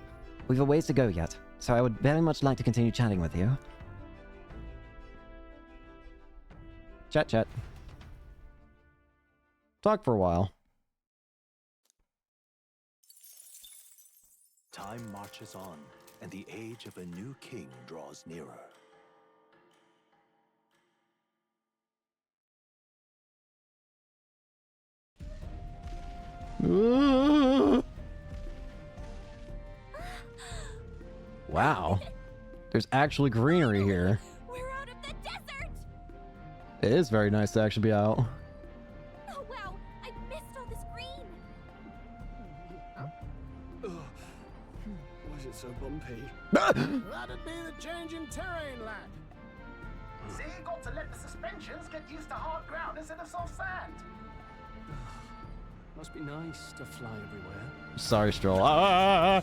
We've a ways to go yet, so I would very much like to continue chatting with you. Chat. Talk for a while. Time marches on, and the age of a new king draws nearer. Wow. There's actually greenery here. We're out of the desert! It is very nice to actually be out. Oh wow, I missed all this green! Why is it so bumpy? That'd be the change in terrain, lad. See, you got to let the suspensions get used to hard ground instead of soft sand. Must be nice to fly everywhere. Sorry, Stroll. Ah!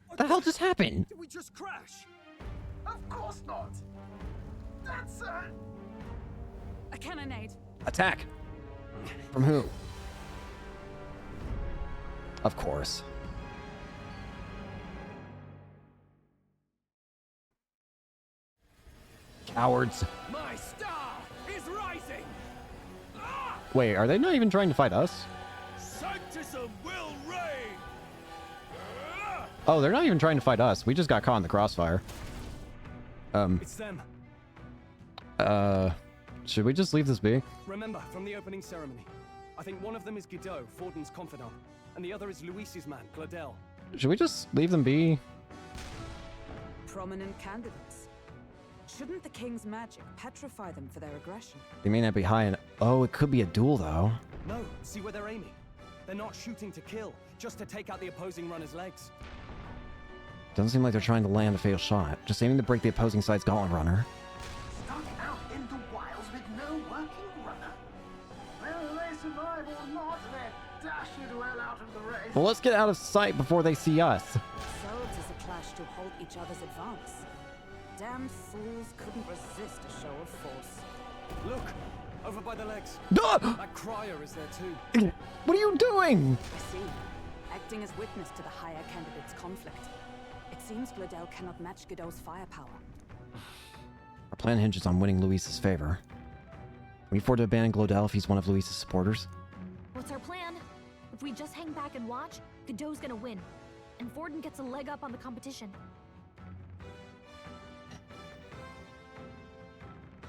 What the hell just happened? Did we just crash? Of course not. That's a cannonade. Attack! From who? Of course. Cowards. My star is rising! Wait, are they not even trying to fight us? Sanctism will reign! Oh, they're not even trying to fight us. We just got caught in the crossfire. It's them. Should we just leave this be? Remember, from the opening ceremony. I think one of them is Godot, Forden's confidant, and the other is Luis's man, Gladel. Should we just leave them be? Prominent candidates. Shouldn't the king's magic petrify them for their aggression? They may not be high enough. Oh, it could be a duel, though. No, see where they're aiming. They're not shooting to kill, just to take out the opposing runner's legs. Doesn't seem like they're trying to land a fatal shot. Just aiming to break the opposing side's gauntlet runner. stuck out in the wilds with no working runner. Whether they survive or not, they're dashing well out of the race. Well, let's get out of sight before they see us. So it is a clash to halt each other's advance. Damned fools couldn't resist a show of force. Look, over by the legs. Ah! That crier is there too. What are you doing? I see. Acting as witness to the higher candidate's conflict. It seems Gladel cannot match Godot's firepower. Our plan hinges on winning Luis's favor. Can we afford to abandon Glodell if he's one of Luis's supporters? What's our plan? If we just hang back and watch, Godot's gonna win. And Forden gets a leg up on the competition.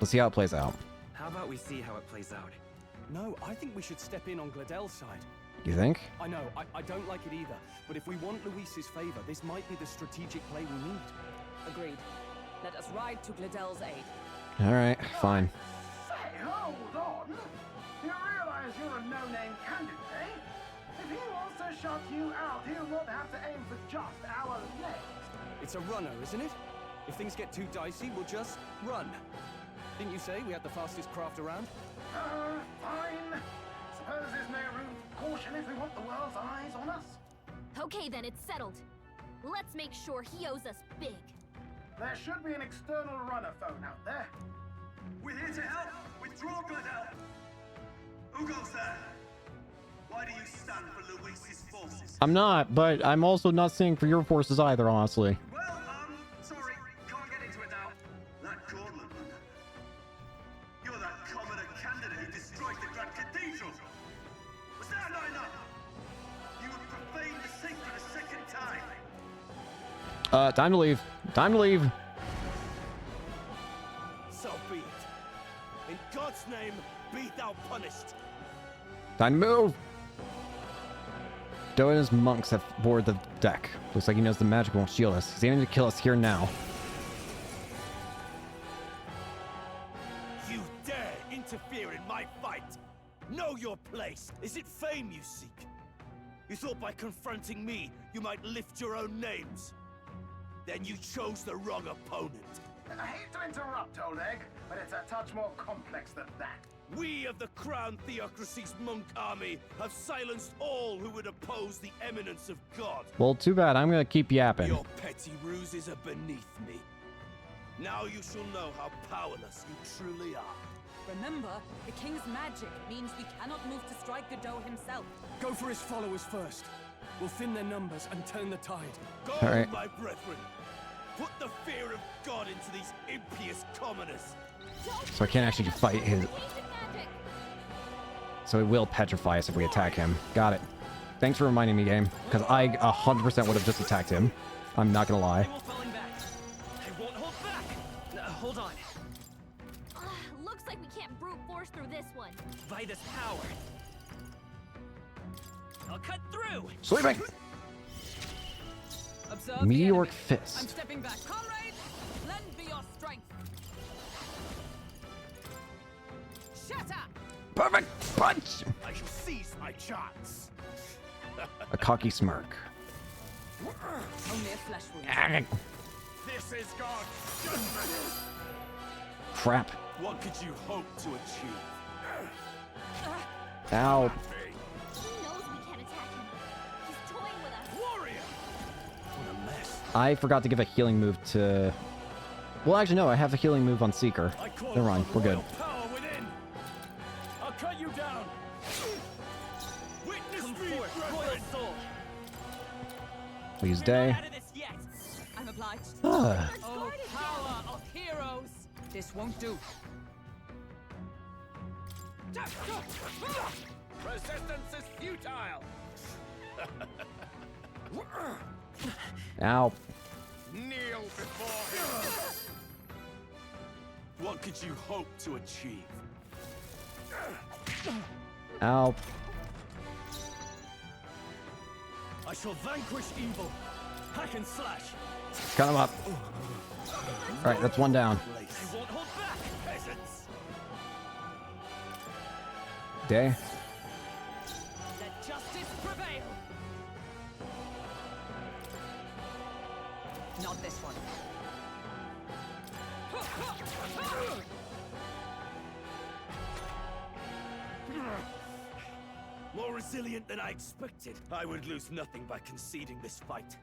Let's see how it plays out. How about we see how it plays out? No, I think we should step in on Gladel's side. You think? I know, I don't like it either, but if we want Luis's favor, this might be the strategic play we need. Agreed. Let us ride to Gladel's aid. Alright, fine. Say, hold on. You realize you're a no-name candidate, eh? If he wants to shut you out, he'll not have to aim for just our legs. It's a runner, isn't it? If things get too dicey, we'll just run. Didn't you say we had the fastest craft around? Fine. Suppose there's no room for caution if we want the world's eyes on us. Okay then, it's settled. Let's make sure he owes us big. There should be an external runner phone out there. We're here to help. Withdraw, Gladel. Who goes there? Why do you stand for Luis's forces? I'm not, but I'm also not seeing for your forces either, honestly. Well, sorry. Can't get into it now. That Cornland runner. You're that commoner candidate who destroyed the Grand Cathedral. Was that not enough? You would profane the sacred a second time. Time to leave. Time to leave. So be it. In God's name, be thou punished. Time to move. Doe and his monks have boarded the deck. Looks like he knows the magic won't shield us. He's aiming to kill us here now. You dare interfere in my fight? Know your place. Is it fame you seek? You thought by confronting me, you might lift your own names. Then you chose the wrong opponent. I hate to interrupt, Old Egg, but it's a touch more complex than that. We of the Crown Theocracy's monk army have silenced all who would oppose the eminence of God. Well, too bad. I'm gonna keep yapping. Your petty ruses are beneath me. Now you shall know how powerless you truly are. Remember, the king's magic means we cannot move to strike Godot himself. Go for his followers first. We'll thin their numbers and turn the tide. Go, All right. my brethren. Put the fear of God into these impious commoners. So I can't actually fight his... So it will petrify us if we attack him. Got it. Thanks for reminding me, game. Because I 100% would have just attacked him. I'm not gonna lie. I won't hold back. Hold on. Looks like we can't brute force through this one. By this power, I'll cut through. Sleeping! Observe Meteoric I'm Fist. stepping back. Comrades, lend me your strength. Shatter! Perfect punch! I shall seize my chance. A cocky smirk. Only a flesh wound. This is God's judgment. Crap. What could you hope to achieve? Ow. He knows we can't attack him. He's toying with us. Warrior! What a mess. I forgot to give a healing move to... Well, actually, no. I have a healing move on Seeker. Never mind. We're good. Power within. I'll cut you down. Witness Come me, forth, royal brethren. soul. We use Day. Out of this yet. I'm obliged. Ah. Oh, power of heroes! This won't do. Resistance is futile. Ow. Kneel before him. What could you hope to achieve? Ow. I shall vanquish evil. Hack and slash. Cut him up. Alright, that's one down. I won't hold back, peasants. Day. Let justice prevail. Not this one. More resilient than I expected. I would lose nothing by conceding this fight.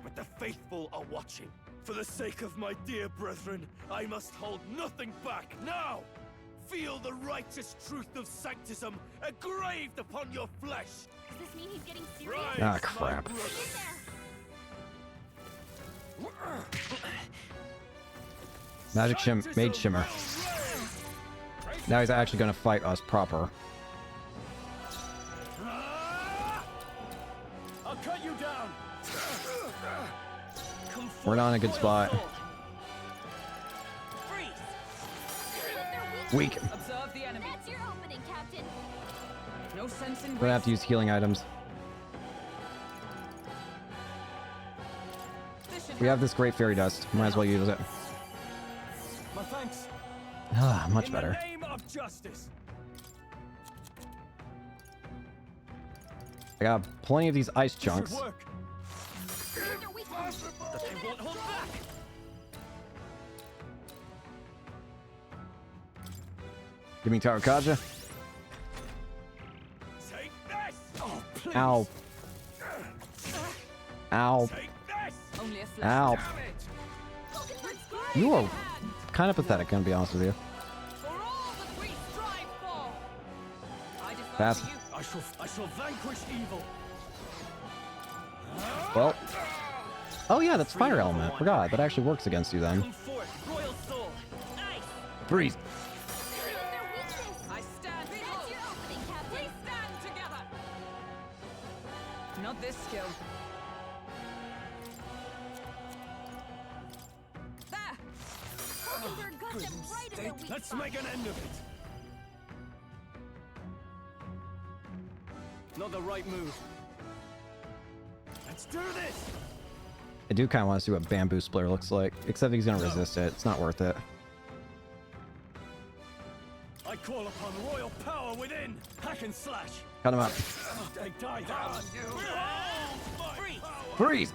But the faithful are watching. For the sake of my dear brethren, I must hold nothing back. Now! Feel the righteous truth of sanctism engraved upon your flesh! Does this mean he's getting serious? Ah, crap. Magic Mage Shimmer. Now he's actually gonna fight us proper. I'll cut you down! We're not in a good spot. Weak. Observe the enemy. That's your opening, Captain. No sense in We're gonna have to use healing items. We have this great fairy dust. Might as well use it. My thanks. Ah, much better. In the name of justice. I got plenty of these ice chunks. This should work. I won't hold back. Give me Tarakaja. Take this. Oh, please. Ow. Ow. Take this. Only a flash. Ow. Damn You are kind of pathetic, gonna be honest with you. For all that we strive for. I defer Fast. to you. I shall vanquish evil. Well. Oh yeah, that's fire element. Forgot that actually works against you then. Come forth, royal soul. Ice. Freeze. I stand. That's your opening, Captain. We stand together. Not this skill. There. Hockenberg got them right in their weak Let's spot. make an end of it. Not the right move. Let's do this. I do kind of want to see what Bamboo Splitter looks like, except he's gonna resist it. It's not worth it. I call upon royal power within. Hack and slash. Cut him up. They die down. Freeze.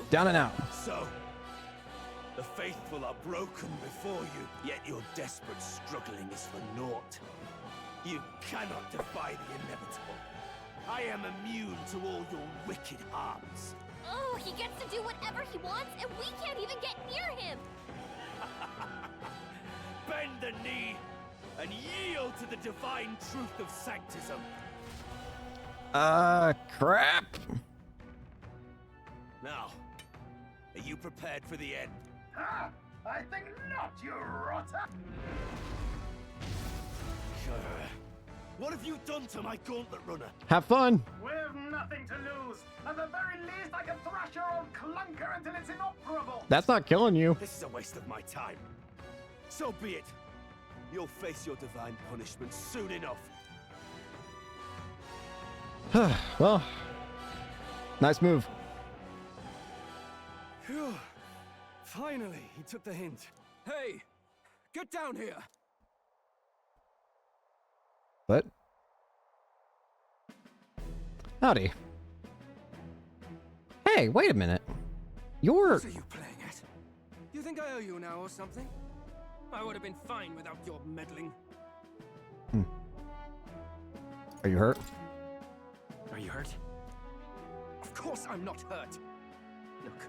Down and out. So, the faithful are broken before you, yet your desperate struggling is for naught. You cannot defy the inevitable. I am immune to all your wicked harms. Oh, he gets to do whatever he wants, and we can't even get near him. Bend the knee and yield to the divine truth of sanctism. Crap. Now, are you prepared for the end? Ah, I think not, you rotter! What have you done to my gauntlet runner? Have fun. We've nothing to lose. At the very least, I can thrash your old clunker until it's inoperable. That's not killing you. This is a waste of my time. So be it. You'll face your divine punishment soon enough. Well, nice move. Phew. Finally, he took the hint. Hey, get down here. What? Howdy. Hey, wait a minute. You're... What are you playing at? You think I owe you now or something? I would have been fine without your meddling. Are you hurt? Are you hurt? Of course I'm not hurt. Look,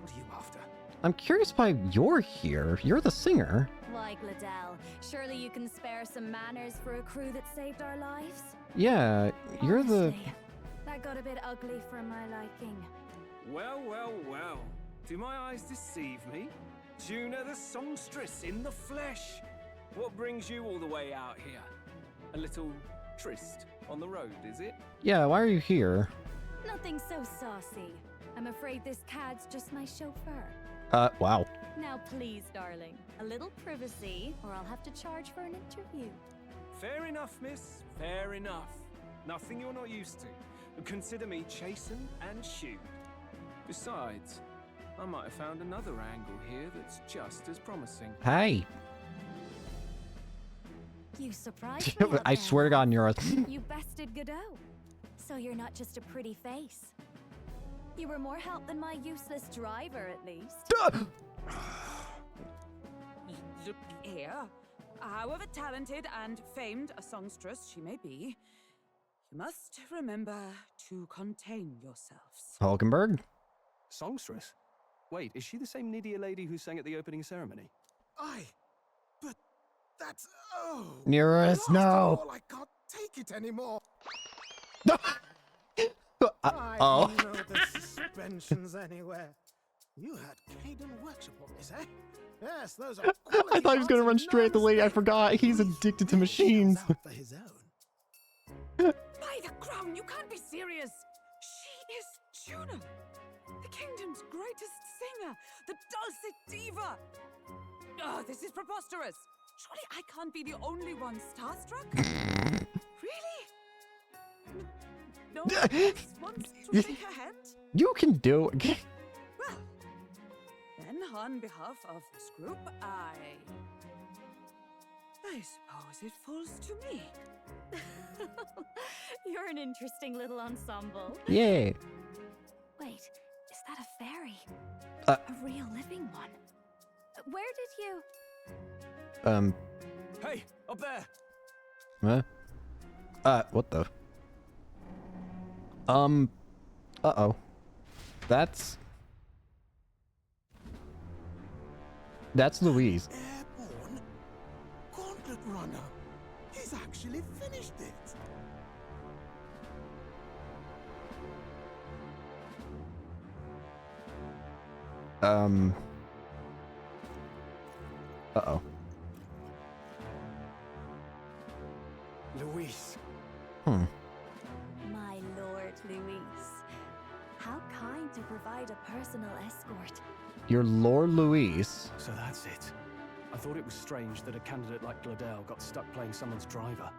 what are you after? I'm curious why you're here. You're the singer. Why, Gladell, surely you can spare some manners for a crew that saved our lives? Yeah, you're the... Honestly, that got a bit ugly for my liking. Well, well, well. Do my eyes deceive me? Juna the songstress in the flesh. What brings you all the way out here? A little tryst on the road, is it? Yeah, why are you here? Nothing so saucy. I'm afraid this cad's just my chauffeur. Wow. Now please, darling, a little privacy, or I'll have to charge for an interview. Fair enough, miss. Fair enough. Nothing you're not used to. Consider me chastened and shoed. Besides, I might have found another angle here that's just as promising. Hey. You surprised me. I swear to God, you're a... You bested Godot. So you're not just a pretty face. You were more help than my useless driver, at least. Look here. However talented and famed a songstress she may be, you must remember to contain yourselves. Hulkenberg? Songstress? Wait, is she the same Nidia lady who sang at the opening ceremony? But that's... Oh... Nearest, no! All, I can't take it anymore. I Oh. know the suspensions anywhere. You had Caden workshop on this, eh? Yes, those are I thought he was gonna run straight at the lady. I forgot. He's addicted to machines. for his own. By the crown, you can't be serious! She is Juna, the kingdom's greatest singer, the dulcet diva! Oh, this is preposterous! Surely I can't be the only one starstruck? Really? No one else wants to shake her hand? You can do it. Well, then on behalf of this group, I suppose it falls to me. You're an interesting little ensemble. Yeah. Wait, is that a fairy? A real living one? Where did you... Hey, up there! What the? Uh-oh. That's Louise. Airborne Gauntlet Runner. He's actually finished it. Uh-oh. Luis. My lord, Luis. How kind to provide a personal escort. Your Lord Luis. So that's it. I thought it was strange that a candidate like Gladell got stuck playing someone's driver.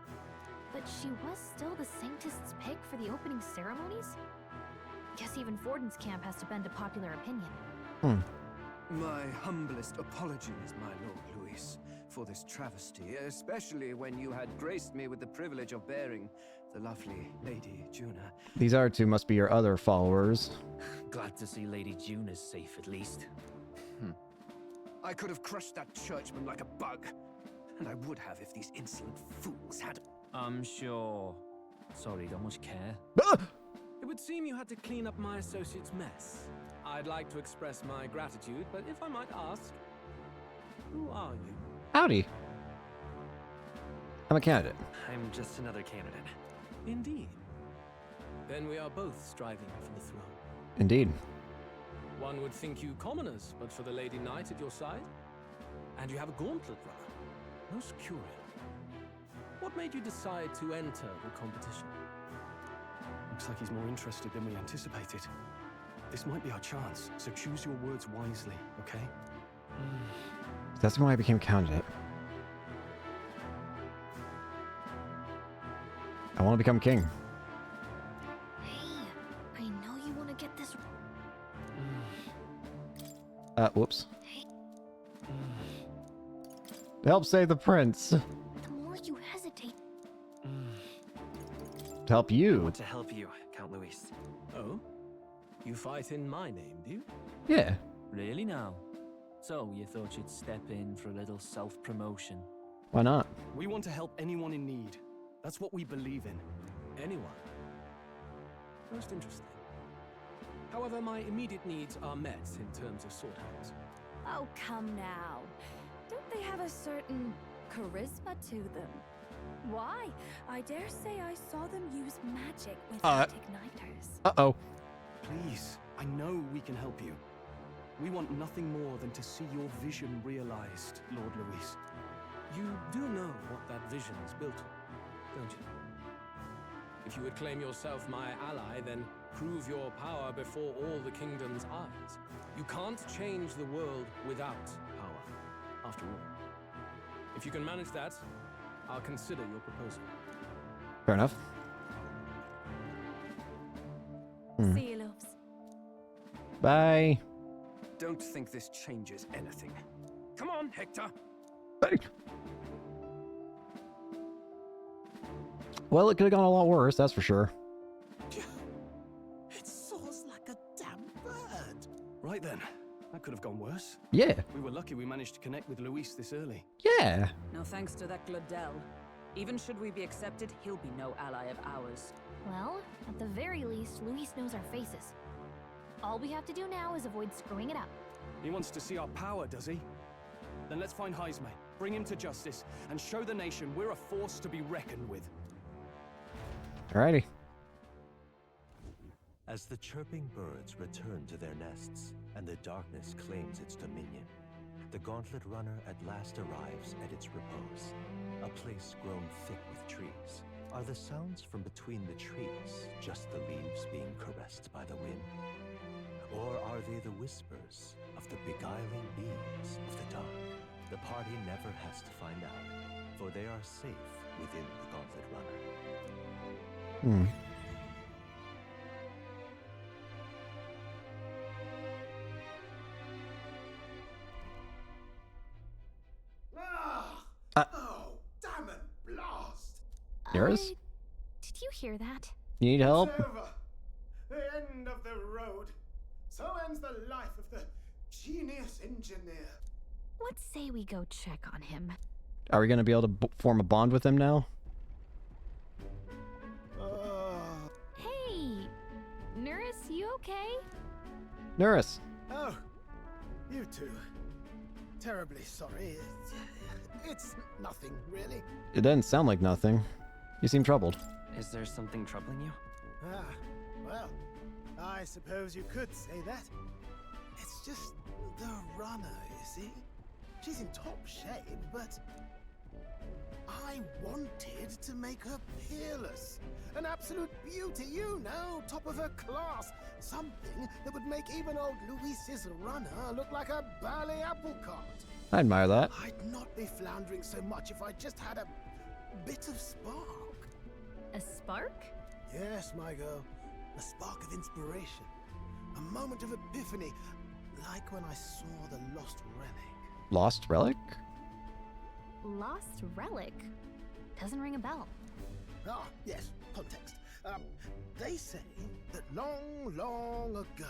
But she was still the saintest's pick for the opening ceremonies? Guess even Forden's camp has to bend to popular opinion. My humblest apologies, my Lord Luis, for this travesty, especially when you had graced me with the privilege of bearing the lovely Lady Juna. These other two must be your other followers. Glad to see Lady Juna's safe, at least. I could have crushed that churchman like a bug. And I would have if these insolent fools had... I'm sure. Sorry, don't much care. It would seem you had to clean up my associate's mess. I'd like to express my gratitude, but if I might ask, who are you? Howdy. I'm a candidate. I'm just another candidate. Indeed. then we are both striving for the throne. Indeed. One would think you commoners, but for the Lady Knight at your side. And you have a gauntlet runner. Most curious. What made you decide to enter the competition? Looks like he's more interested than we anticipated. This might be our chance, so choose your words wisely, okay? That's why I became candidate. I want to become king. Hey, I know you want to get this. Whoops. Help save the prince. The more you hesitate. To help you. I want to help you, Count Luis. Oh? You fight in my name, do you? Yeah. Really now? So, you thought you'd step in for a little self-promotion? Why not? We want to help anyone in need. That's what we believe in. Anyone? Most interesting. However, my immediate needs are met in terms of sword hands. Oh, come now. Don't they have a certain charisma to them? Why? I dare say I saw them use magic without igniters. Uh-oh. Please, I know we can help you. We want nothing more than to see your vision realized, Lord Luis. You do know what that vision is built on, don't you? If you would claim yourself my ally, then prove your power before all the kingdom's eyes. You can't change the world without power, after all. If you can manage that, I'll consider your proposal. Fair enough. See you, loves. Bye. Don't think this changes anything. Come on, Hector. Bye. Well, it could have gone a lot worse, that's for sure. It soars like a damn bird. Right then, that could have gone worse. Yeah. We were lucky we managed to connect with Luis this early. Yeah. No thanks to that Gladel. Even should we be accepted, he'll be no ally of ours. Well, at the very least, Luis knows our faces. All we have to do now is avoid screwing it up. He wants to see our power, does he? Then let's find Heisme, bring him to justice, and show the nation we're a force to be reckoned with. Alrighty. As the chirping birds return to their nests and the darkness claims its dominion, the Gauntlet Runner at last arrives at its repose, a place grown thick with trees. Are the sounds from between the trees just the leaves being caressed by the wind? Or are they the whispers of the beguiling beams of the dark? The party never has to find out, for they are safe within the Gauntlet Runner. Oh, damn it, blast! Yours? Did you hear that? You need help? It's over. The end of the road. So ends the life of the genius engineer. Let's say we go check on him. Are we going to be able to form a bond with him now? Hey! Nurse, you okay? Nurse. Oh, you two. Terribly sorry. It's nothing, really. It doesn't sound like nothing. You seem troubled. Is there something troubling you? Ah, well, I suppose you could say that. It's just the runner, you see? She's in top shape, but I wanted to make her peerless. An absolute beauty, you know, top of her class. Something that would make even old Luis's runner look like a bally apple cart. I admire that. I'd not be floundering so much if I just had a bit of spark. A spark? Yes, my girl. A spark of inspiration. A moment of epiphany. Like when I saw the lost relic. Lost relic? Lost relic? Doesn't ring a bell. Ah, yes, context. They say that long, long ago,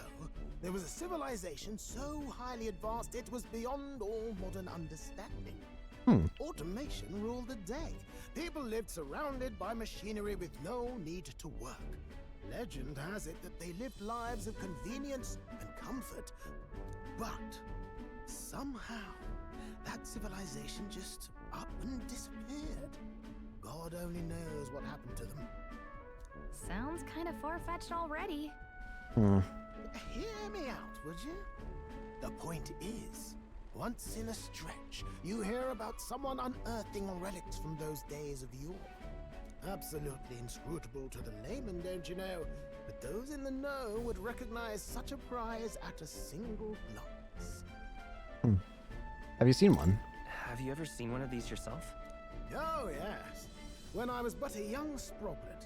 there was a civilization so highly advanced it was beyond all modern understanding. Automation ruled the day. People lived surrounded by machinery with no need to work. Legend has it that they lived lives of convenience and comfort. But somehow, that civilization just up and disappeared. God only knows what happened to them. Sounds kind of far-fetched already. Hear me out, would you? The point is, once in a stretch, you hear about someone unearthing relics from those days of yore. Absolutely inscrutable to the layman, don't you know? But those in the know would recognize such a prize at a single glance. Have you seen one? Have you ever seen one of these yourself? Oh, yes. When I was but a young sproglet,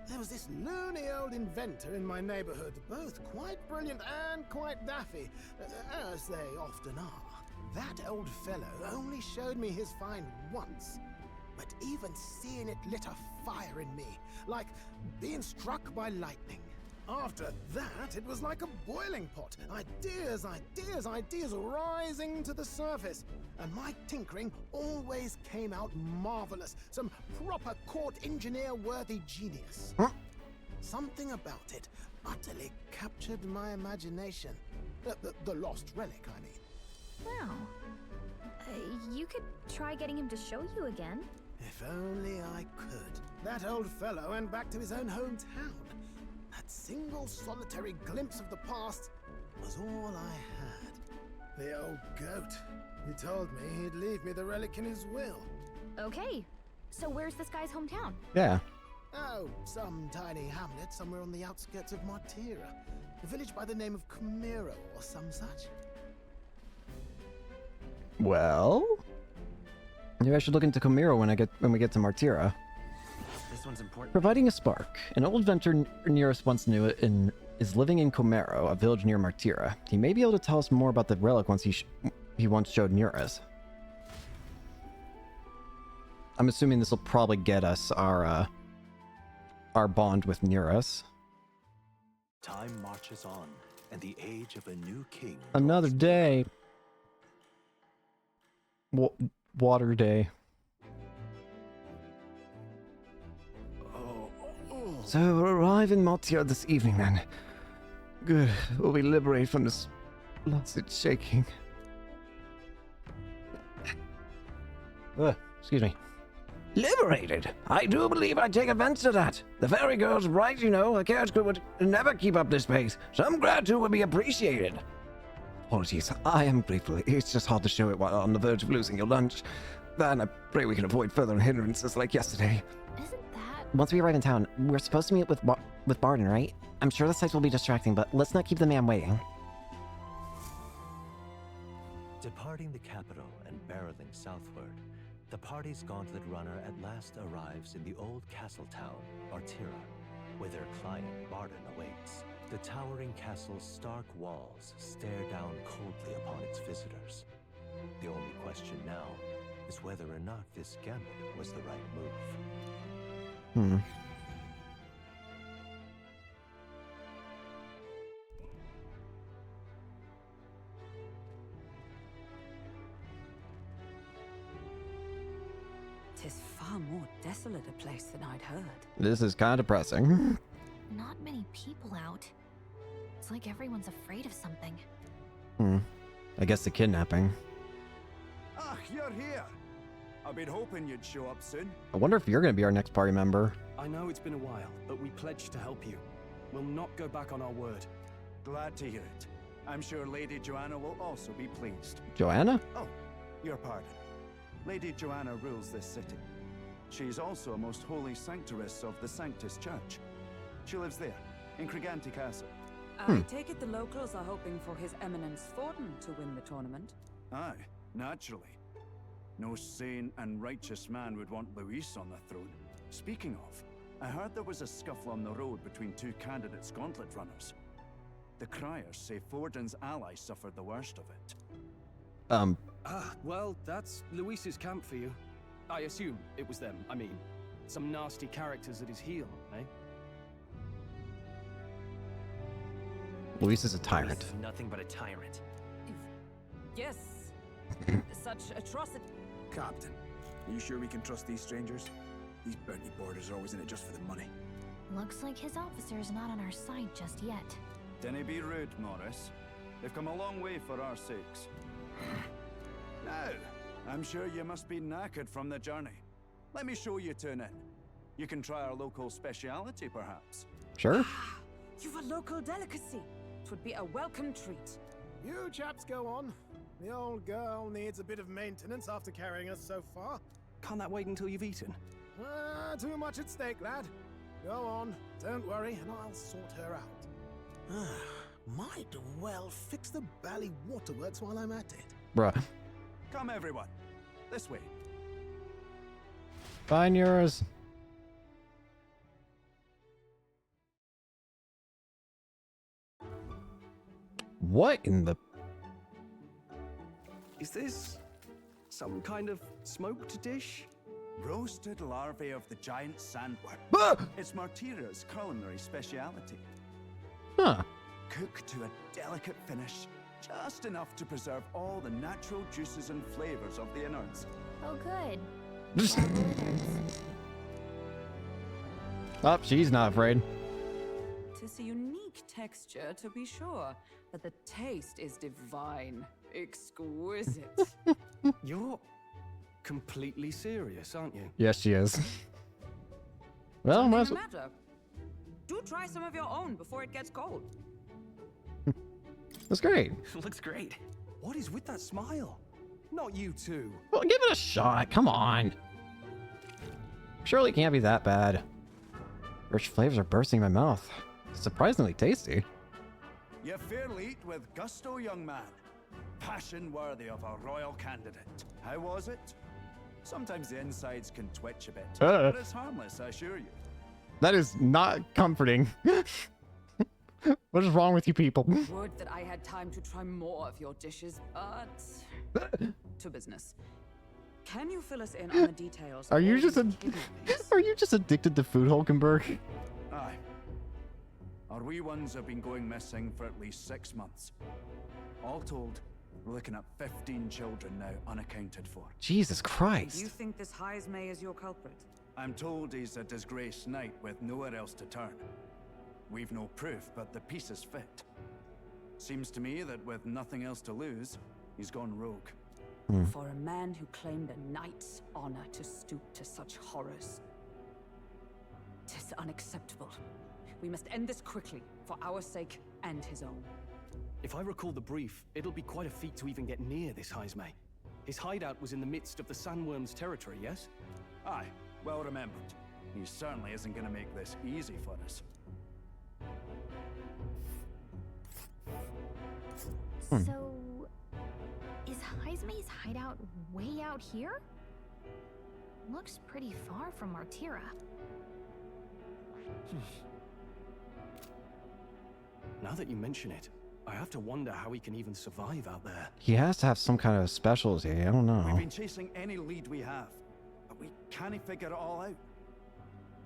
there was this loony old inventor in my neighborhood, both quite brilliant and quite daffy, as they often are. That old fellow only showed me his find once, but even seeing it lit a fire in me, like being struck by lightning. After that, it was like a boiling pot. Ideas, ideas, ideas rising to the surface. And my tinkering always came out marvelous. Some proper court engineer-worthy genius. Something about it utterly captured my imagination. The lost relic, I mean. Wow. You could try getting him to show you again. If only I could. That old fellow went back to his own hometown. That single solitary glimpse of the past was all I had. The old goat. He told me he'd leave me the relic in his will. Okay. So where's this guy's hometown? Yeah. Oh, some tiny hamlet somewhere on the outskirts of Martira. A village by the name of Camiro or some such. Well, maybe I should look into Camiro when we get to Martira. This one's important. Providing a spark. An old venture near us once knew it and is living in Camiro, a village near Martira. He may be able to tell us more about the relic once he once showed Neura's. I'm assuming this will probably get us our bond with Neura's. Time marches on, and the age of a new king. Another day. Water day. So we'll arrive in Martira this evening then. Good. We'll be liberated from this blasted shaking. Excuse me. Liberated? I do believe I take offense to that. The fairy girl's right, you know. A carriage would never keep up this pace. Some gratitude would be appreciated. Apologies. I am grateful. It's just hard to show it while on the verge of losing your lunch. And I pray we can avoid further hindrances like yesterday. Isn't that... Once we arrive in town, we're supposed to meet with Barden, right? I'm sure the sights will be distracting, but let's not keep the man waiting. Departing the capital and barreling southward, the party's gauntlet runner at last arrives in the old castle town, Martira, where their client, Barden, awaits. The towering castle's stark walls stare down coldly upon its visitors. The only question now is whether or not this gambit was the right move. Tis far more desolate a place than I'd heard. This is kind of depressing. Not many people out. It's like everyone's afraid of something. I guess the kidnapping. Ah, you're here. I've been hoping you'd show up soon. I wonder if you're going to be our next party member. I know it's been a while, but we pledged to help you. We'll not go back on our word. Glad to hear it. I'm sure Lady Joanna will also be pleased. Joanna? Oh, your pardon. Lady Joanna rules this city. She's also a most holy sanctoress of the Sanctus Church. She lives there, in Criganti Castle. I take it the locals are hoping for His Eminence Forden to win the tournament. Aye, naturally. No sane and righteous man would want Luis on the throne. Speaking of, I heard there was a scuffle on the road between two candidates gauntlet runners. The criers say Forden's ally suffered the worst of it. Well, that's Luis's camp for you. I assume it was them. I mean, some nasty characters at his heel, eh? Luis is a tyrant. Luis is nothing but a tyrant. Yes. Such atrocity. Captain, are you sure we can trust these strangers? These bounty boarders are always in it just for the money. Looks like his officer is not on our side just yet. Dinna be rude, Morris. They've come a long way for our sakes. Now, I'm sure you must be knackered from the journey. Let me show you to an inn. You can try our local speciality, perhaps. Sure. You've a local delicacy. It would be a welcome treat. You chaps go on. The old girl needs a bit of maintenance after carrying us so far. Can't that wait until you've eaten? Too much at stake, lad. Go on, don't worry, and I'll sort her out. Might well fix the Bally Waterworks while I'm at it. Bruh. Come, everyone. This way. Fine, yours. What in the... Is this some kind of smoked dish? Roasted larvae of the giant sandworm. It's Martira's culinary speciality. Huh. Cooked to a delicate finish, just enough to preserve all the natural juices and flavors of the innards. Oh, good. Oh, she's not afraid. Tis a unique texture, to be sure, but the taste is divine. Exquisite. You're completely serious, aren't you? Yes, she is. Well, might as No well... matter. Do try some of your own before it gets cold. That's great. Looks great. What is with that smile? Not you two. Well, give it a shot. Come on. Surely it can't be that bad. Rich flavors are bursting in my mouth. Surprisingly tasty. You fairly eat with gusto, young man. Passion worthy of a royal candidate. How was it? Sometimes the insides can twitch a bit, but it's harmless, I assure you. That is not comforting. What is wrong with you people? Would that I had time to try more of your dishes, but to business. Can you fill us in on the details? Are of you all just these are you just addicted to food, Hulkenberg? Aye. Our wee ones have been going missing for at least 6 months. All told, we're looking at 15 children now unaccounted for. Jesus Christ. You think this Heismay is your culprit? I'm told he's a disgraced knight with nowhere else to turn. We've no proof, but the pieces fit. Seems to me that with nothing else to lose, he's gone rogue. For a man who claimed a knight's honor to stoop to such horrors. 'Tis unacceptable. We must end this quickly, for our sake and his own. If I recall the brief, it'll be quite a feat to even get near this Heismay. His hideout was in the midst of the Sandworm's territory, yes? Aye, well remembered. He certainly isn't going to make this easy for us. So, is Heismay's hideout way out here? Looks pretty far from Martira. Now that you mention it, I have to wonder how he can even survive out there. He has to have some kind of specialty. I don't We've know. been chasing any lead we have, but we can't figure it all out.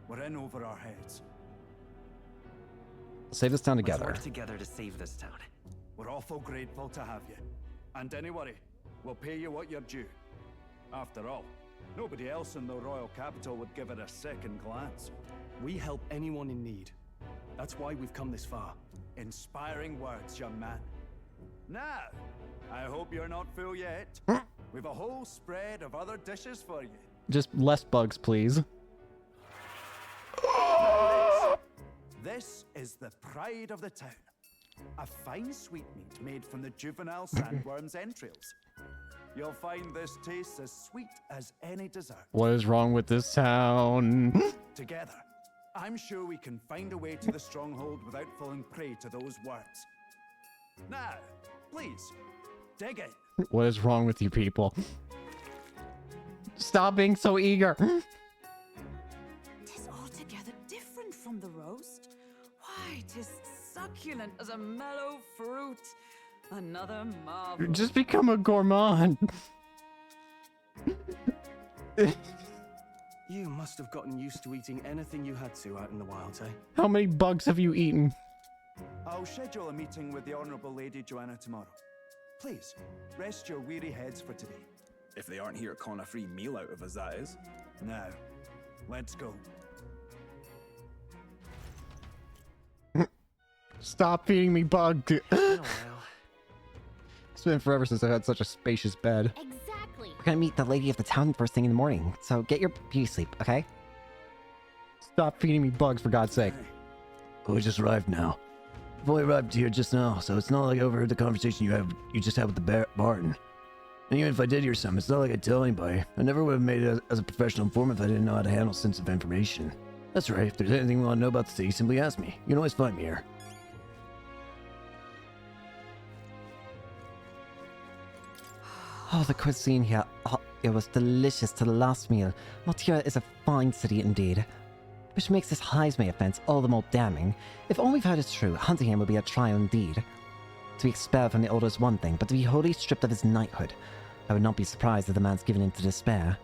We're in over our heads. Save this town Let's together. work together to save this town. We're awful grateful to have you. And don't worry, we'll pay you what you're due. After all, nobody else in the royal capital would give it a second glance. We help anyone in need. That's why we've come this far. Inspiring words, young man. Now, I hope you're not full yet. We've a whole spread of other dishes for you. Just less bugs, please. This is the pride of the town. A fine sweetmeat made from the juvenile sandworm's entrails. You'll find this tastes as sweet as any dessert. What is wrong with this town? Together, I'm sure we can find a way to the stronghold without falling prey to those words. Now, please, dig in. What is wrong with you people? Stop being so eager. Tis altogether different from the roast. Why, 'tis succulent as a mellow fruit. Another marvel. Just become a gourmand. You must have gotten used to eating anything you had to out in the wilds, eh? How many bugs have you eaten? I'll schedule a meeting with the Honourable Lady Joanna tomorrow. Please, rest your weary heads for today. If they aren't here to con a free meal out of us, that is. Now, let's go. Stop feeding me bugs. Been a while. It's been forever since I had such a spacious bed. Exactly. We're gonna meet the lady of the town first thing in the morning, so get your beauty sleep, okay? Stop feeding me bugs, for God's sake. Oh, we just arrived now. Boy arrived here just now, so it's not like I overheard the conversation you just had with the Barton. And even if I did hear something, it's not like I'd tell anybody. I never would have made it as a professional informant if I didn't know how to handle sensitive information. That's right, if there's anything you want to know about the city, simply ask me. You can always find me here. Oh, the cuisine here. Oh, it was delicious to the last meal. Montira is a fine city indeed. Which makes this Highsmay offense all the more damning. If all we've heard is true, hunting him would be a trial indeed. To be expelled from the Order is one thing, but to be wholly stripped of his knighthood, I would not be surprised if the man's given in to despair.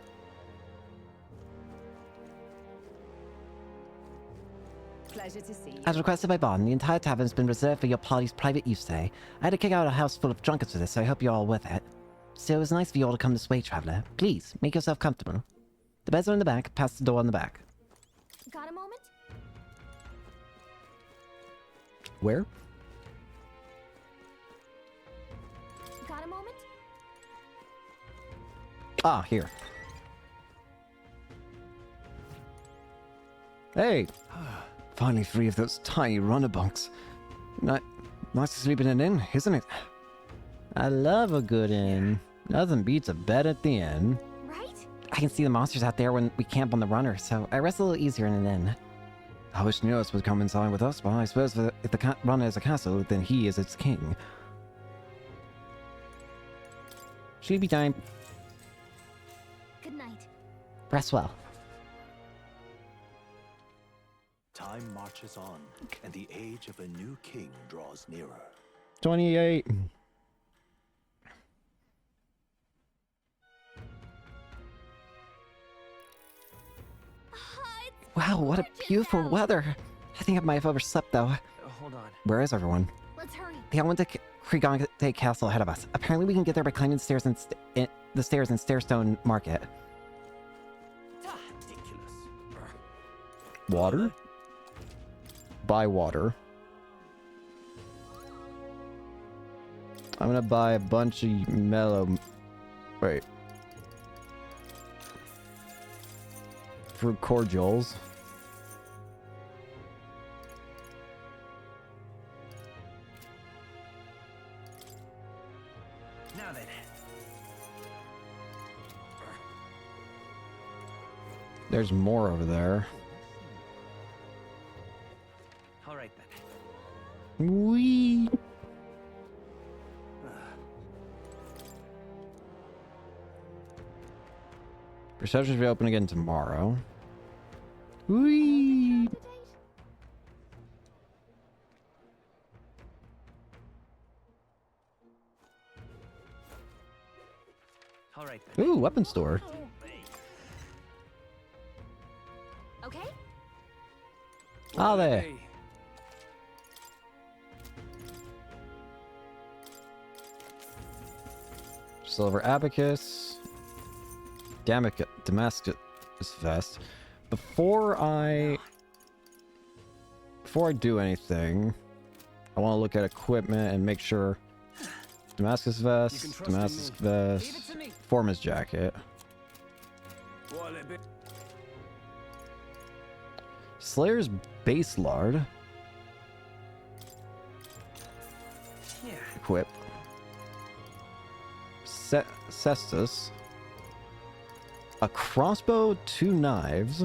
Pleasure to see you. As requested by Barton, the entire tavern has been reserved for your party's private use today. I had to kick out a house full of drunkards for this, so I hope you're all with it. Still, it was nice of you all to come this way, traveler. Please, make yourself comfortable. The beds are in the back, past the door on the back. Got a moment? Where? Got a moment? Ah, here. Hey! Finally free of those tiny runabunks. Nice to sleep in an inn, isn't it? I love a good inn. Nothing beats a bed at the inn. Right? I can see the monsters out there when we camp on the runner, so I rest a little easier in an inn. I wish Neos would come inside with us, but I suppose if the runner is a castle, then he is its king. Sleepy time. Good night. Rest well. Time marches on, and the age of a new king draws nearer. 28. Wow, what a beautiful weather. I think I might have overslept, though. Hold on. Where is everyone? Let's hurry. They all went to Krigante Castle ahead of us. Apparently we can get there by climbing the stairs in Stairstone Market. Ridiculous. Water? Buy water. I'm gonna buy a bunch of mellow... Wait. Fruit cordials. Now then. There's more over there. All right then. Wee. Reception should be open again tomorrow. Wee. All right then. Ooh, weapon store. Okay? Ah, there. Silver abacus. Damascus vest. Before I do anything, I want to look at equipment and make sure Damascus vest, Foreman's jacket. Slayer's base lard. Yeah. Equip. Cestus. A crossbow, 2 knives.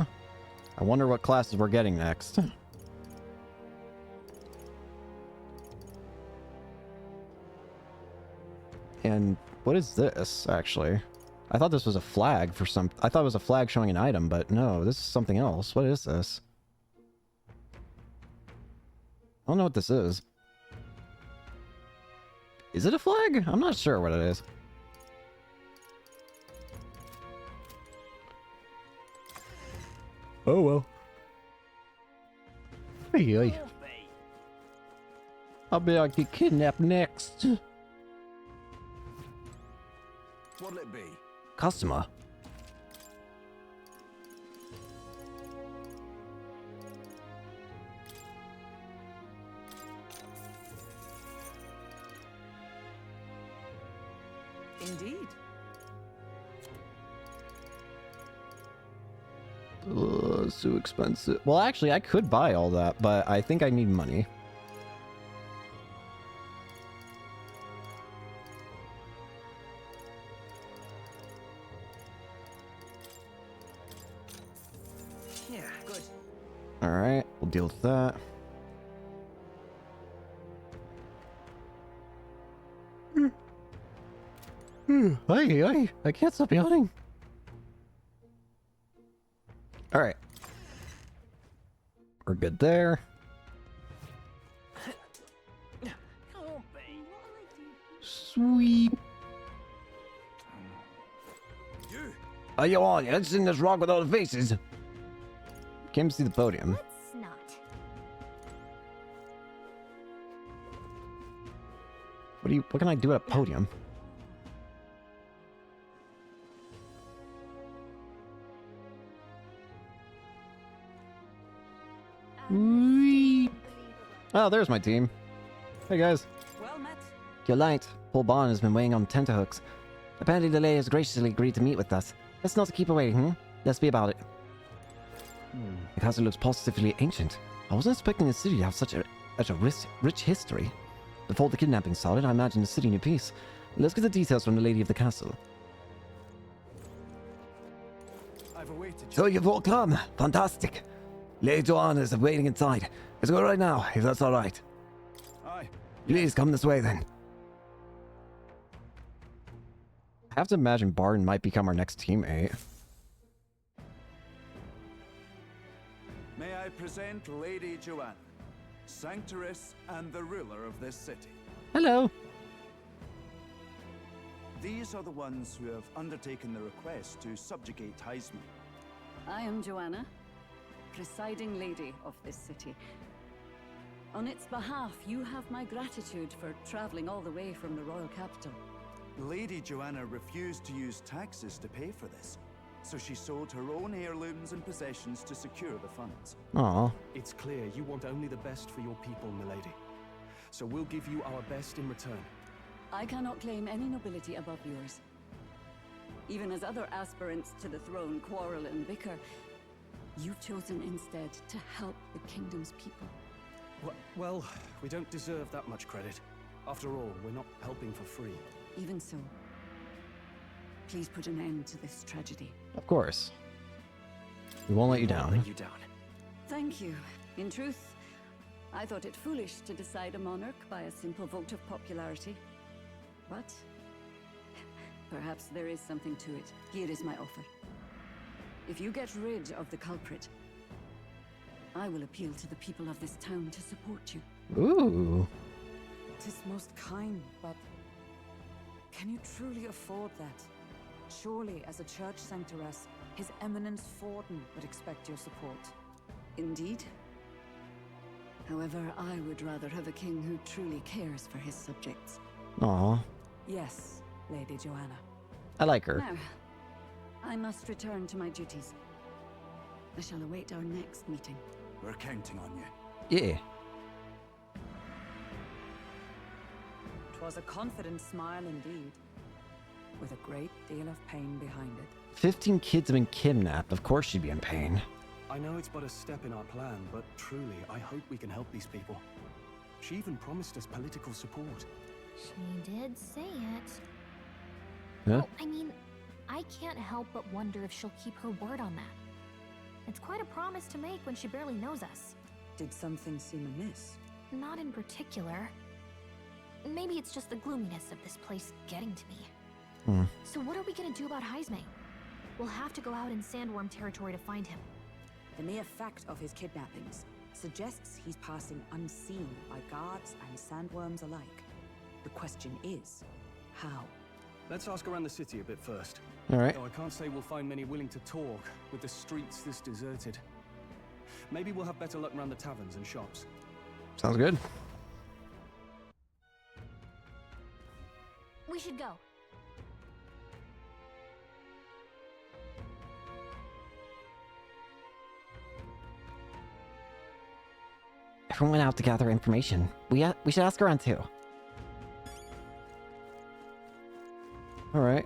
I wonder what classes we're getting next. And what is this, actually? I thought this was a flag for some... I thought it was a flag showing an item, but no, this is something else. What is this? I don't know what this is. Is it a flag? I'm not sure what it is. Oh well. Hey, I'll be like get kidnapped next. What'll it be? Customer. Indeed. it's too expensive. Well, actually, I could buy all that, but I think I need money. Yeah, good. Alright, we'll deal with that. I can't stop yawning. Alright. We're good there. Sweet. Are you on? It's in this rock with all the faces. Can't see the podium. Let's not. What can I do at a podium? Whee! Oh, there's my team. Hey guys. Well met. You're right. Paul Barn has been weighing on tenterhooks. Apparently the lady has graciously agreed to meet with us. Let's not keep her waiting, Let's be about it. The castle looks positively ancient. I wasn't expecting the city to have such a rich history. Before the kidnapping started, I imagined the city knew peace. Let's get the details from the lady of the castle. I've awaited. So you've all come. Fantastic. Lady Joanna is waiting inside. Let's go right now, if that's all right. Aye. Please come this way then. I have to imagine Barton might become our next teammate. May I present Lady Joanna, Sanctoress and the ruler of this city. Hello. These are the ones who have undertaken the request to subjugate Heisman. I am Joanna, presiding lady of this city. On its behalf, you have my gratitude for traveling all the way from the royal capital. Lady Joanna refused to use taxes to pay for this, so she sold her own heirlooms and possessions to secure the funds. Aw. It's clear you want only the best for your people, milady. So we'll give you our best in return. I cannot claim any nobility above yours. Even as other aspirants to the throne quarrel and bicker, you've chosen instead to help the kingdom's people. Well, we don't deserve that much credit. After all, we're not helping for free. Even so, please put an end to this tragedy. Of course. We won't let you down. Thank you. In truth, I thought it foolish to decide a monarch by a simple vote of popularity. But perhaps there is something to it. Here is my offer. If you get rid of the culprit, I will appeal to the people of this town to support you. Ooh. 'Tis most kind, but can you truly afford that? Surely, as a church sanctoress, His Eminence Forden would expect your support. Indeed. However, I would rather have a king who truly cares for his subjects. Aw. Yes, Lady Joanna. I like her. Now, I must return to my duties. I shall await our next meeting. We're counting on you. Yeah. 'Twas a confident smile indeed, with a great deal of pain behind it. 15 kids have been kidnapped. Of course she'd be in pain. I know it's but a step in our plan, but truly, I hope we can help these people. She even promised us political support. She did say it. Huh? Well, I mean, I can't help but wonder if she'll keep her word on that. It's quite a promise to make when she barely knows us. Did something seem amiss? Not in particular. Maybe it's just the gloominess of this place getting to me. So what are we gonna do about Heisme? We'll have to go out in Sandworm territory to find him. The mere fact of his kidnappings suggests he's passing unseen by guards and sandworms alike. The question is, how? Let's ask around the city a bit first. All right. Though I can't say we'll find many willing to talk with the streets this deserted. Maybe we'll have better luck around the taverns and shops. Sounds good. We should go. Everyone went out to gather information. We should ask around too. All right.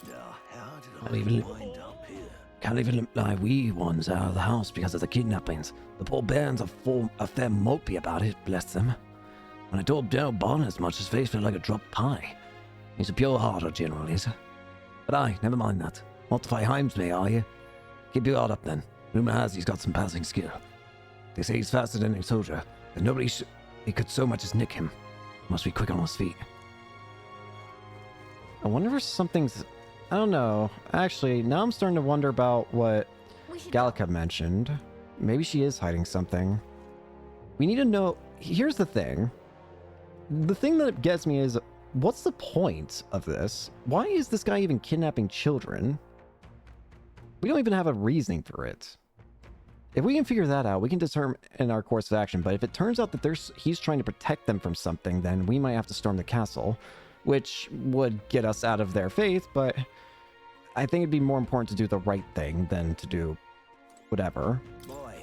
Now, how did I'll even wind up here? Can't even let my wee ones out of the house because of the kidnappings. The poor bairns are fair mopey about it, bless them. When I told Dale Bonner as much, his face felt like a dropped pie. He's a pure heart, our general is. But aye, never mind that. Want to fight Heimsmay, are you? Keep your guard up then. Rumor has he's got some passing skill. They say he's faster than a soldier, but he could so much as nick him. Must be quick on his feet. I wonder if something's... I don't know. Actually, now I'm starting to wonder about what Gallica mentioned. Maybe she is hiding something. We need to know... Here's the thing. The thing that gets me is, what's the point of this? Why is this guy even kidnapping children? We don't even have a reasoning for it. If we can figure that out, we can determine our course of action. But if it turns out that he's trying to protect them from something, then we might have to storm the castle, which would get us out of their faith, but I think it'd be more important to do the right thing than to do whatever. Boy.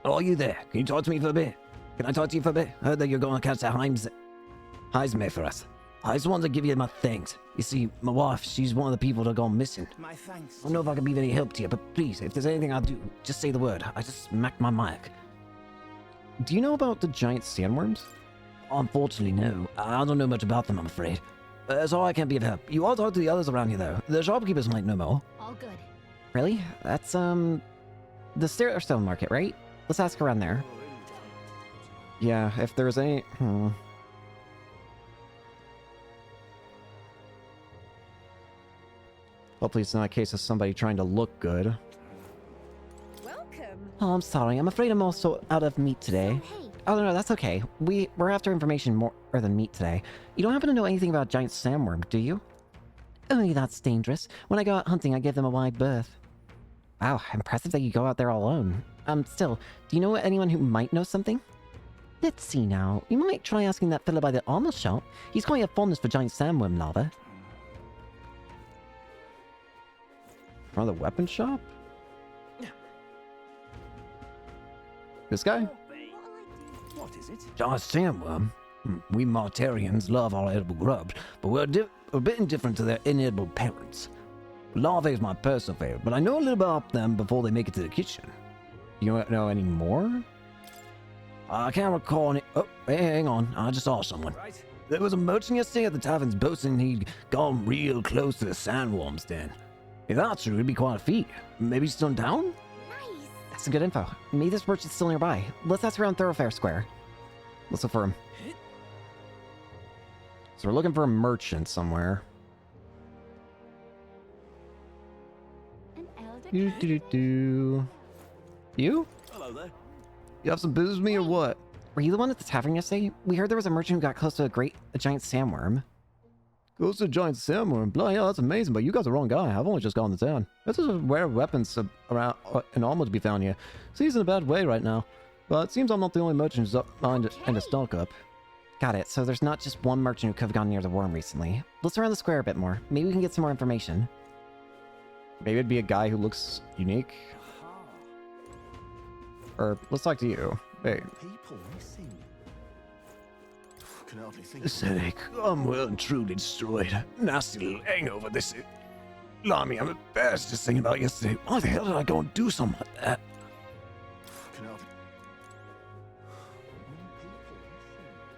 Oh, are you there? Can you talk to me for a bit? Can I talk to you for a bit? I heard that you're going to catch that Heismay for us. I just wanted to give you my thanks. You see, my wife, she's one of the people that have gone missing. My thanks. I don't know if I can be of any help to you, but please, if there's anything I'll do, just say the word. I just smacked my mic. Do you know about the giant sandworms? Unfortunately, no. I don't know much about them, I'm afraid. So I can't be of help. You all talk to the others around here, though. The shopkeepers might know more. All good. Really? That's, the Stone Market, right? Let's ask around there. Yeah, if there's any... Hopefully it's not a case of somebody trying to look good. Welcome. Oh, I'm sorry. I'm afraid I'm also out of meat today. Oh, no, that's okay. We're after information more than meat today. You don't happen to know anything about giant sandworm, do you? Only that's dangerous. When I go out hunting, I give them a wide berth. Wow, impressive that you go out there all alone. Still, do you know anyone who might know something? Let's see now. You might try asking that fella by the armor shop. He's quite a fondness for giant sandworm larvae. From the weapon shop? This guy? What is it? Giant sandworm? We Martarians love our edible grubs, but we're a bit indifferent to their inedible parents. Larvae is my personal favorite, but I know a little about them before they make it to the kitchen. You don't know any more? I can't recall any... Oh, hey, hang on. I just saw someone. There was a merchant yesterday at the tavern's boasting he'd gone real close to the sandworm's den. If that's true, it'd be quite a feat. Maybe he's still down? Nice. That's some good info. Maybe this merchant's still nearby. Let's ask around Thoroughfare Square. Let's look for him. So we're looking for a merchant somewhere. You? Hello there. You have some business with me or what? Were you the one at the tavern yesterday? We heard there was a merchant who got close to a giant sandworm. Close to a giant sandworm? Bloody hell, that's amazing, but you got the wrong guy. I've only just gone to town. This is rare weapons around and armor to be found here. So he's in a bad way right now. But it seems I'm not the only merchant who's up behind it and a stock up. Got it. So there's not just one merchant who could have gone near the worm recently. Let's around the square a bit more. Maybe we can get some more information. Maybe it'd be a guy who looks unique. Or let's talk to you. Hey. People missing. Can hardly think. This headache, I'm well and truly destroyed. Nasty little hangover, this is. Blimey, I'm embarrassed just thinking about yesterday. Why the hell did I go and do something like that? Can hardly.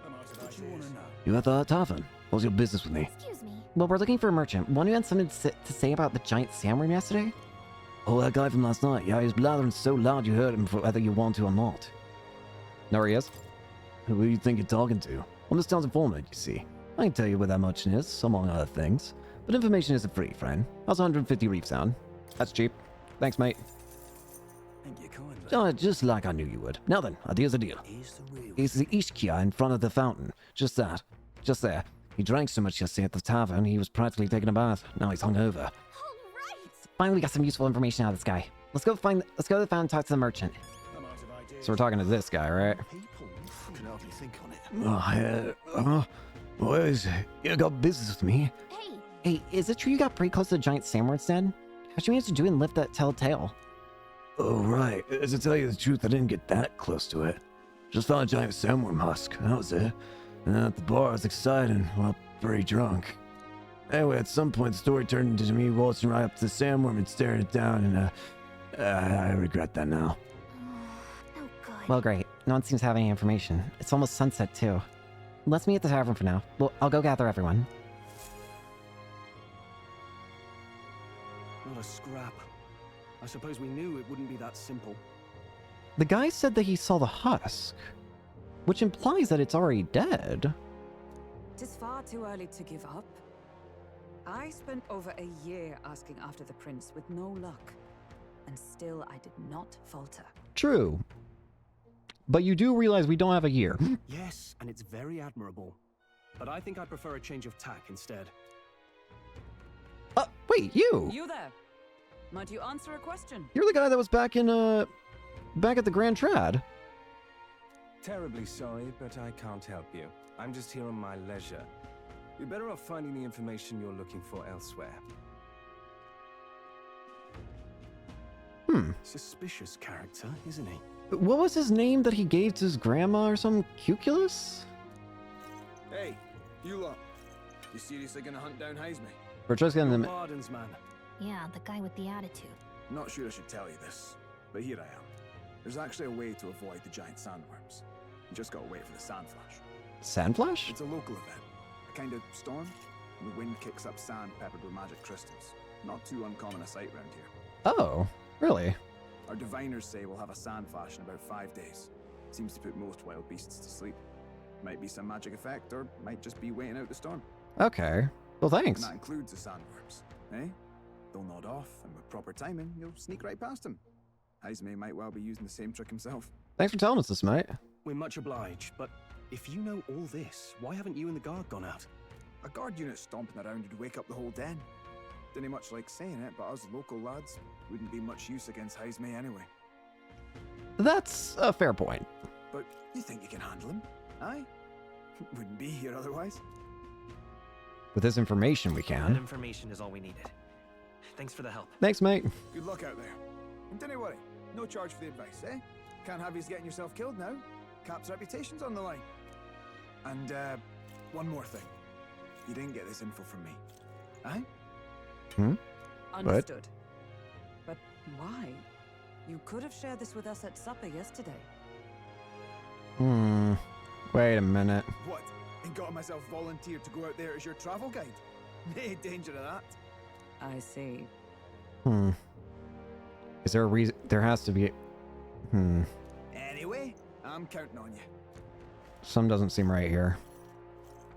What do you want to know? You at the tavern? What's your business with me? Excuse me. Well, we're looking for a merchant. One who had something to say about the giant sandworm yesterday? Oh, that guy from last night. Yeah, he was blathering so loud you heard him whether you want to or not. Know where he is? Who do you think you're talking to? I'm this town's informant, you see. I can tell you where that merchant is, among other things. But information isn't free, friend. How's 150 reef sound? That's cheap. Thanks, mate. Thank you kindly. Just like I knew you would. Now then, a deal's a deal. He's the Ishkia in front of the fountain. Just that. Just there. He drank so much yesterday at the tavern, he was practically taking a bath. Now he's hungover. Finally, we got some useful information out of this guy. Let's go to the fountain and talk to the merchant. So we're talking to this guy, right? Can hardly think on it. What is it? You got business with me? Hey, is it true you got pretty close to the giant sandworm's den? How'd you manage to do it and live that telltale? Oh, right. As to tell you the truth, I didn't get that close to it. Just found a giant sandworm husk. That was it. And at the bar, I was excited and, well, pretty drunk. Anyway, at some point, the story turned into me waltzing right up to the sandworm and staring it down and, I regret that now. No good. Well, great. No one seems to have any information. It's almost sunset, too. Let's meet at the tavern for now. Well, I'll go gather everyone. Not a scrap. I suppose we knew it wouldn't be that simple. The guy said that he saw the husk, which implies that it's already dead. It is far too early to give up. I spent over a year asking after the prince with no luck, and still I did not falter. True. But you do realize we don't have a year. Yes, and it's very admirable. But I think I'd prefer a change of tack instead. Wait, you! You there? Might you answer a question? You're the guy that was back in, back at the Grand Trad. Terribly sorry, but I can't help you. I'm just here on my leisure. You're better off finding the information you're looking for elsewhere. Suspicious character, isn't he? What was his name that he gave to his grandma or something? Cuculus? Hey, you lot. You seriously gonna hunt down Heisme? We're just gonna... Pardons, man. Yeah, the guy with the attitude. Not sure I should tell you this, but here I am. There's actually a way to avoid the giant sandworms. You just gotta wait for the sandflash. Sandflash? It's a local event. A kind of storm. And the wind kicks up sand peppered with magic crystals. Not too uncommon a sight round here. Oh, really? Our diviners say we'll have a sandflash in about 5 days. Seems to put most wild beasts to sleep. Might be some magic effect, or might just be waiting out the storm. Okay. Well, thanks. And that includes the sandworms, eh? They'll nod off, and with proper timing, you'll sneak right past them. Heisme might well be using the same trick himself. Thanks for telling us this, mate. We're much obliged, but if you know all this, why haven't you and the guard gone out? A guard unit stomping around would wake up the whole den. Didn't much like saying it, but us local lads wouldn't be much use against Heisme anyway. That's a fair point. But you think you can handle him? Aye? Wouldn't be here otherwise. With this information, we That can. information is all we needed. Thanks for the help. Thanks, mate. Good luck out there. And don't worry, no charge for the advice, eh? Can't have you getting yourself killed now. Cap's reputation's on the line. And, one more thing. You didn't get this info from me. Aye? Understood. But why? You could have shared this with us at supper yesterday. Wait a minute. What? And got myself volunteered to go out there as your travel guide? Nay danger of that. I see. Is there a reason? There has to be. Anyway, I'm counting on you. Some doesn't seem right here.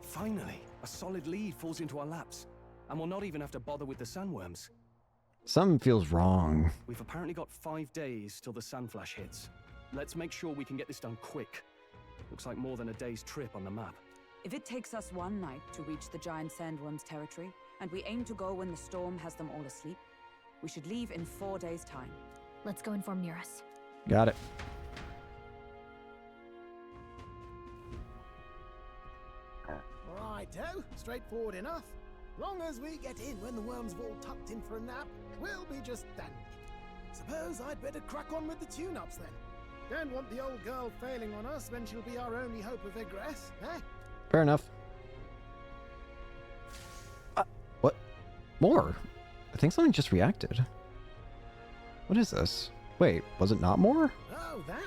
Finally, a solid lead falls into our laps. And we'll not even have to bother with the sandworms. Something feels wrong. We've apparently got 5 days till the sandflash hits. Let's make sure we can get this done quick. Looks like more than a day's trip on the map. If it takes us one night to reach the giant sandworm's territory, and we aim to go when the storm has them all asleep, we should leave in 4 days' time. Let's go inform Nearest. Got it. Righto, straightforward enough. Long as we get in when the worms have all tucked in for a nap, we'll be just dandy. Suppose I'd better crack on with the tune-ups then. Don't want the old girl failing on us when she'll be our only hope of egress, eh? Fair enough. What? More? I think something just reacted. What is this? Wait, was it not more? Oh, that?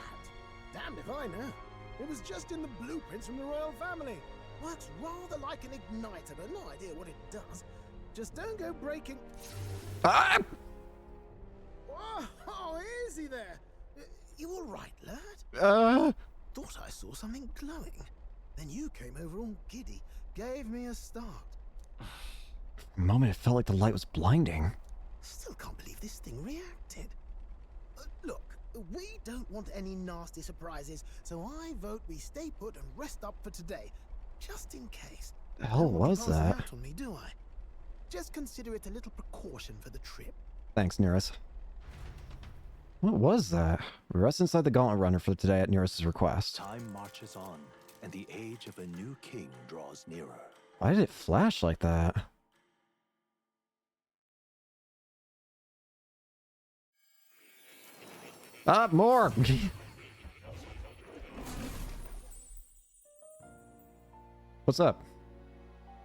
Damned if I know. It was just in the blueprints from the royal family. Works rather like an igniter, but no idea what it does. Just don't go breaking... Ah! Oh, easy there. You all right, lad? Thought I saw something glowing. Then you came over all giddy, gave me a start. For a moment, it felt like the light was blinding. Still can't believe this thing reacted. Look, we don't want any nasty surprises, so I vote we stay put and rest up for today. Just in case. The hell was that? Out on me, do I? Just consider it a little precaution for the trip. Thanks, Nearest. What was that? We rest inside the Gauntlet Runner for today at Nearest's request. Time marches on, and the age of a new king draws nearer. Why did it flash like that? More! What's up?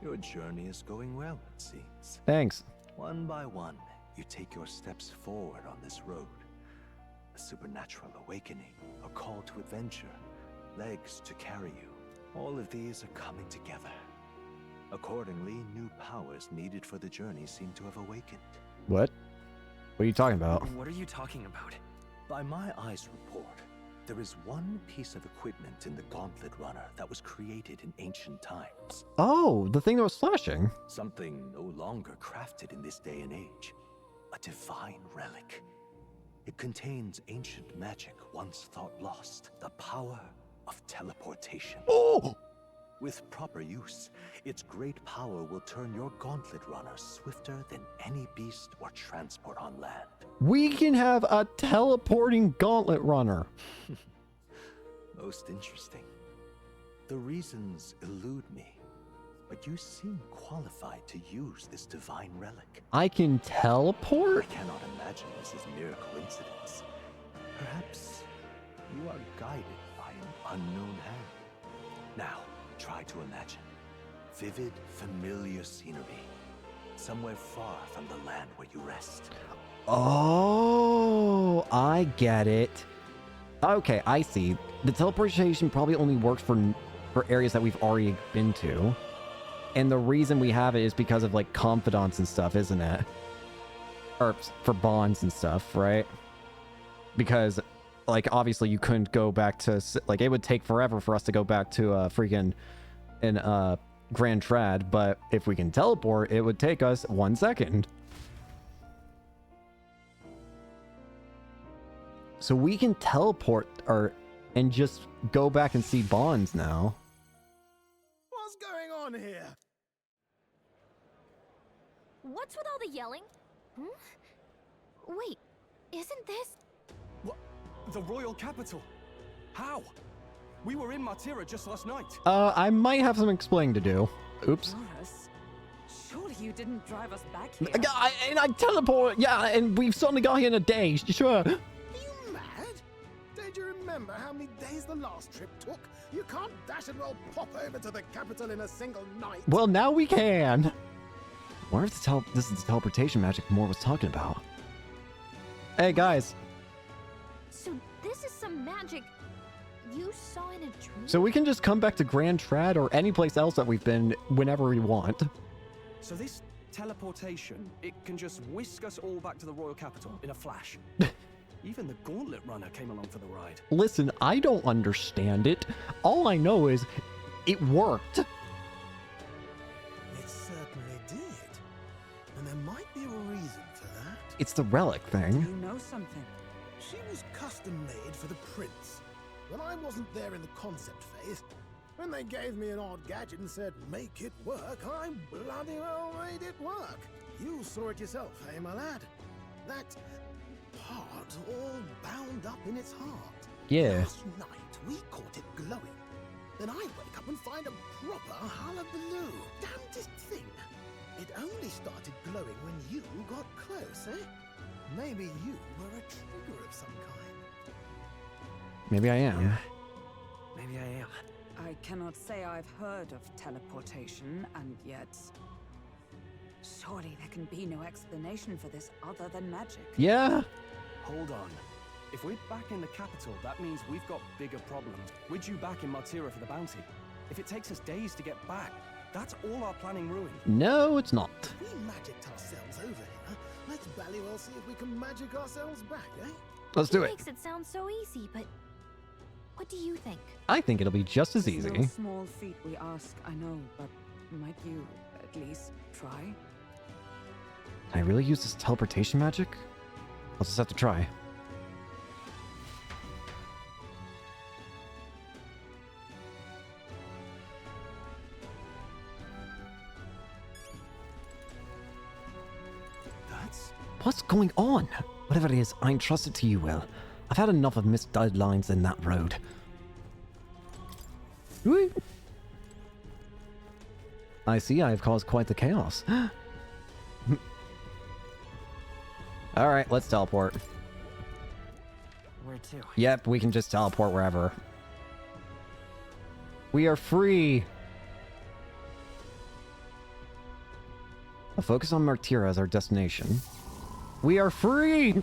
Your journey is going well, it seems. Thanks. One by one, you take your steps forward on this road, a supernatural awakening, a call to adventure, legs to carry you. All of these are coming together. Accordingly, new powers needed for the journey seem to have awakened. What? What are you talking about? What are you talking about? By my eyes report, there is one piece of equipment in the Gauntlet Runner that was created in ancient times. Oh, the thing that was flashing. Something no longer crafted in this day and age. A divine relic. It contains ancient magic once thought lost. The power of teleportation. Oh! With proper use, its great power will turn your Gauntlet Runner swifter than any beast or transport on land. We can have a teleporting Gauntlet Runner. Most interesting. The reasons elude me, but you seem qualified to use this divine relic. I can teleport? I cannot imagine this is mere coincidence. Perhaps you are guided by an unknown hand. Now, try to imagine vivid, familiar scenery, somewhere far from the land where you rest. Oh, I get it. Okay, I see. The teleportation probably only works for areas that we've already been to. And the reason we have it is because of, like, confidants and stuff, isn't it? Or for bonds and stuff, right? Because, like, obviously you couldn't go back to... Like, it would take forever for us to go back to freaking... Grand Trad, but if we can teleport, it would take us 1 second. So we can teleport and just go back and see bonds now. What's going on here? What's with all the yelling? Wait, isn't this... What? The royal capital? How? We were in Martira just last night. I might have some explaining to do. Oops. Norris, surely you didn't drive us back here. And I teleport, yeah, and we've suddenly got here in a day, sure. Are you mad? Don't you remember how many days the last trip took? You can't dash and roll pop over to the capital in a single night. Well, now we can. What if this is the teleportation magic Moore was talking about? Hey, guys. So this is some magic you saw in a dream? So we can just come back to Grand Trad or any place else that we've been whenever we want. So this teleportation, it can just whisk us all back to the royal capital in a flash. Even the Gauntlet Runner came along for the ride. Listen, I don't understand it. All I know is it worked. It certainly did. And there might be a reason for that. It's the relic thing. You know something? She was custom made for the prince. When I wasn't there in the concept phase, when they gave me an odd gadget and said, make it work, I bloody well made it work. You saw it yourself, eh, my lad? That part all bound up in its heart. Yeah. Last night, we caught it glowing. Then I wake up and find a proper hullabaloo. Damnedest thing. It only started glowing when you got close, eh? Maybe you were a trigger of some kind. Maybe I am. Yeah. Maybe I am. I cannot say I've heard of teleportation, and yet... Surely there can be no explanation for this other than magic. Yeah. Hold on. If we're back in the capital, that means we've got bigger problems. We're due back in Martira for the bounty. If it takes us days to get back, that's all our planning ruined. No, it's not. We magicked ourselves over here. Let's bally well see if we can magic ourselves back, eh? Let's do it. Makes it sound so easy, but what do you think? I think it'll be just as It's easy. no small feat we ask, I know, but might you at least try? Can I really use this teleportation magic? I'll just have to try. What's going on? Whatever it is, I entrust it to you, Will. I've had enough of missed deadlines in that road. Whee! I see I have caused quite the chaos. Alright, let's teleport. Where to? Yep, we can just teleport wherever. We are free! I'll focus on Martira as our destination. We are free!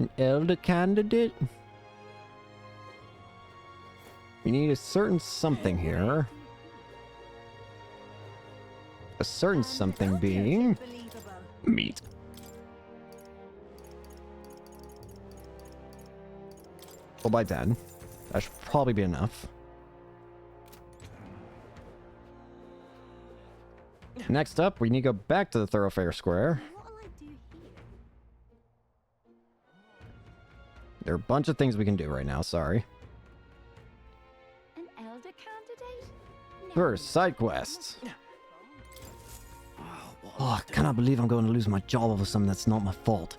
An elder candidate? We need a certain something here. A certain something being... meat. Well, by 10. That should probably be enough. Next up, we need to go back to the Thoroughfare Square. There are a bunch of things we can do right now, sorry. An elder candidate? First, side quests. Oh, I cannot believe I'm going to lose my job over something that's not my fault.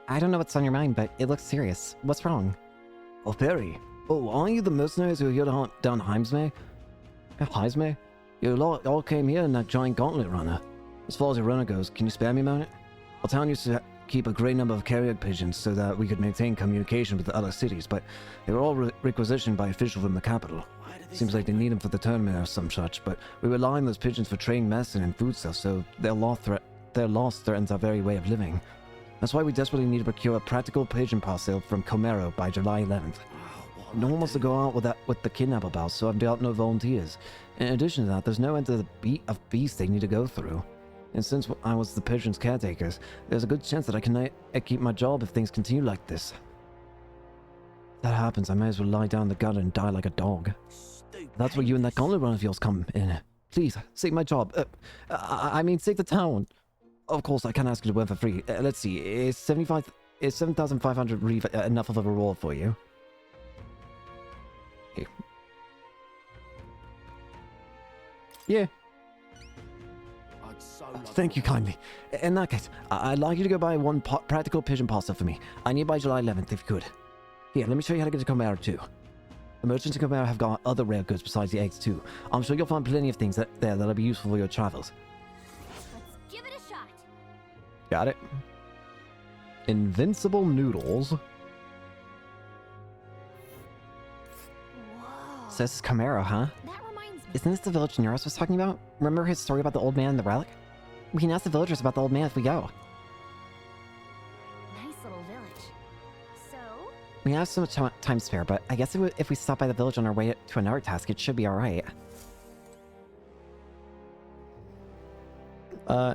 I don't know what's on your mind, but it looks serious. What's wrong? Oh, Perry. Oh, aren't you the mercenaries who are here to hunt down Heimsmay? Heimsmay? You all came here in that giant gauntlet runner. As far as your runner goes, can you spare me a moment? Our town used to keep a great number of carrier pigeons so that we could maintain communication with the other cities, but they were all requisitioned by officials from the capital. Seems like they need them for the tournament or some such, but we rely on those pigeons for trade medicine and foodstuffs, so their loss threatens our very way of living. That's why we desperately need to procure a practical pigeon parcel from Comero by July 11th. No one wants to go out with the kidnap about, so I've dealt no volunteers. In addition to that, there's no end to the beasts they need to go through. And since I was the pigeons' caretakers, there's a good chance that I can keep my job if things continue like this. If that happens, I may as well lie down in the gutter and die like a dog. That's where you and that gauntlet run of yours come in. Please, save my job. I mean, save the town. Of course, I can't ask you to work for free. Let's see, is 7,500 reeve enough of a reward for you? Here. Yeah. Thank you kindly. In that case, I'd like you to go buy one practical pigeon parcel for me. I need by July 11th if you could. Here, let me show you how to get to Comero too. The merchants in Comero have got other rare goods besides the eggs too. I'm sure you'll find plenty of things there that'll be useful for your travels. Let's give it a shot. Got it. Invincible noodles. Whoa. So this is Comero, huh? That reminds me. Isn't this the village Neros was talking about? Remember his story about the old man and the relic? We can ask the villagers about the old man if we go. Nice little village. So? We have so much time spare, but I guess if we stop by the village on our way to another task, it should be alright.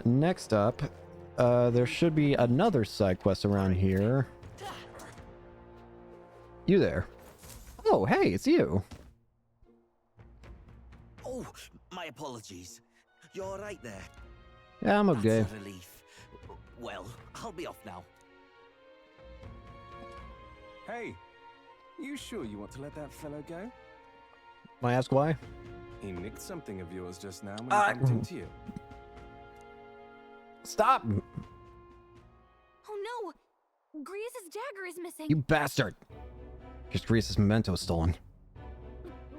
Next up, there should be another side quest around here. You there? Oh, hey, it's you. Oh, my apologies. You're all right there? Yeah, I'm okay. That's a relief. Well, I'll be off now. Hey, you sure you want to let that fellow go? May I ask why? He nicked something of yours just now when he bumped into you. Stop! Oh no! Griez's dagger is missing. You bastard! Just Griez's memento is stolen.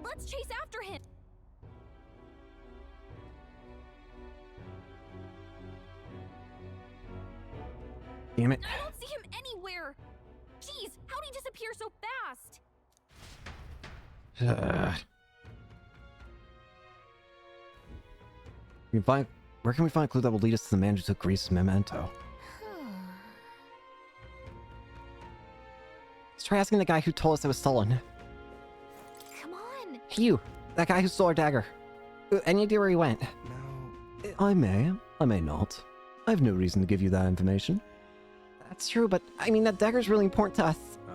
Let's chase after him. Damn it. I don't see him anywhere. Jeez, how'd he disappear so fast? Where can we find a clue that will lead us to the man who took Griez's memento? Let's try asking the guy who told us it was stolen. Come on. Hey, you, that guy who stole our dagger. Any idea where he went? I may not. I have no reason to give you that information. That's true, but I mean, that dagger's really important to us. Oh?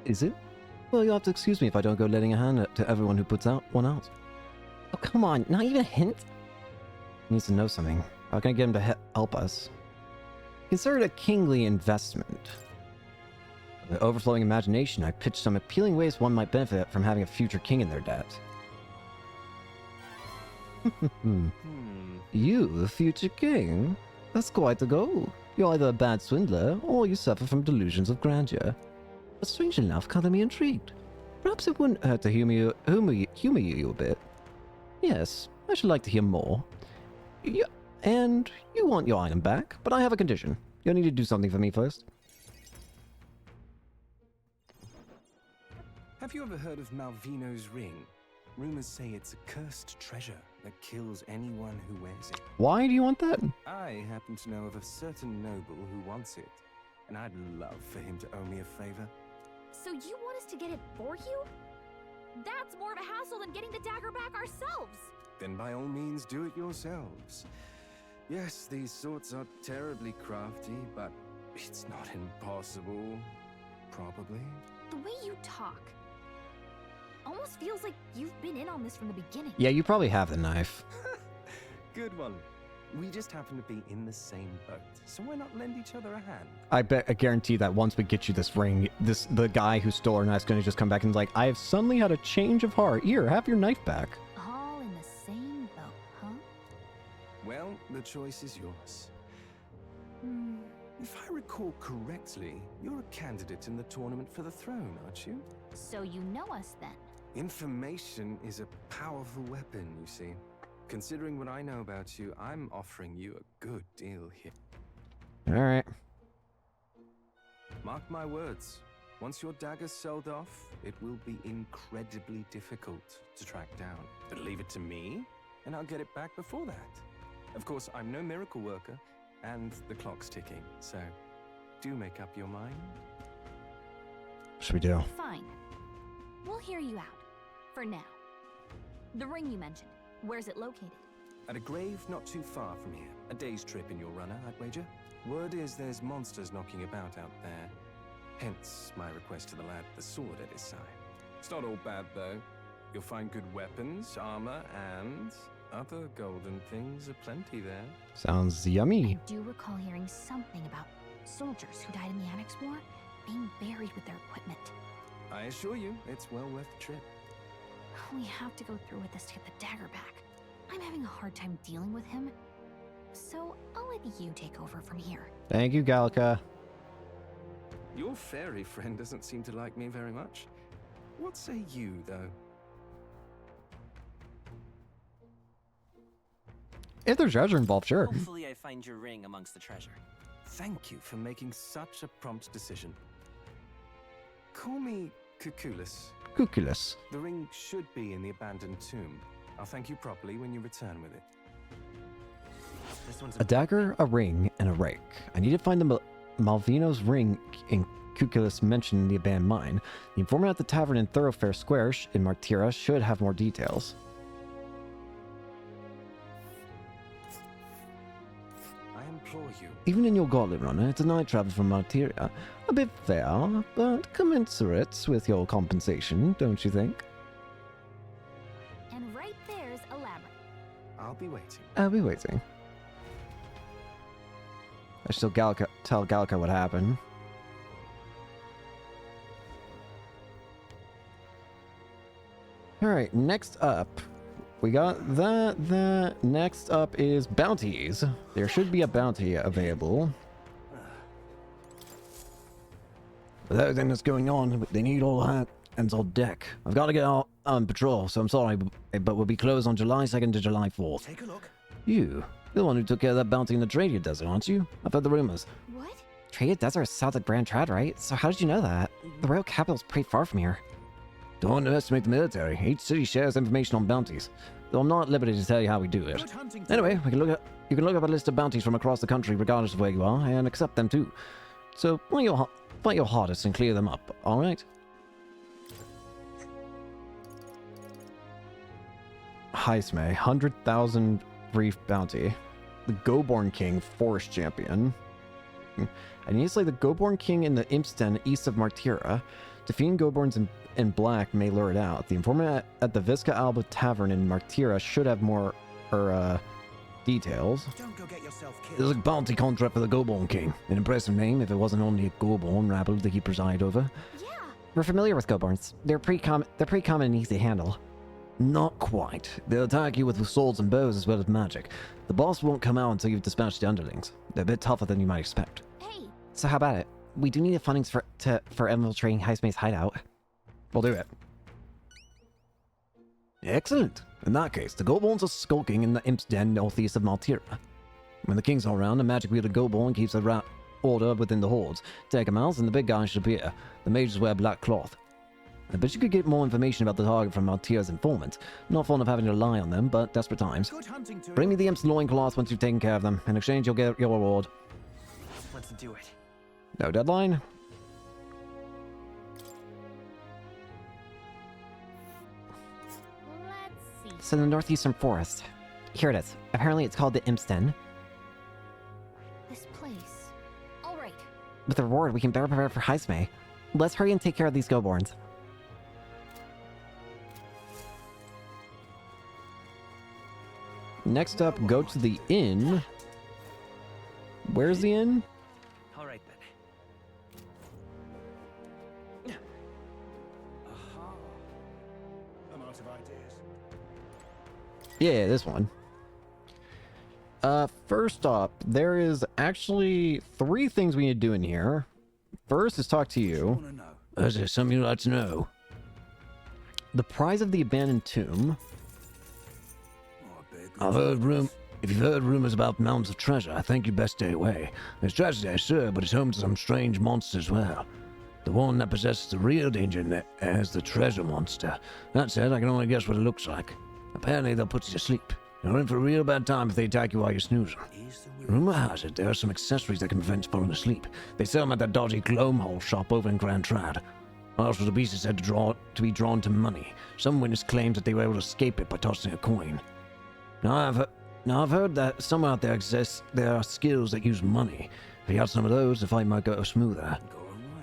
Is it? Well, you'll have to excuse me if I don't go letting a hand to everyone who puts one out. Oh, come on, not even a hint? He needs to know something. How can I get him to help us? Consider it a kingly investment. With overflowing imagination, I pitched some appealing ways one might benefit from having a future king in their debt. You, the future king? That's quite the goal. You're either a bad swindler, or you suffer from delusions of grandeur. But strangely enough, color me intrigued. Perhaps it wouldn't hurt to humor you a bit. Yes, I should like to hear more. And you want your item back, but I have a condition. You'll need to do something for me first. Have you ever heard of Malvino's ring? Rumors say it's a cursed treasure that kills anyone who wears it. Why do you want that? I happen to know of a certain noble who wants it. and I'd love for him to owe me a favor. So you want us to get it for you? That's more of a hassle than getting the dagger back ourselves. Then by all means, do it yourselves. Yes, these swords are terribly crafty, but it's not impossible. Probably. The way you talk almost feels like you've been in on this from the beginning. Yeah, you probably have the knife. Good one. We just happen to be in the same boat, so why not lend each other a hand? I guarantee that once we get you this ring, the guy who stole our knife's gonna just come back and like, I have suddenly had a change of heart. Here, have your knife back. All in the same boat, huh? Well, the choice is yours. If I recall correctly, you're a candidate in the tournament for the throne, aren't you? So you know us then? Information is a powerful weapon, you see. Considering what I know about you, I'm offering you a good deal here. All right. Mark my words. Once your dagger's sold off, it will be incredibly difficult to track down. But leave it to me, and I'll get it back before that. Of course, I'm no miracle worker, and the clock's ticking, so do make up your mind. What should we do? Fine. We'll hear you out. For now. The ring you mentioned. Where's it located? At a grave not too far from here. A day's trip in your runner, I'd wager. Word is there's monsters knocking about out there. Hence my request to the lad with the sword at his side. It's not all bad, though. You'll find good weapons, armor, and other golden things aplenty there. Sounds yummy. I do recall hearing something about soldiers who died in the Annex War being buried with their equipment. I assure you, it's well worth the trip. We have to go through with this to get the dagger back. I'm having a hard time dealing with him, so I'll let you take over from here. Thank you, Gallica. Your fairy friend doesn't seem to like me very much. What say you, though? If there's treasure involved, sure. Hopefully I find your ring amongst the treasure. Thank you for making such a prompt decision. Call me Cuculus. Cuculus. The ring should be in the abandoned tomb. I'll thank you properly when you return with it. This one's A dagger, a ring, and a rake. I need to find the Malvino's ring in Cuculus mentioned in the abandoned mine. The informant at the tavern in Thoroughfare Square in Martira should have more details. I implore you. Even in your gauntlet runner, it's a night travel from Martira. A bit fair, but commensurate with your compensation, don't you think? And right there's a labyrinth. I'll be waiting. I'll be waiting. I should tell Gallica what happened. Alright, next up. We got that. Next up is bounties. There should be a bounty available. With everything that's going on, they need all hands on deck. I've got to get out on patrol, so I'm sorry, but we'll be closed on July 2nd to July 4th. Take a look. You're the one who took care of that bounty in the Tradia Desert, aren't you? I've heard the rumors. What? Tradia Desert sounds like Grand Trad, right? So how did you know that? The royal capital's pretty far from here. Don't underestimate the military. Each city shares information on bounties, though I'm not at liberty to tell you how we do it. Anyway, you can look up a list of bounties from across the country, regardless of where you are, and accept them too. So fight your hardest and clear them up. All right. Heisme, 100,000 brief bounty. The Goborn King, Forest Champion. I need to slay the Goborn King in the Imp's Den east of Martira. Defeating Goborns in black may lure it out. The informant at the Visca Alba Tavern in Martira should have more details. Don't go get yourself killed. There's a bounty contract for the Goborn King. An impressive name if it wasn't only a Goborn rabble that he preside over. Yeah. We're familiar with Goborns. They're pretty common and easy to handle. Not quite. They'll attack you with swords and bows as well as magic. The boss won't come out until you've dispatched the underlings. They're a bit tougher than you might expect. Hey. So how about it? We do need the fundings for infiltrating Heisme's hideout. We'll do it. Excellent. In that case, the Goborns are skulking in the Imp's Den northeast of Martira. When the king's not around, a magic-wielded Goborn keeps the order within the hordes. Take him out, and the big guy should appear. The mages wear black cloth. I bet you could get more information about the target from Martira's informant. Not fond of having to rely on them, but desperate times. Bring me the Imp's loincloth once you've taken care of them. In exchange, you'll get your reward. Let's do it. No deadline? It's in the northeastern forest. Here it is. Apparently it's called the Imsten. This place. Alright. With the reward, we can better prepare for Heismay. Let's hurry and take care of these Goborns. Next up, go to the inn. Where's the inn? All right then. Aha. I'm out of ideas. Yeah, this one. First up, there is actually 3 things we need to do in here. First is talk to you. Is there something you'd like to know? The prize of the abandoned tomb. If you've heard rumors about mounds of treasure, I think you'd best stay away. There's treasure there, sure, but it's home to some strange monsters as well. The one that possesses the real danger in there is the treasure monster. That said, I can only guess what it looks like. Apparently they'll put you to sleep. You're in for a real bad time if they attack you while you're snoozing. Rumor has it there are some accessories that can prevent falling asleep. They sell them at that dodgy Glomehole shop over in Grand Trad. Also, the beast is said to be drawn to money. Some witness claims that they were able to escape it by tossing a coin. Now I've heard that somewhere out there are skills that use money. If you had some of those, the fight might go smoother.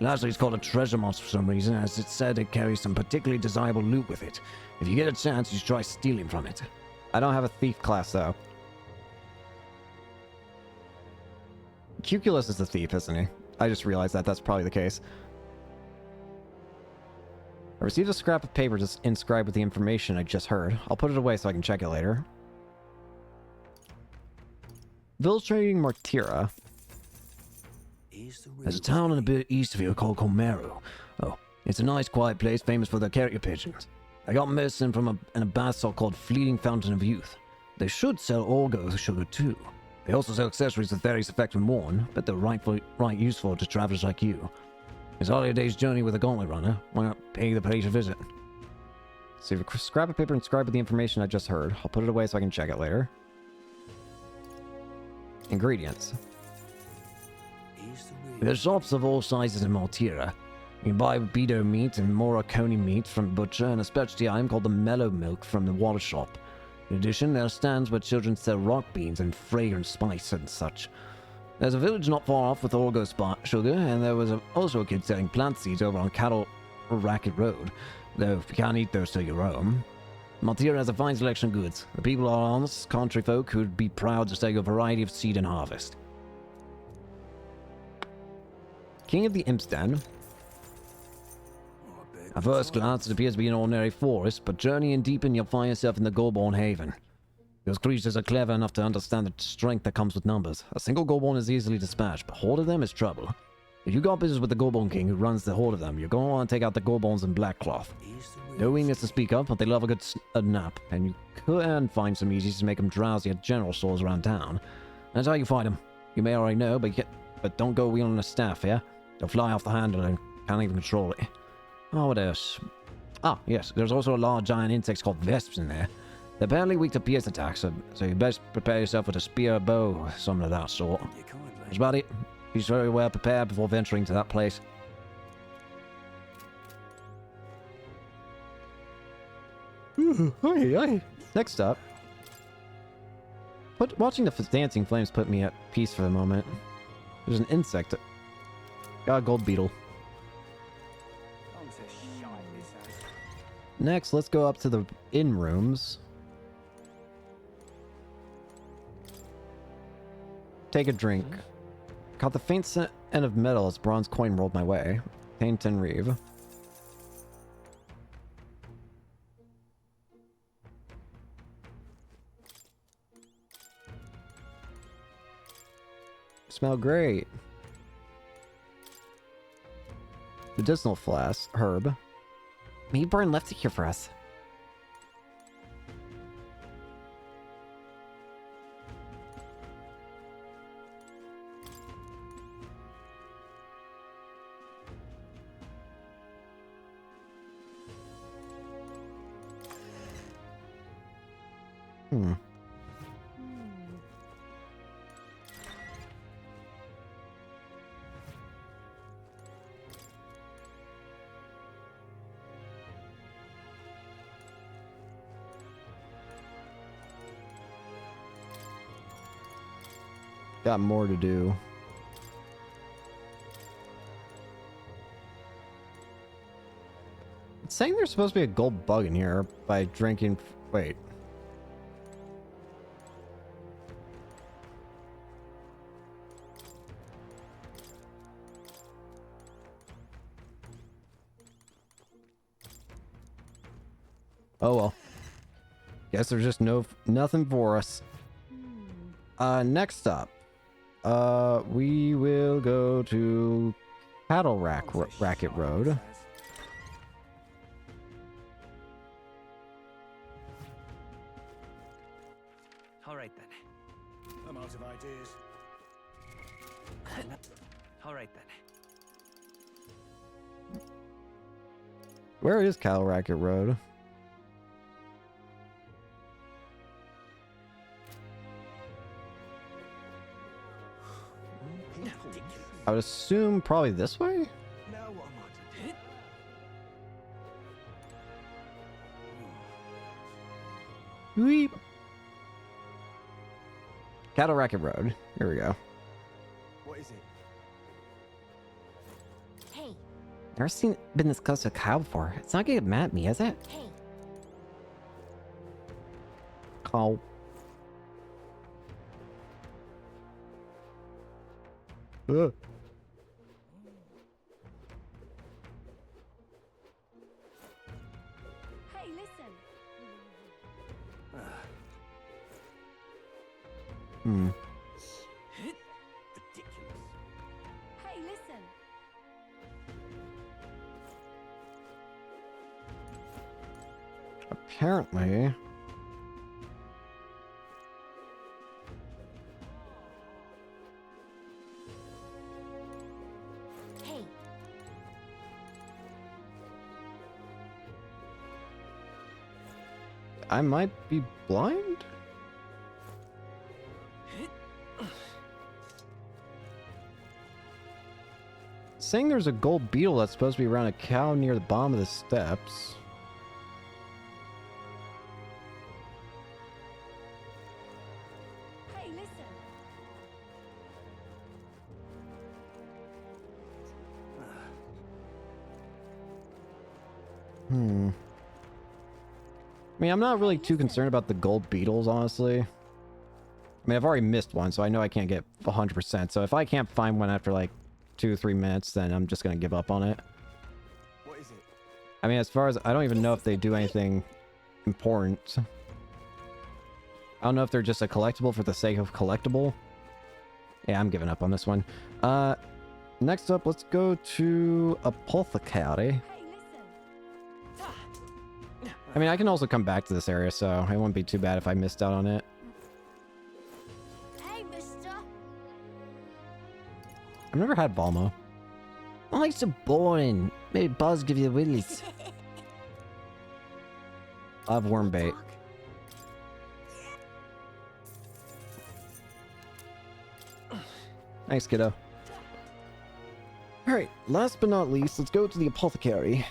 Lastly, it's called a treasure monster for some reason, as it's said it carries some particularly desirable loot with it. If you get a chance, you should try stealing from it. I don't have a thief class, though. Cuculus is the thief, isn't he? I just realized that that's probably the case. I received a scrap of paper just inscribed with the information I just heard. I'll put it away so I can check it later. Village trading Martira. There's a town in a bit east of here called Comero. Oh, it's a nice quiet place famous for their carrier pigeons. I got medicine from a bath salt called Fleeting Fountain of Youth. They should sell Orgo sugar too. They also sell accessories with various effects when worn, but they're right useful to travelers like you. It's hardly a day's journey with a gauntlet runner. Why not pay the place a visit? So you have a scrap of paper inscribed with the information I just heard. I'll put it away so I can check it later. Ingredients. There's shops of all sizes in Maltira. You can buy Bedo meat and Moroconi meat from the butcher and a specialty item called the Mellow Milk from the water shop. In addition, there are stands where children sell rock beans and fragrant spice and such. There's a village not far off with Orgo sugar, and there was also a kid selling plant seeds over on Cattle Racket Road, though if you can't eat those till you roam. Maltira has a fine selection of goods. The people are honest country folk who'd be proud to sell a variety of seed and harvest. King of the Imstan. At first glance, it appears to be an ordinary forest, but journey in deep and you'll find yourself in the Goreborn Haven. Those creatures are clever enough to understand the strength that comes with numbers. A single Goreborn is easily dispatched, but a horde of them is trouble. If you got business with the Goreborn King who runs the horde of them, you're going to want to take out the Goreborns in Blackcloth. No weakness to speak of, but they love a good nap, and you can find some easies to make them drowsy at general stores around town. That's how you fight them. You may already know, but don't go wielding a staff, yeah? They'll fly off the handle and can't even control it. Oh, what else? Ah, yes, there's also a large giant insects called vesps in there. They're apparently weak to pierce attacks, so you best prepare yourself with a spear or bow or something of that sort. That's about it. Be very well prepared before venturing to that place. Next up. Watching the dancing flames put me at peace for the moment. There's an insect. Got a gold beetle. Next, let's go up to the inn rooms. Take a drink. Caught the faint scent of metal as bronze coin rolled my way. Obtained 10 reeve. Smell great. Medicinal flask, herb. Maybe Burn left it here for us. got more to do. It's saying there's supposed to be a gold bug in here by drinking... Wait. Oh well. Guess there's just nothing for us. Next up, we will go to Cattle Racket Road. All right then. I'm out of ideas. All right then. Where is Cattle Racket Road? I would assume probably this way? Now what am I to do? Weep. Cattle Racket Road. Here we go. What is it? Hey. Never been this close to a cow before. It's not getting mad at me, is it? Hey. Cow. Ugh. Hey, listen. Hmm. Hey, listen. Apparently... Hey. I might be blind? Saying there's a gold beetle that's supposed to be around a cow near the bottom of the steps. Hey, listen. Hmm. I mean, I'm not really too concerned about the gold beetles, honestly. I mean, I've already missed one, so I know I can't get 100%. So if I can't find one after like 2 or 3 minutes, then I'm just gonna give up on it. What is it? I mean, as far as I don't even know if they do anything important. I don't know if they're just a collectible for the sake of collectible. Yeah, I'm giving up on this one. Next up, let's go to Apothecary. I mean, I can also come back to this area, so it wouldn't be too bad if I missed out on it. Hey, mister. I've never had Balmo. Oh, it's so boring. Maybe Buzz give you the willies. I have worm bait. Thanks, kiddo. Alright, last but not least, let's go to the Apothecary.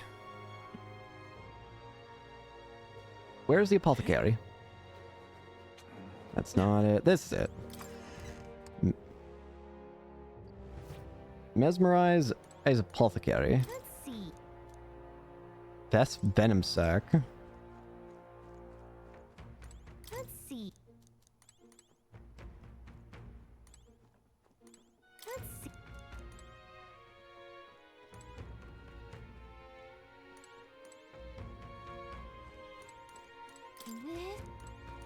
Where's the Apothecary? That's not it. This is it. Mesmerize as Apothecary. Let's see. Best Venom Sac. Let's see. Let's see.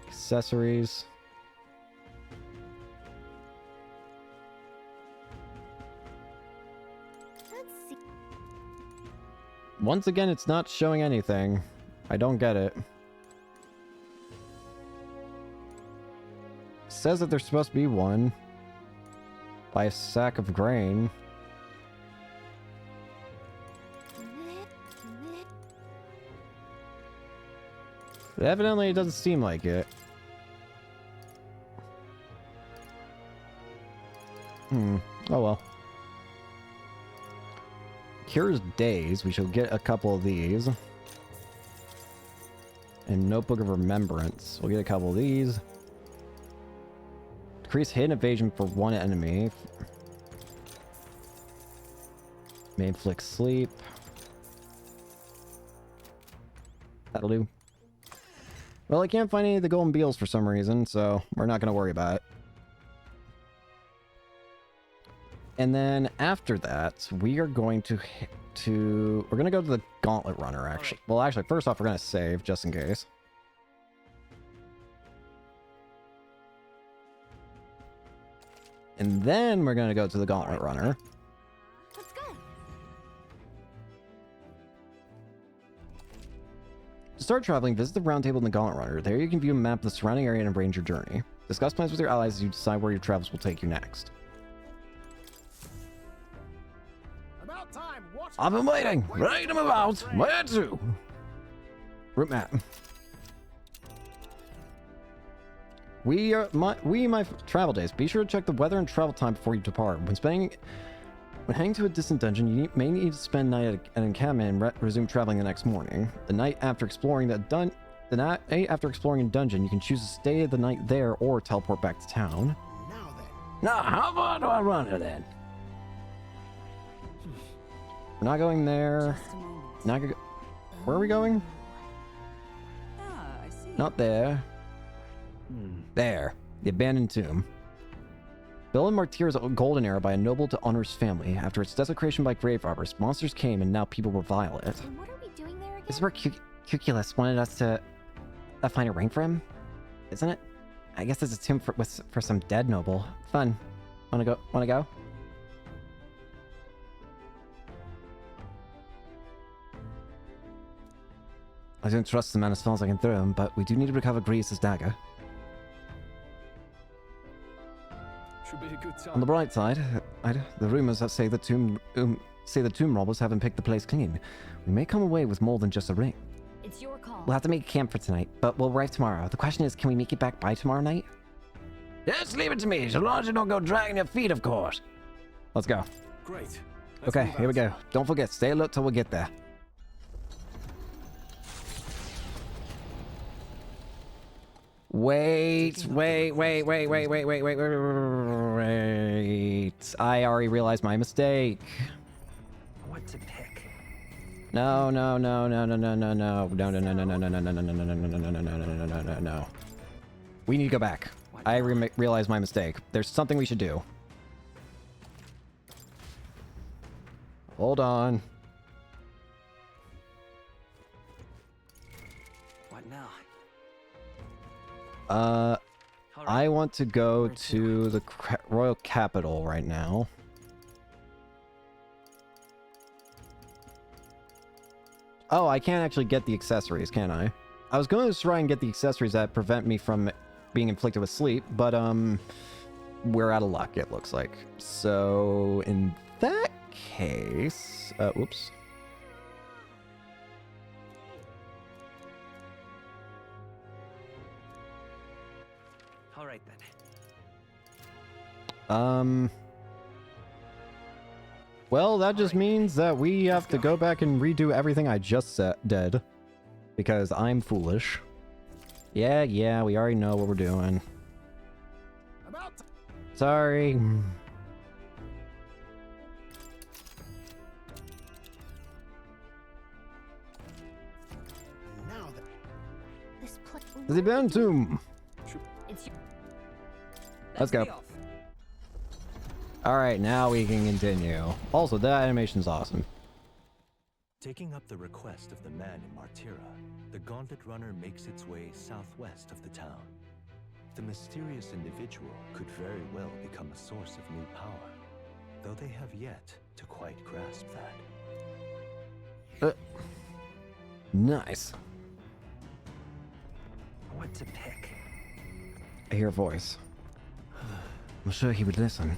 Accessories. Let's see. Once again, it's not showing anything. I don't get it. Says that there's supposed to be one. By a sack of grain. But evidently it doesn't seem like it. Oh well. Cures days. We shall get a couple of these. And Notebook of Remembrance. We'll get a couple of these. Increase hidden evasion for one enemy. May inflict sleep. That'll do. Well, I can't find any of the golden beetles for some reason, so we're not going to worry about it. And then after that, we are going to we're going to go to the Gauntlet Runner, actually. Well, actually, first off, we're going to save, just in case. And then we're going to go to the Gauntlet Runner. Let's go. To start traveling, visit the round table in the Gauntlet Runner. There you can view a map of the surrounding area and arrange your journey. Discuss plans with your allies as you decide where your travels will take you next. About time. What? I've been waiting. Ready to move out. Where to? Route map. My travel days. Be sure to check the weather and travel time before you depart. When heading to a distant dungeon, you may need to spend night at an encampment and resume traveling the next morning. The night after exploring a dungeon, you can choose to stay the night there or teleport back to town. Now then. Now, how far do I run her then? We're not going there. Not gonna go. Where are we going? I see. Not there. There. The abandoned tomb. Built in Martyr's golden era by a noble to honor his family. After its desecration by grave robbers, monsters came and now people revile it. And what are we doing there again? This is where Cuculus wanted us to find a ring for him, isn't it? I guess it's a tomb for some dead noble. Fun. Wanna go? I don't trust the man as far as I can throw him, but we do need to recover Grease's dagger. Should be a good time. On the bright side, the rumors that say the tomb robbers haven't picked the place clean. We may come away with more than just a ring. It's your call. We'll have to make a camp for tonight, but we'll arrive tomorrow. The question is, can we make it back by tomorrow night? Just leave it to me, so long as you don't go dragging your feet, of course. Let's go. Great. Okay, here we go. Don't forget, stay alert till we get there. Wait. I already realized my mistake. What to pick? No. We need to go back. I realized my mistake. There's something we should do. Hold on. What now? I want to go to the royal capital right now. Oh, I can't actually get the accessories, can I? I was going to try and get the accessories that prevent me from being inflicted with sleep, but we're out of luck, it looks like. So in that case, whoops. All right then. Well, that just means that we have to go back and redo everything I just did. Because I'm foolish. Yeah, we already know what we're doing. Sorry. Now then. The abandoned tomb. Let's go. Alright, now we can continue. Also, that animation's awesome. Taking up the request of the man in Martyra, the Gauntlet Runner makes its way southwest of the town. The mysterious individual could very well become a source of new power, though they have yet to quite grasp that. Nice. What to pick? I hear a voice. I'm sure he would listen.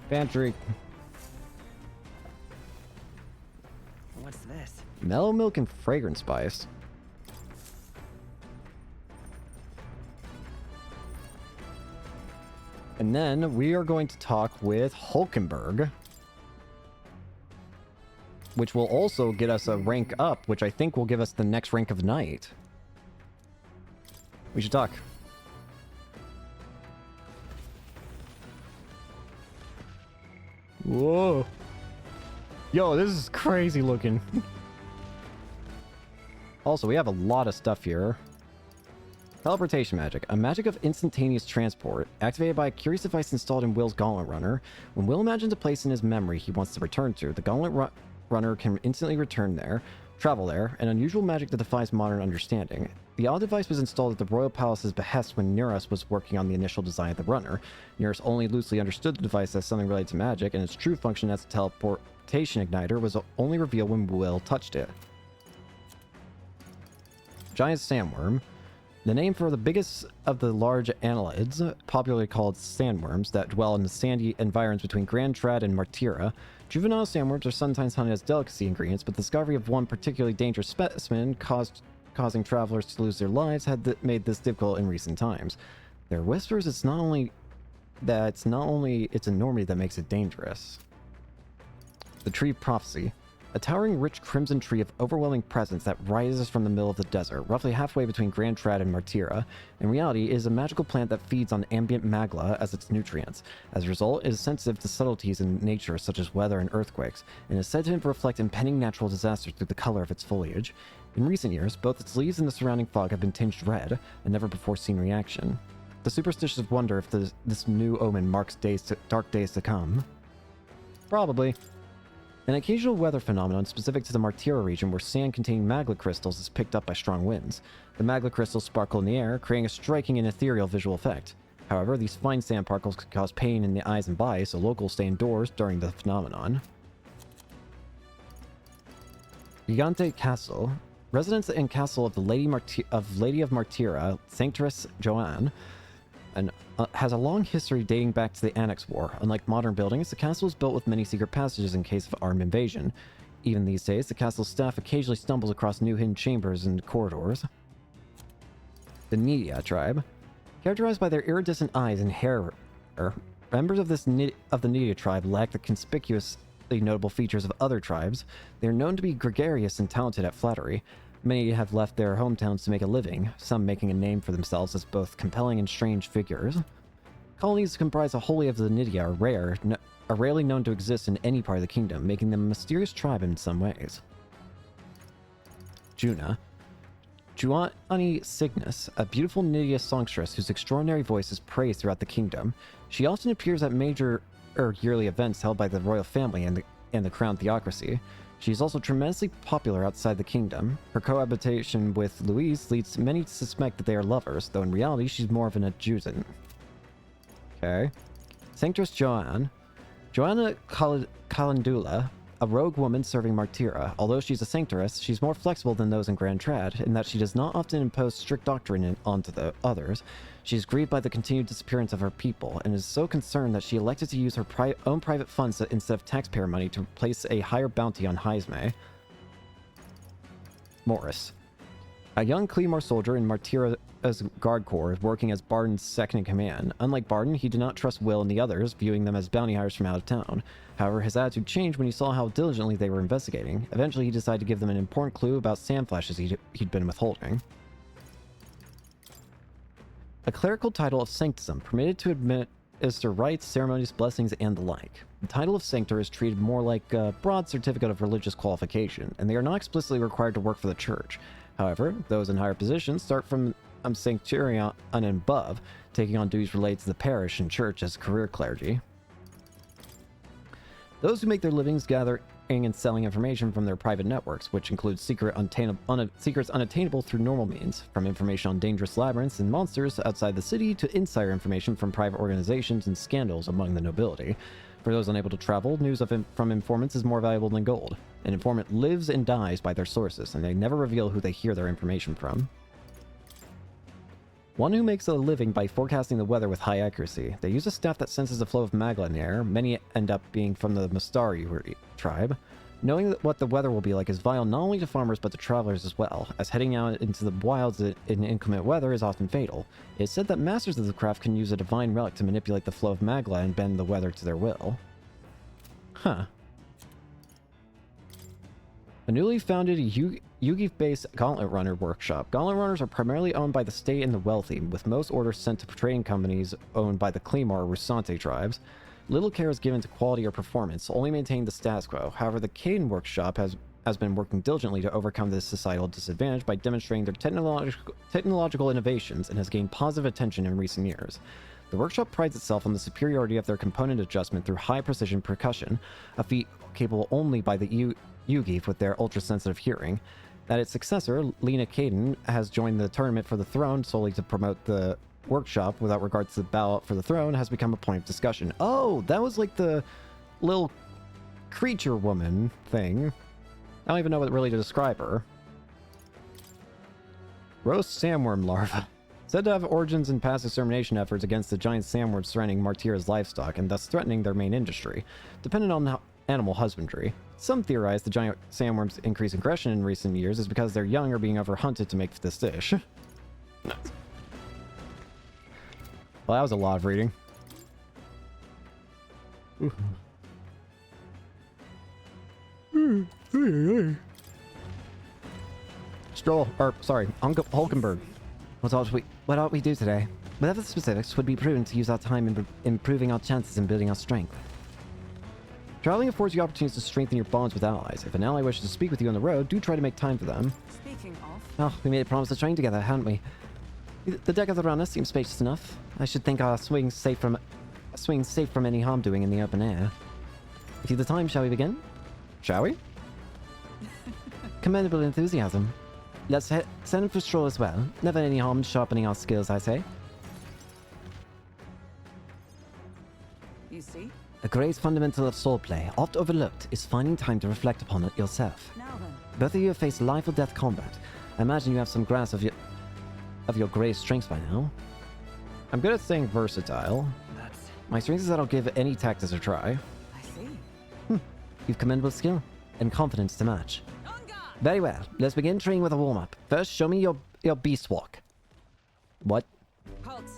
Pantry. What's this? Mellow milk and fragrance spice. And then we are going to talk with Hulkenberg, which will also get us a rank up, which I think will give us the next rank of the night. We should talk. Whoa. Yo, this is crazy looking. Also, we have a lot of stuff here. Teleportation magic. A magic of instantaneous transport, activated by a curious device installed in Will's Gauntlet Runner. When Will imagines a place in his memory he wants to return to, the Gauntlet Runner can instantly return there, travel there, an unusual magic that defies modern understanding. The odd device was installed at the Royal Palace's behest when Neros was working on the initial design of the runner. Neros only loosely understood the device as something related to magic, and its true function as a teleportation igniter was only revealed when Will touched it. Giant sandworm. The name for the biggest of the large annelids, popularly called sandworms, that dwell in the sandy environs between Grand Trad and Martira. Juvenile sandworms are sometimes hunted as delicacy ingredients, but the discovery of one particularly dangerous specimen causing travelers to lose their lives had made this difficult in recent times. There are whispers it's not only its enormity that makes it dangerous. The Tree of Prophecy. A towering, rich crimson tree of overwhelming presence that rises from the middle of the desert, roughly halfway between Grand Trad and Martira. In reality, it is a magical plant that feeds on ambient magla as its nutrients. As a result, it is sensitive to subtleties in nature such as weather and earthquakes, and is said to reflect impending natural disasters through the color of its foliage. In recent years, both its leaves and the surrounding fog have been tinged red, a never-before-seen reaction. The superstitious wonder if this new omen marks dark days to come. Probably. An occasional weather phenomenon specific to the Martira region where sand containing magla crystals is picked up by strong winds. The magla crystals sparkle in the air, creating a striking and ethereal visual effect. However, these fine sand particles can cause pain in the eyes and body, so locals stay indoors during the phenomenon. Gigante Castle. Residents and castle of the Lady of Martira, Sanctress Joanne, and has a long history dating back to the Annex War. Unlike modern buildings, the castle is built with many secret passages in case of armed invasion. Even these days, the castle's staff occasionally stumbles across new hidden chambers and corridors. The Nidia tribe. Characterized by their iridescent eyes and hair, members of the Nidia tribe lack the conspicuously notable features of other tribes. They are known to be gregarious and talented at flattery. Many have left their hometowns to make a living, some making a name for themselves as both compelling and strange figures. Colonies comprised wholly of the Nidia are rarely known to exist in any part of the kingdom, making them a mysterious tribe in some ways. Juna. Juani Cygnus, a beautiful Nidia songstress whose extraordinary voice is praised throughout the kingdom. She often appears at major yearly events held by the royal family and the crown theocracy. She is also tremendously popular outside the kingdom. Her cohabitation with Louise leads many to suspect that they are lovers, though in reality she's more of an adjutant. Okay. Sanctress Joanne. Joanna Calendula, a rogue woman serving Martira. Although she's a sanctress, she's more flexible than those in Grand Trad, in that she does not often impose strict doctrine onto the others. She is grieved by the continued disappearance of her people, and is so concerned that she elected to use her own private funds instead of taxpayer money to place a higher bounty on Hyzme. Morris. A young Claymore soldier in Martira's guard corps, working as Barden's second-in-command. Unlike Barden, he did not trust Will and the others, viewing them as bounty hunters from out of town. However, his attitude changed when he saw how diligently they were investigating. Eventually, he decided to give them an important clue about sand flashes he'd been withholding. A clerical title of sanctism, permitted to administer rites, ceremonies, blessings, and the like. The title of sanctor is treated more like a broad certificate of religious qualification, and they are not explicitly required to work for the church. However, those in higher positions start from sanctuarian and above, taking on duties related to the parish and church as career clergy. Those who make their livings gathering and selling information from their private networks, which includes secrets unattainable through normal means, from information on dangerous labyrinths and monsters outside the city to insider information from private organizations and scandals among the nobility. For those unable to travel, news from informants is more valuable than gold. An informant lives and dies by their sources, and they never reveal who they hear their information from. One who makes a living by forecasting the weather with high accuracy. They use a staff that senses the flow of magla in the air. Many end up being from the Mastari tribe. Knowing what the weather will be like is vital not only to farmers but to travelers as well, as heading out into the wilds in inclement weather is often fatal. It is said that masters of the craft can use a divine relic to manipulate the flow of magla and bend the weather to their will. Huh. A newly founded Yugi-based Gauntlet Runner workshop. Gauntlet Runners are primarily owned by the state and the wealthy, with most orders sent to trading companies owned by the Claymore or Rusante tribes. Little care is given to quality or performance, only maintain the status quo. However, the Caden workshop has been working diligently to overcome this societal disadvantage by demonstrating their technological innovations and has gained positive attention in recent years. The workshop prides itself on the superiority of their component adjustment through high-precision percussion, a feat capable only by the Yugi with their ultra-sensitive hearing. That its successor, Lena Caden, has joined the tournament for the throne solely to promote the workshop without regard to the battle for the throne has become a point of discussion. Oh, that was like the little creature woman thing. I don't even know what really to describe her. Roast sandworm larva. Said to have origins in past extermination efforts against the giant sandworms threatening Martira's livestock and thus threatening their main industry, dependent on animal husbandry. Some theorize the giant sandworms' increased aggression in recent years is because their young are being overhunted to make this dish. Well, that was a lot of reading. Stroll, or sorry, Hulkenberg. What ought we do today? Whatever the specifics, would be prudent to use our time in improving our chances and building our strength. Traveling affords you opportunities to strengthen your bonds with allies. If an ally wishes to speak with you on the road, do try to make time for them. Speaking of... Oh, we made a promise to train together, hadn't we? The deck of the runner seems spacious enough. I should think our swing's safe from any harm doing in the open air. If you've the time, shall we begin? Shall we? Commendable enthusiasm. Let's send him for Stroll as well. Never any harm in sharpening our skills, I say. You see? A great fundamental of swordplay, oft overlooked, is finding time to reflect upon it yourself. Now then. Both of you have faced life or death combat. I imagine you have some grasp of your great strengths by now. I'm good at staying versatile. My strength is that I'll give any tactics a try. I see. You've commendable skill and confidence to match. Very well. Let's begin training with a warm-up. First, show me your beast walk. What? Halt.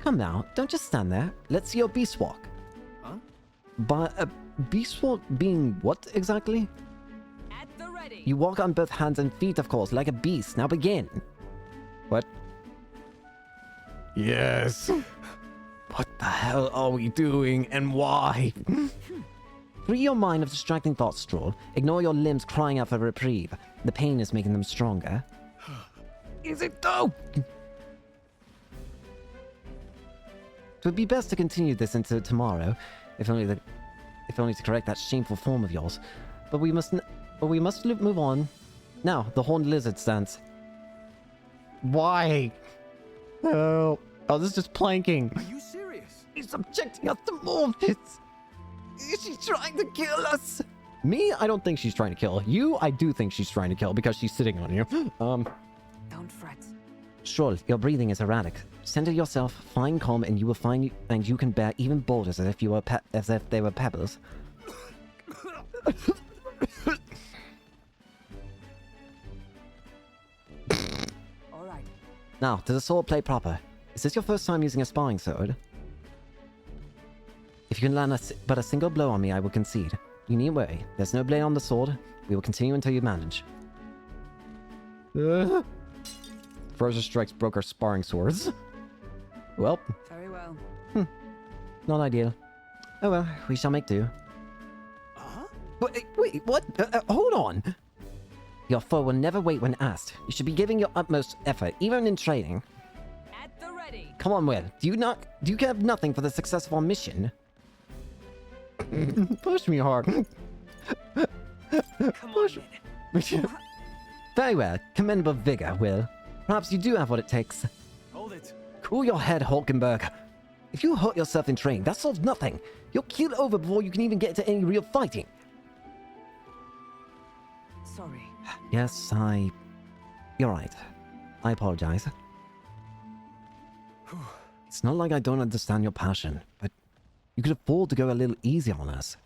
Come now, don't just stand there. Let's see your beast walk. Huh? By a beast walk being what exactly? At the ready. You walk on both hands and feet, of course, like a beast. Now begin. What? Yes. What the hell are we doing and why? Free your mind of distracting thoughts, Stroll. Ignore your limbs crying out for reprieve. The pain is making them stronger. Is it though? It would be best to continue this into tomorrow, if only to correct that shameful form of yours. But we must move on. Now, the horned lizard stance. Why? Oh, this is just planking. Are you serious? He's subjecting us to more of this. Is she trying to kill us? Me, I don't think she's trying to kill. You, I do think she's trying to kill because she's sitting on you. Don't fret. Stroll, your breathing is erratic. Center yourself, find calm, and you will find and you can bear even boulders as if they were pebbles. All right. Now, to the sword play proper. Is this your first time using a sparring sword? If you can land but a single blow on me, I will concede. You needn't worry. There's no blade on the sword. We will continue until you manage. Frozen strikes broke our sparring swords. Well. Very well. Not ideal. Oh well, we shall make do. Wait, what? Hold on. Your foe will never wait when asked. You should be giving your utmost effort, even in training. At the ready. Come on, Will. Do you have nothing for the success of our mission? Push me hard. Come on. Very well. Commendable vigor, Will. Perhaps you do have what it takes. Hold it. Cool your head, Hulkenberg. If you hurt yourself in training, that solves nothing. You're keeled over before you can even get into any real fighting. Sorry. Yes, You're right. I apologize. It's not like I don't understand your passion, but you could afford to go a little easy on us.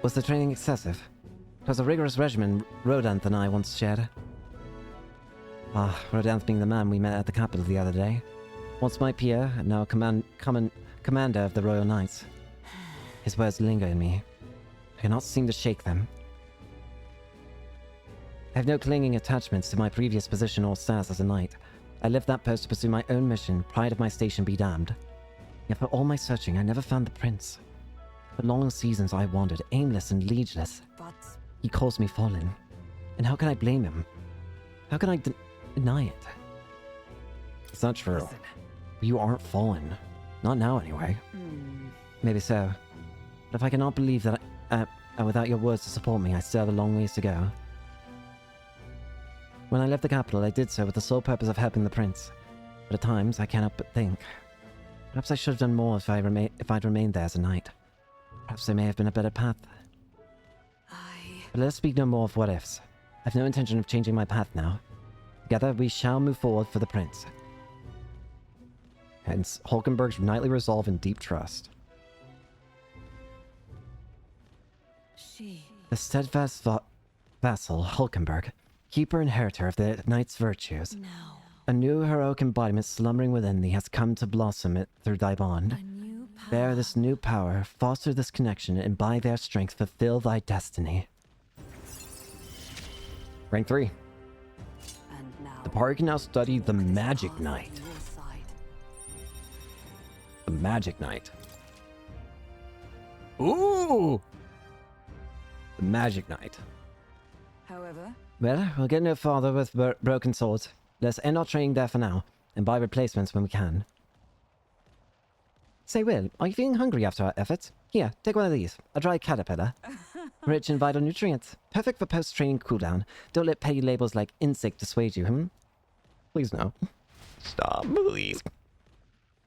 Was the training excessive? It was a rigorous regimen Rodanth and I once shared. Rodanth being the man we met at the capital the other day. Once my peer, and now commander of the Royal Knights. His words linger in me. I cannot seem to shake them. I have no clinging attachments to my previous position or status as a knight. I left that post to pursue my own mission, pride of my station be damned. Yet for all my searching, I never found the prince. For long seasons I wandered, aimless and leaderless. But He calls me fallen. And how can I blame him? How can I deny it? It's not true. You aren't fallen. Not now, anyway. Maybe so. But if I cannot believe that without your words to support me, I still have a long ways to go. When I left the capital, I did so with the sole purpose of helping the prince. But at times, I cannot but think. Perhaps I should have done more if I'd remained there as a knight. Perhaps there may have been a better path. But let us speak no more of what-ifs. I have no intention of changing my path now. Together, we shall move forward for the prince. Hence, Hulkenberg's knightly resolve and deep trust. The steadfast vassal, Hulkenberg, keeper and inheritor of the knight's virtues. A new heroic embodiment slumbering within thee has come to blossom it through thy bond. Bear this new power, foster this connection, and by their strength fulfill thy destiny. Rank 3. The party can now study the Magic Knight. The Magic Knight. Ooh! The Magic Knight. However, Well, we'll get no farther with broken swords. Let's end our training there for now, and buy replacements when we can. Say, Will, are you feeling hungry after our efforts? Here, take one of these. A dry caterpillar. Rich in vital nutrients. Perfect for post-training cooldown. Don't let petty labels like insect dissuade you, Please no. Stop, please.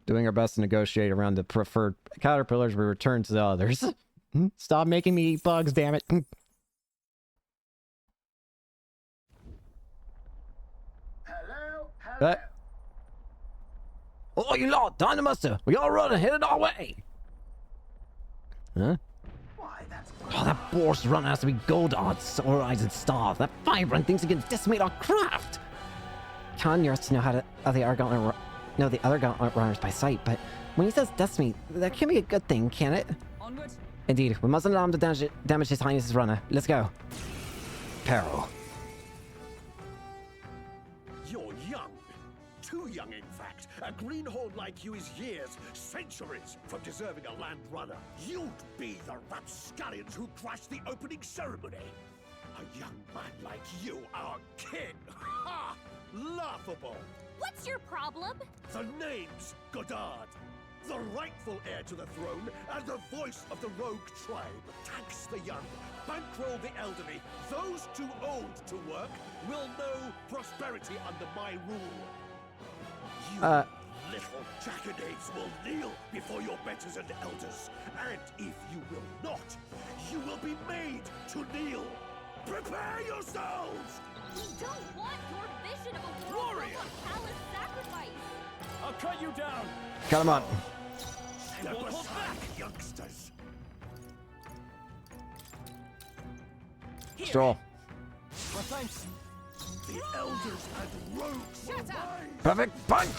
Doing our best to negotiate around the preferred caterpillars we return to the others. Stop making me eat bugs, damn it. Oh, you lot, time to muster. We all run and headed our way. Huh? Oh, that boar's run has to be Goddard's Horizon Star. That vibrant thinks he can decimate our craft. Conyers know how the other gauntlet runners by sight, but when he says decimate, that can be a good thing, can it? Onward. Indeed, we mustn't allow him to damage His Highness's runner. Let's go. Peril. You're young. Too young, in fact. A greenhorn like you is years, centuries from deserving a land runner. You'd be the rapscallions who crashed the opening ceremony. A young man like you, our king. Ha! Laughable. What's your problem? The name's Goddard. The rightful heir to the throne and the voice of the rogue tribe. Tax the young, bankroll the elderly. Those too old to work will know prosperity under my rule. You little jackanapes will kneel before your betters and elders. And if you will not, you will be made to kneel. Prepare yourselves! We don't want your vision of a world built on callous sacrifice. I'll cut you down. Cut him up. Step aside, youngsters. Stroll. Well, thanks. The elders and rogues will rise. Perfect punch.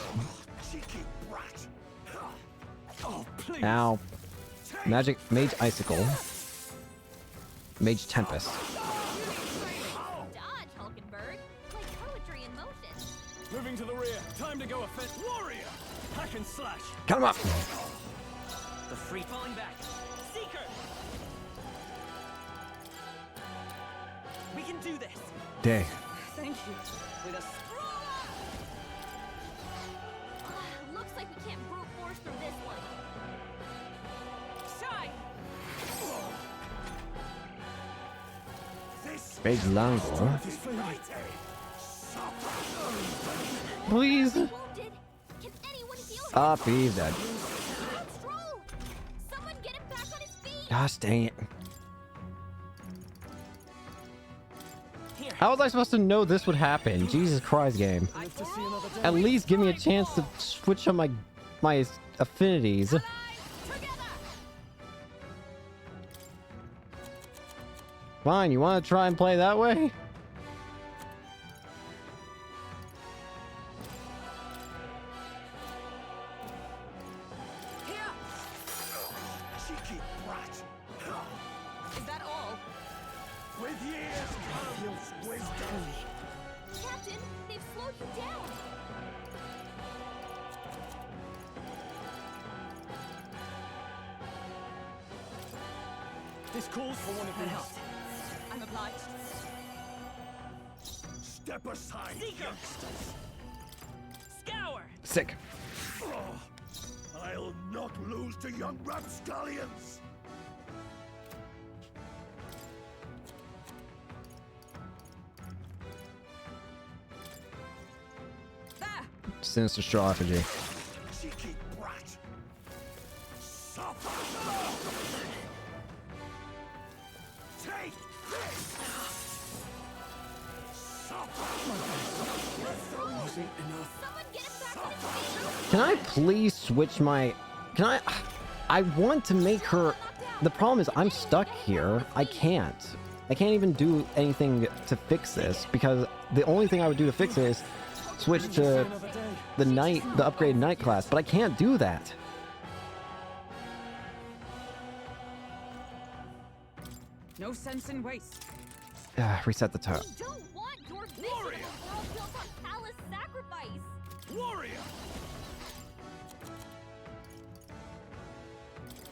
Cheeky brat. Oh, please. Ow. Magic Mage Icicle. Mage Tempest. Dodge, Hulkenberg. Like poetry in motion. Moving to the rear. Time to go offense. Warrior. Hack and slash. Cut him up. The free falling back. Seeker. We can do this. Day. Thank you. With a Looks like we can't brute force through this one. shine. Mage Langor. Please. Wounded. Can anyone heal him? Stop, he's dead. Stroll. Someone get him back on his feet. Gosh dang it. How was I supposed to know this would happen? Jesus Christ, game. At least give me a chance to switch on my affinities. Fine, you want to try and play that way? Cheeky brat. Is that all? With years comes wisdom. Captain, they've slowed you down. This calls for one of these. I'm obliged. Step aside, youngsters. Scour! Sick. Oh, I'll not lose to young rapscallions. Sinister strategy. Cheeky brat. Suffer. Take this. Suffer. Someone get it back to the stage! Can I please switch my... Can I want to make her... The problem is I'm stuck here. I can't even do anything to fix this because the only thing I would do to fix it is switch to the upgraded knight class, but I can't do that. No sense in waste. Reset the top. We don't want your vision of a world built on palace sacrifice! Warrior.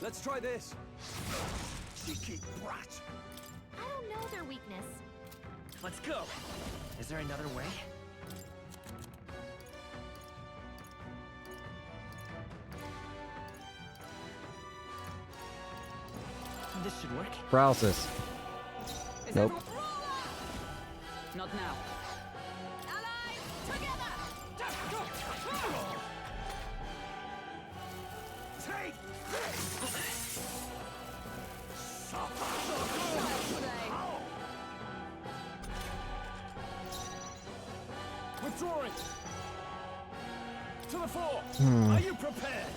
Let's try this. Cheeky brat. I don't know their weakness. Let's go. Is there another way? This should work. Paralysis. Nope. Not now. Allies, together! Take this. Suffer. Withdrawing. To the fore. Hmm. Are you prepared?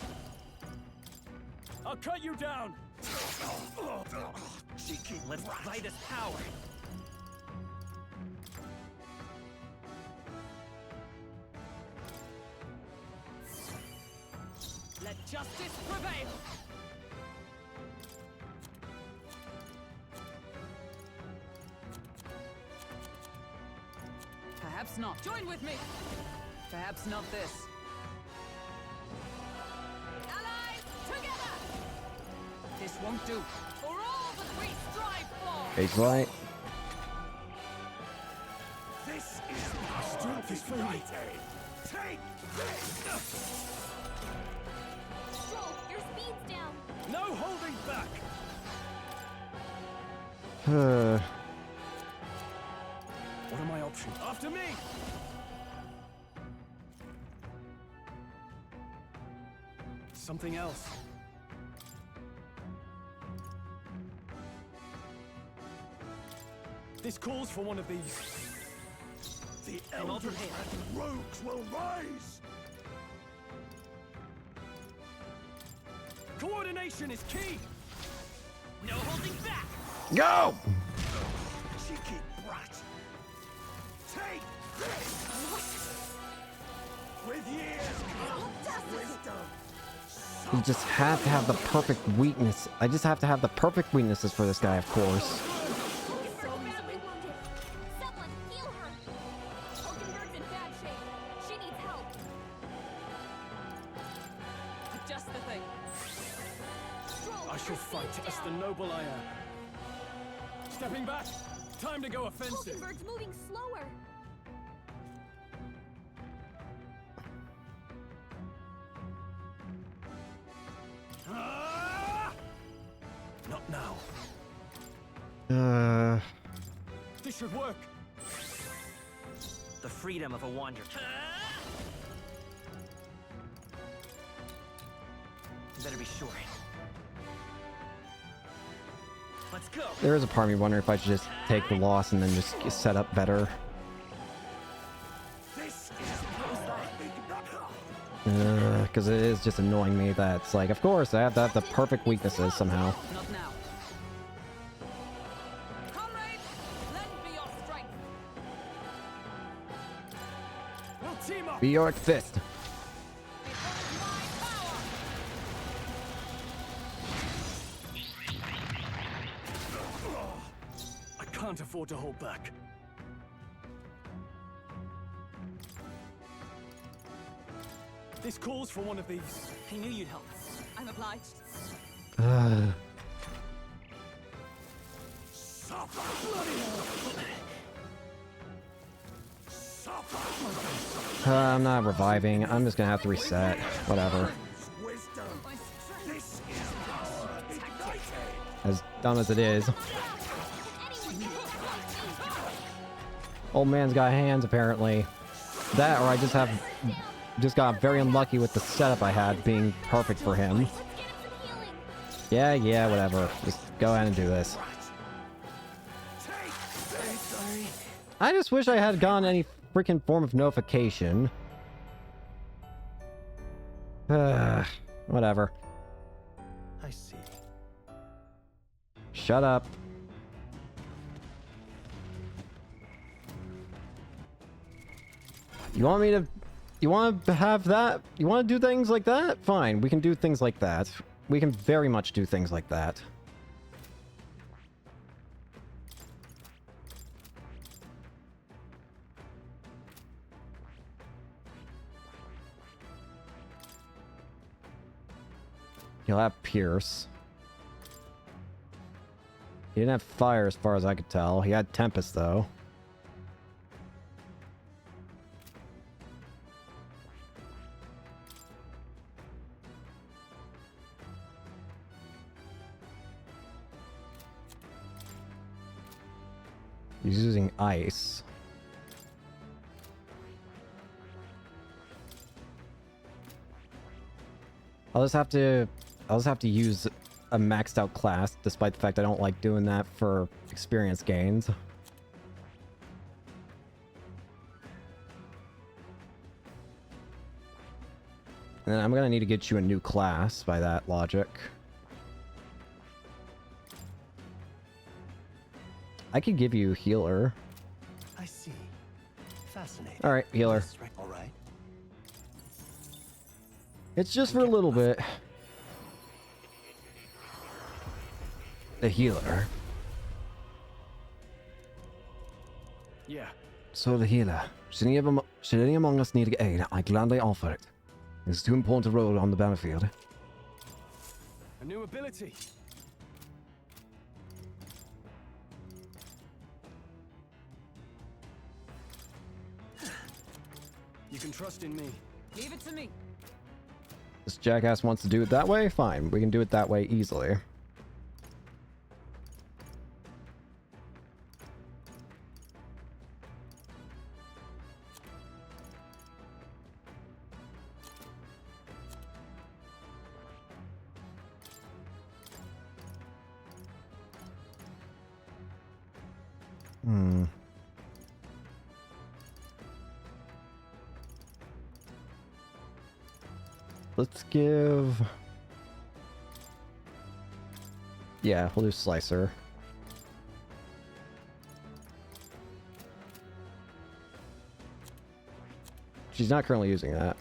I'll cut you down. Cheeky Let's brat. buy this power. Let justice prevail! Perhaps not. Join with me! Perhaps not this. Allies, together! This won't do. For all that we strive for! Page light. This is power. Strength is fading. Take this. Stroll, your speed's down! No holding back. What are my options? After me. Something else. This calls for one of these. The elders and rogues will rise. Coordination is key. No holding back. Go! Cheeky brat. Take this. With years comes wisdom. You just have to have the perfect weakness. I just have to have the perfect weaknesses for this guy, of course. Someone heal her! Hulkenberg's in bad shape. She needs help. Just the thing. Stroll, I shall your fight speed's as the down. noble I am. Stepping back. Time to go offensive. Hulkenberg's moving slower. Not now. This should work. The freedom of a wanderer. Better be sure. Let's go. There is a part of me wondering if I should just take the loss and then just get set up better. This Because it is just annoying me that it's like, of course, I have to have the perfect weaknesses somehow. Not now. Comrades, lend me your strength. We'll team up. Bjork fist. I can't afford to hold back. This calls for one of these. I knew you'd help. I'm obliged. I'm not reviving. I'm just gonna have to reset. Whatever. As dumb as it is. Old man's got hands, apparently. That, or I just got very unlucky with the setup I had being perfect for him. Yeah, whatever. Just go ahead and do this. I just wish I had gotten any freaking form of notification. Whatever. I see. Shut up. You want me to... You want to have that? You want to do things like that? Fine, we can do things like that. We can very much do things like that. He'll have Pierce. He didn't have Fire as far as I could tell. He had Tempest, though. He's using Ice. I'll just have to use a maxed out class, despite the fact I don't like doing that for experience gains. And then I'm gonna need to get you a new class by that logic. I could give you Healer. I see. Fascinating. Alright, Healer. All right. It's just for a little bit. The Healer. Yeah. So the healer. Should any among us need aid, I gladly offer it. It's too important a role on the battlefield. A new ability. You can trust in me. Leave it to me. This jackass wants to do it that way? Fine, we can do it that way easily. Let's give... Yeah, we'll do Slicer. She's not currently using that.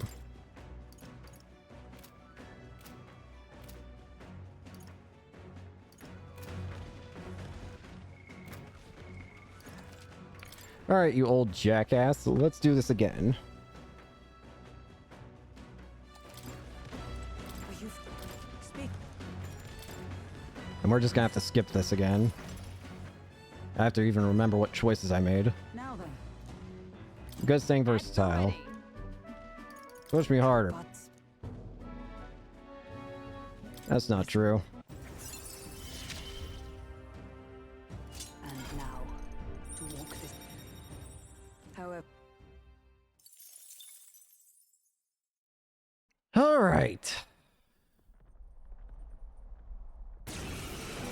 Alright, you old jackass. Let's do this again. And we're just gonna have to skip this again. I have to even remember what choices I made. Now then. Good staying versatile. Push me harder. That's not true. And now, to walk this. However. All right.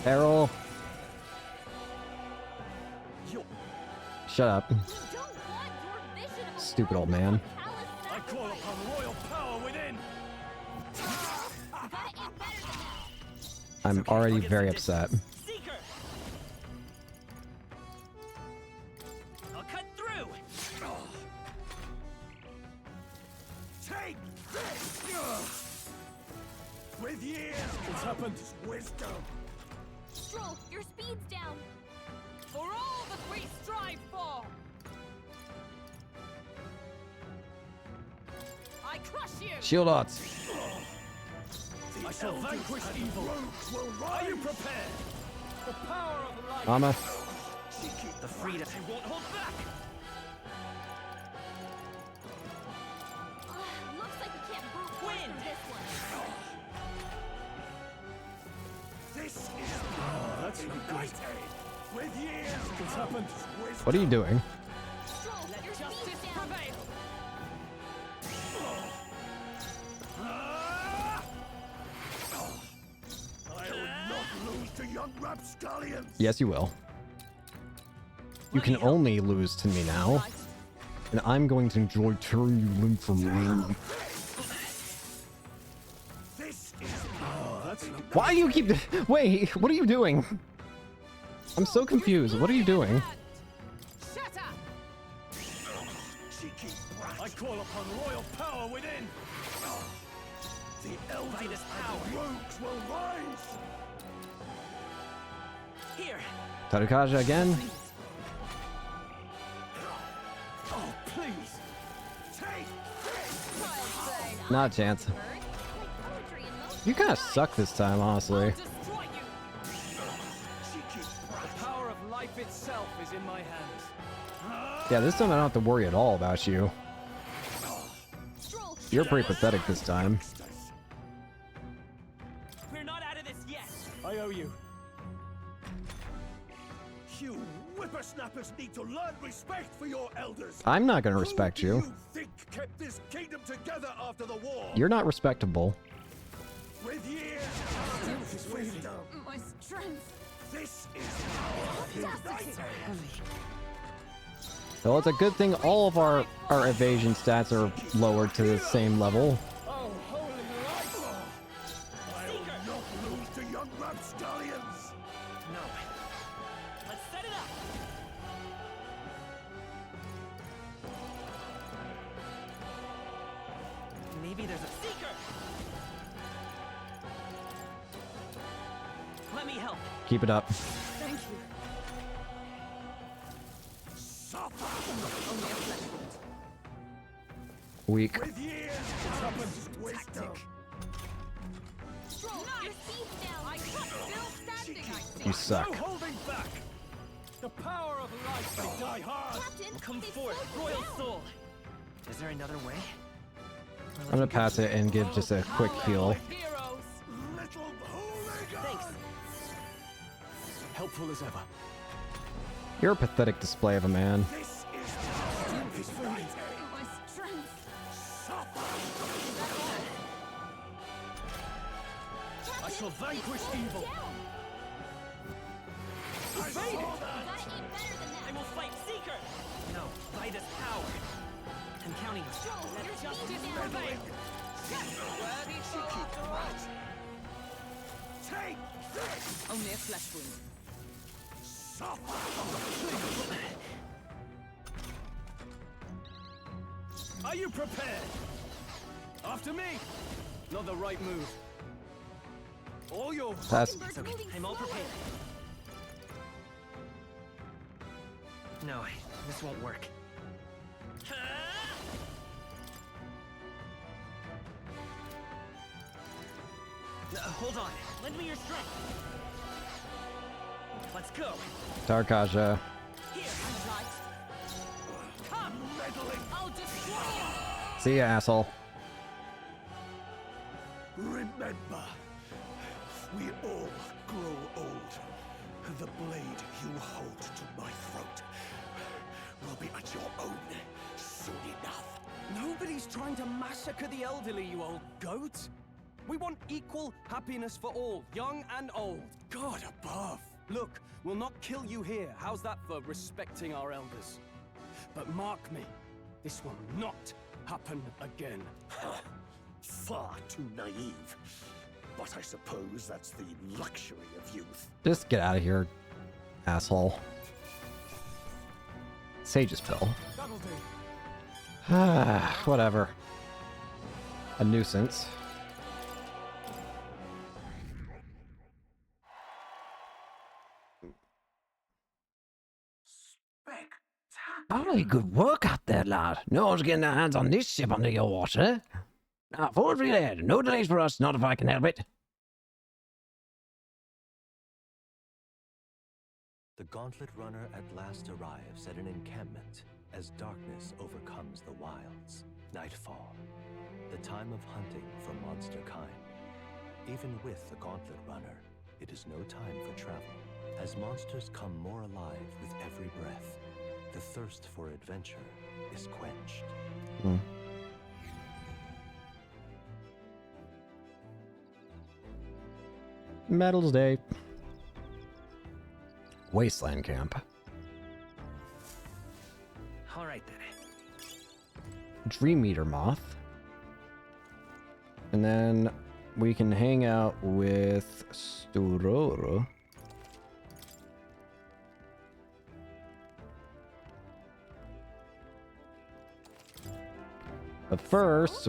Errol. Shut up. Stupid old man. I call upon royal power within. I'm already very upset. I'll cut through. Take this. With years, What's happened? wisdom. Stroll, your speed's down. For all that we strive for! I crush you! Shield odds. I shall vanquish evil. Are you prepared? The power of life. Mama. The freedom. You won't hold back. Looks like we can't brute force through this one. This is That's not good. with years. What's happened? What are you doing? Let justice prevail! I will not lose to young rapscallions. Yes, you will. You can only lose to me now. And I'm going to enjoy tearing you limb from limb. Why do you keep... Wait, what are you doing? I'm so confused. What are you doing? I call upon royal power within. The elders and rogues will rise. Here. Tarukaja again. Oh, please. Take this. Not a chance. You kind of suck this time, honestly. The power of life itself is in my hands. Yeah, this time I don't have to worry at all about you. You're pretty pathetic this time. We're not out of this yet. I owe you. You whippersnappers need to learn respect for your elders. I'm not going to respect you. Who do you think kept this kingdom together after the war? You're not respectable. With years of wisdom. My strength. This is Well, it's a good thing all of our evasion stats are lowered to the same level. Oh, holy light! I will not lose to young rapscallions. No. Let's set it up. Maybe there's a seeker. Let me help. Keep it up. Thank you. Weak. With years comes wisdom. I cut still standing, I see. You suck. No holding back. The power of life may die hard. Come forth, royal soul. Is there another way? I'm gonna pass it and give just a quick heal. Heroes. Little hooligan. Thanks. Helpful as ever. You're a pathetic display of a man. This is My strength. I shall vanquish evil. I will fight Seeker. No, by this power. I'm counting on you. Let justice prevail. Worthy foe after all. take this. Only a flesh wound. Are you prepared? After me. Not the right move. All yours. Pass. It's okay. I'm all prepared. No, this won't work. Hold on. Lend me your strength. Let's go. Tarkaja. Here. Come. I'll destroy you. See ya, asshole. Remember, we all grow old, and the blade you hold to my throat will be at your own soon enough. Nobody's trying to massacre the elderly, you old goat. We want equal happiness for all, young and old. God above. Look, we'll not kill you here. How's that for respecting our elders? But mark me, this will not happen again. Far too naive. But I suppose that's the luxury of youth. Just get out of here, asshole. Sage's pill. That'll do. Whatever. A nuisance. Aye, good work out there, lad. No one's getting their hands on this ship under your water. Now, forward for your head. No delays for us, not if I can help it. The Gauntlet Runner at last arrives at an encampment as darkness overcomes the wilds. Nightfall, the time of hunting for monster kind. Even with the Gauntlet Runner, it is no time for travel, as monsters come more alive with every breath. The thirst for adventure is quenched. Medals Day. Wasteland Camp. All right then. Dream Eater Moth. And then we can hang out with Stororo. But first,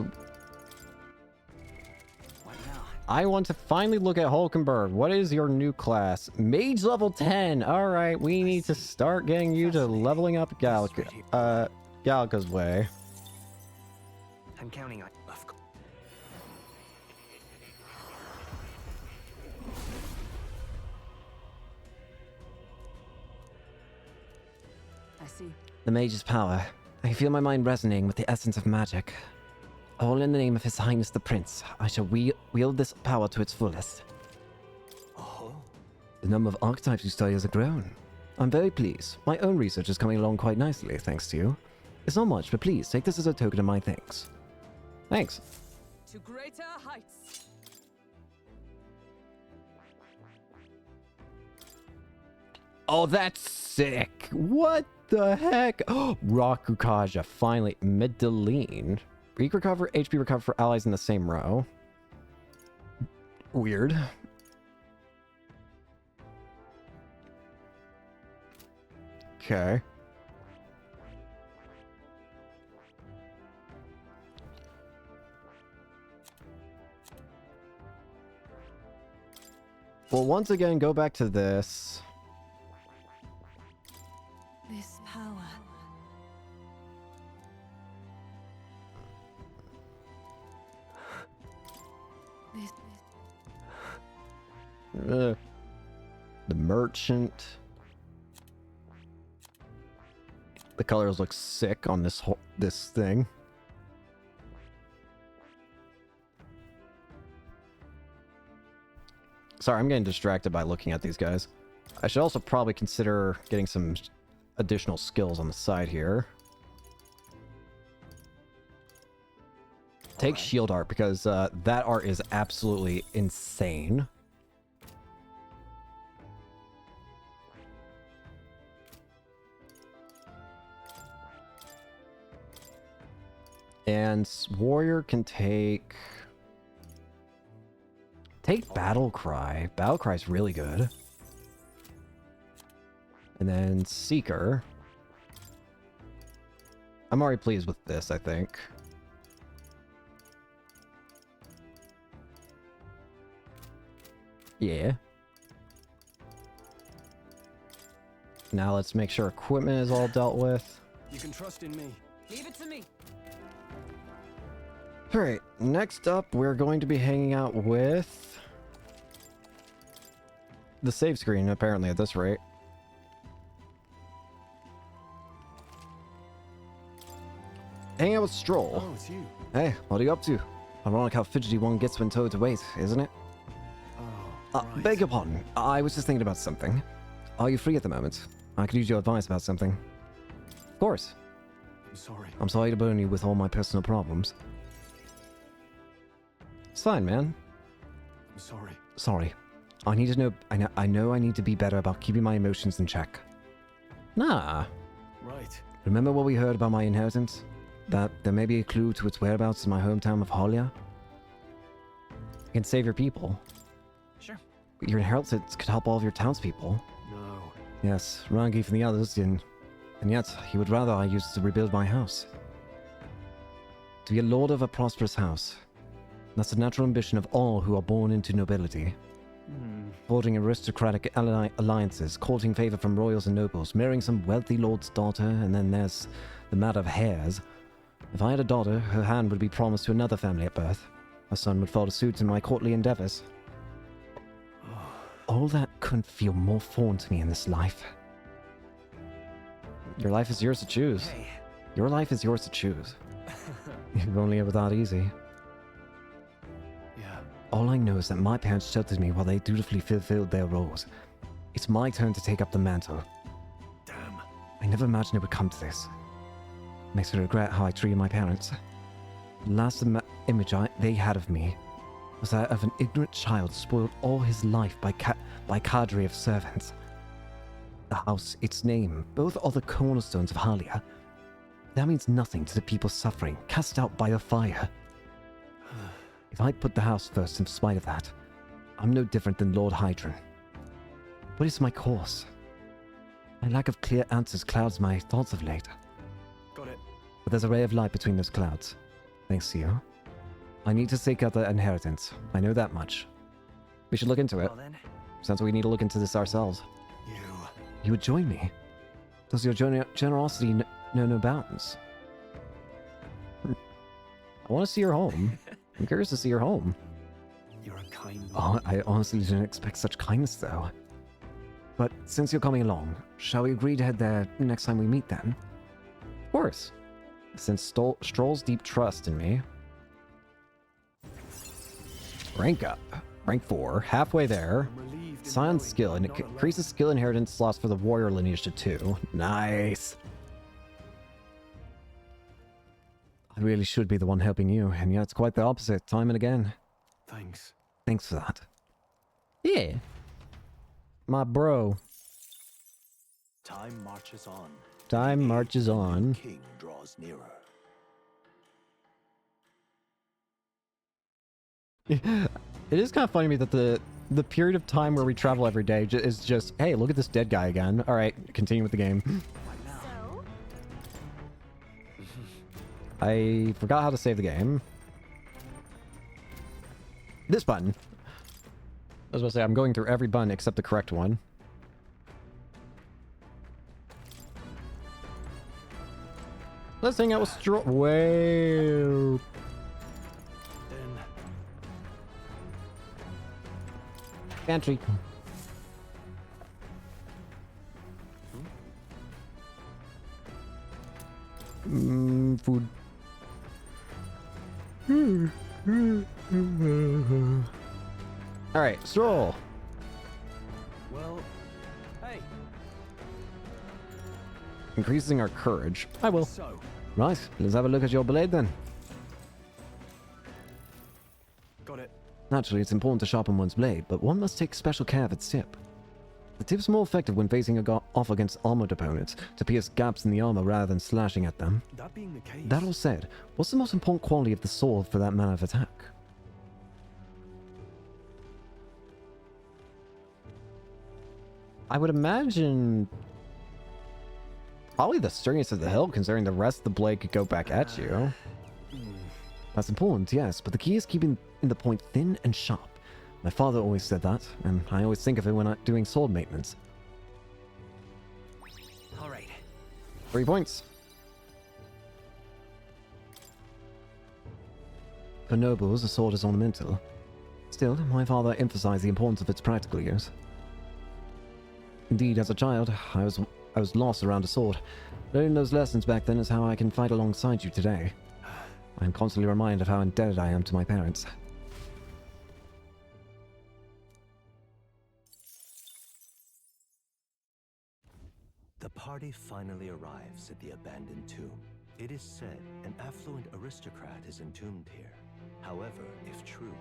I want to finally look at Hulkenberg. What is your new class? Mage level 10. All right, we need to start getting you to leveling up Galka's way. I'm counting on. I see. The mage's power. I feel my mind resonating with the essence of magic. All in the name of His Highness the Prince, I shall wield this power to its fullest. The number of archetypes you study has grown. I'm very pleased. My own research is coming along quite nicely, thanks to you. It's not much, but please take this as a token of my thanks. Thanks. To greater heights. Oh, that's sick. What the heck? Oh, Rakukaja, finally. Medellin. Weak recover, HP recover for allies in the same row. Weird. Okay. Well, once again, go back to this. This power. The merchant. The colors look sick on this thing. Sorry, I'm getting distracted by looking at these guys. I should also probably consider getting some additional skills on the side here. Take shield art, because that art is absolutely insane. And warrior can take battle cry. Battle cry is really good. And then seeker. I'm already pleased with this, I think. Yeah. Now let's make sure equipment is all dealt with. You can trust in me. Leave it to me. Alright, next up we're going to be hanging out with the save screen, apparently, at this rate. Hanging out with Stroll. Oh, it's you. Hey, what are you up to? Ironic how fidgety one gets when told to wait, isn't it? Right. Beg your pardon. I was just thinking about something. Are you free at the moment? I could use your advice about something. Of course. I'm sorry. I'm sorry to burden you with all my personal problems. It's fine, man. I'm sorry. Sorry. I need to know... I know I need to be better about keeping my emotions in check. Nah. Right. Remember what we heard about my inheritance? That there may be a clue to its whereabouts in my hometown of Holia? You can save your people. Sure. Your inheritance could help all of your townspeople. No. Yes, Rangi from the others, and yet he would rather I use it to rebuild my house. To be a lord of a prosperous house. That's the natural ambition of all who are born into nobility. forging aristocratic alliances, courting favor from royals and nobles, marrying some wealthy lord's daughter, and then there's the matter of heirs. If I had a daughter, her hand would be promised to another family at birth. Her son would follow suit in my courtly endeavors. All that couldn't feel more foreign to me in this life. Your life is yours to choose. Hey. Your life is yours to choose. If only it were that easy. Yeah. All I know is that my parents sheltered me while they dutifully fulfilled their roles. It's my turn to take up the mantle. Damn. I never imagined it would come to this. Makes me regret how I treated my parents. The last image they had of me was that of an ignorant child spoiled all his life by cadre of servants. The house, its name, both are the cornerstones of Halia. That means nothing to the people suffering, cast out by the fire. If I put the house first in spite of that, I'm no different than Lord Hydron. What is my course? My lack of clear answers clouds my thoughts of late. Got it. But there's a ray of light between those clouds. Thanks to you. I need to seek out the inheritance. I know that much. We should look into it. Well then. Sounds like we need to look into this ourselves. You would join me? Does your generosity know no bounds? I want to see your home. I'm curious to see your home. You're a kind man. Oh, I honestly didn't expect such kindness, though. But since you're coming along, shall we agree to head there next time we meet, then? Of course. Since Stroll's deep trust in me. Rank up. Rank 4. Halfway there. Scion skill, and it increases skill inheritance slots for the warrior lineage to 2. Nice. I really should be the one helping you, and yet it's quite the opposite, time and again. Thanks. Thanks for that. Yeah. My bro. Time marches on. Time marches on. King draws nearer. It is kind of funny to me that the period of time where we travel every day is just, hey, look at this dead guy again. All right, continue with the game. I forgot how to save the game. This button. I was about to say, I'm going through every button except the correct one. Let's hang out with Stroll. Whoa. Pantry. Food. Alright, Stroll. Well, hey. Increasing our courage. I will. So, Right, let's have a look at your blade then. Got it. Naturally, it's important to sharpen one's blade, but one must take special care of its tip. The tip's more effective when facing off against armored opponents, to pierce gaps in the armor rather than slashing at them. That being the case... That all said, what's the most important quality of the sword for that manner of attack? I would imagine probably the sturdiness of the hilt, considering the rest of the blade could go back at you. That's important, yes, but the key is keeping the point thin and sharp. My father always said that, and I always think of it when I'm doing sword maintenance. All right. 3 points. For nobles, a sword is ornamental. Still, my father emphasized the importance of its practical use. Indeed, as a child, I was lost around a sword. Learning those lessons back then is how I can fight alongside you today. I am constantly reminded of how indebted I am to my parents. The party finally arrives at the abandoned tomb. It is said an affluent aristocrat is entombed here. However, if true,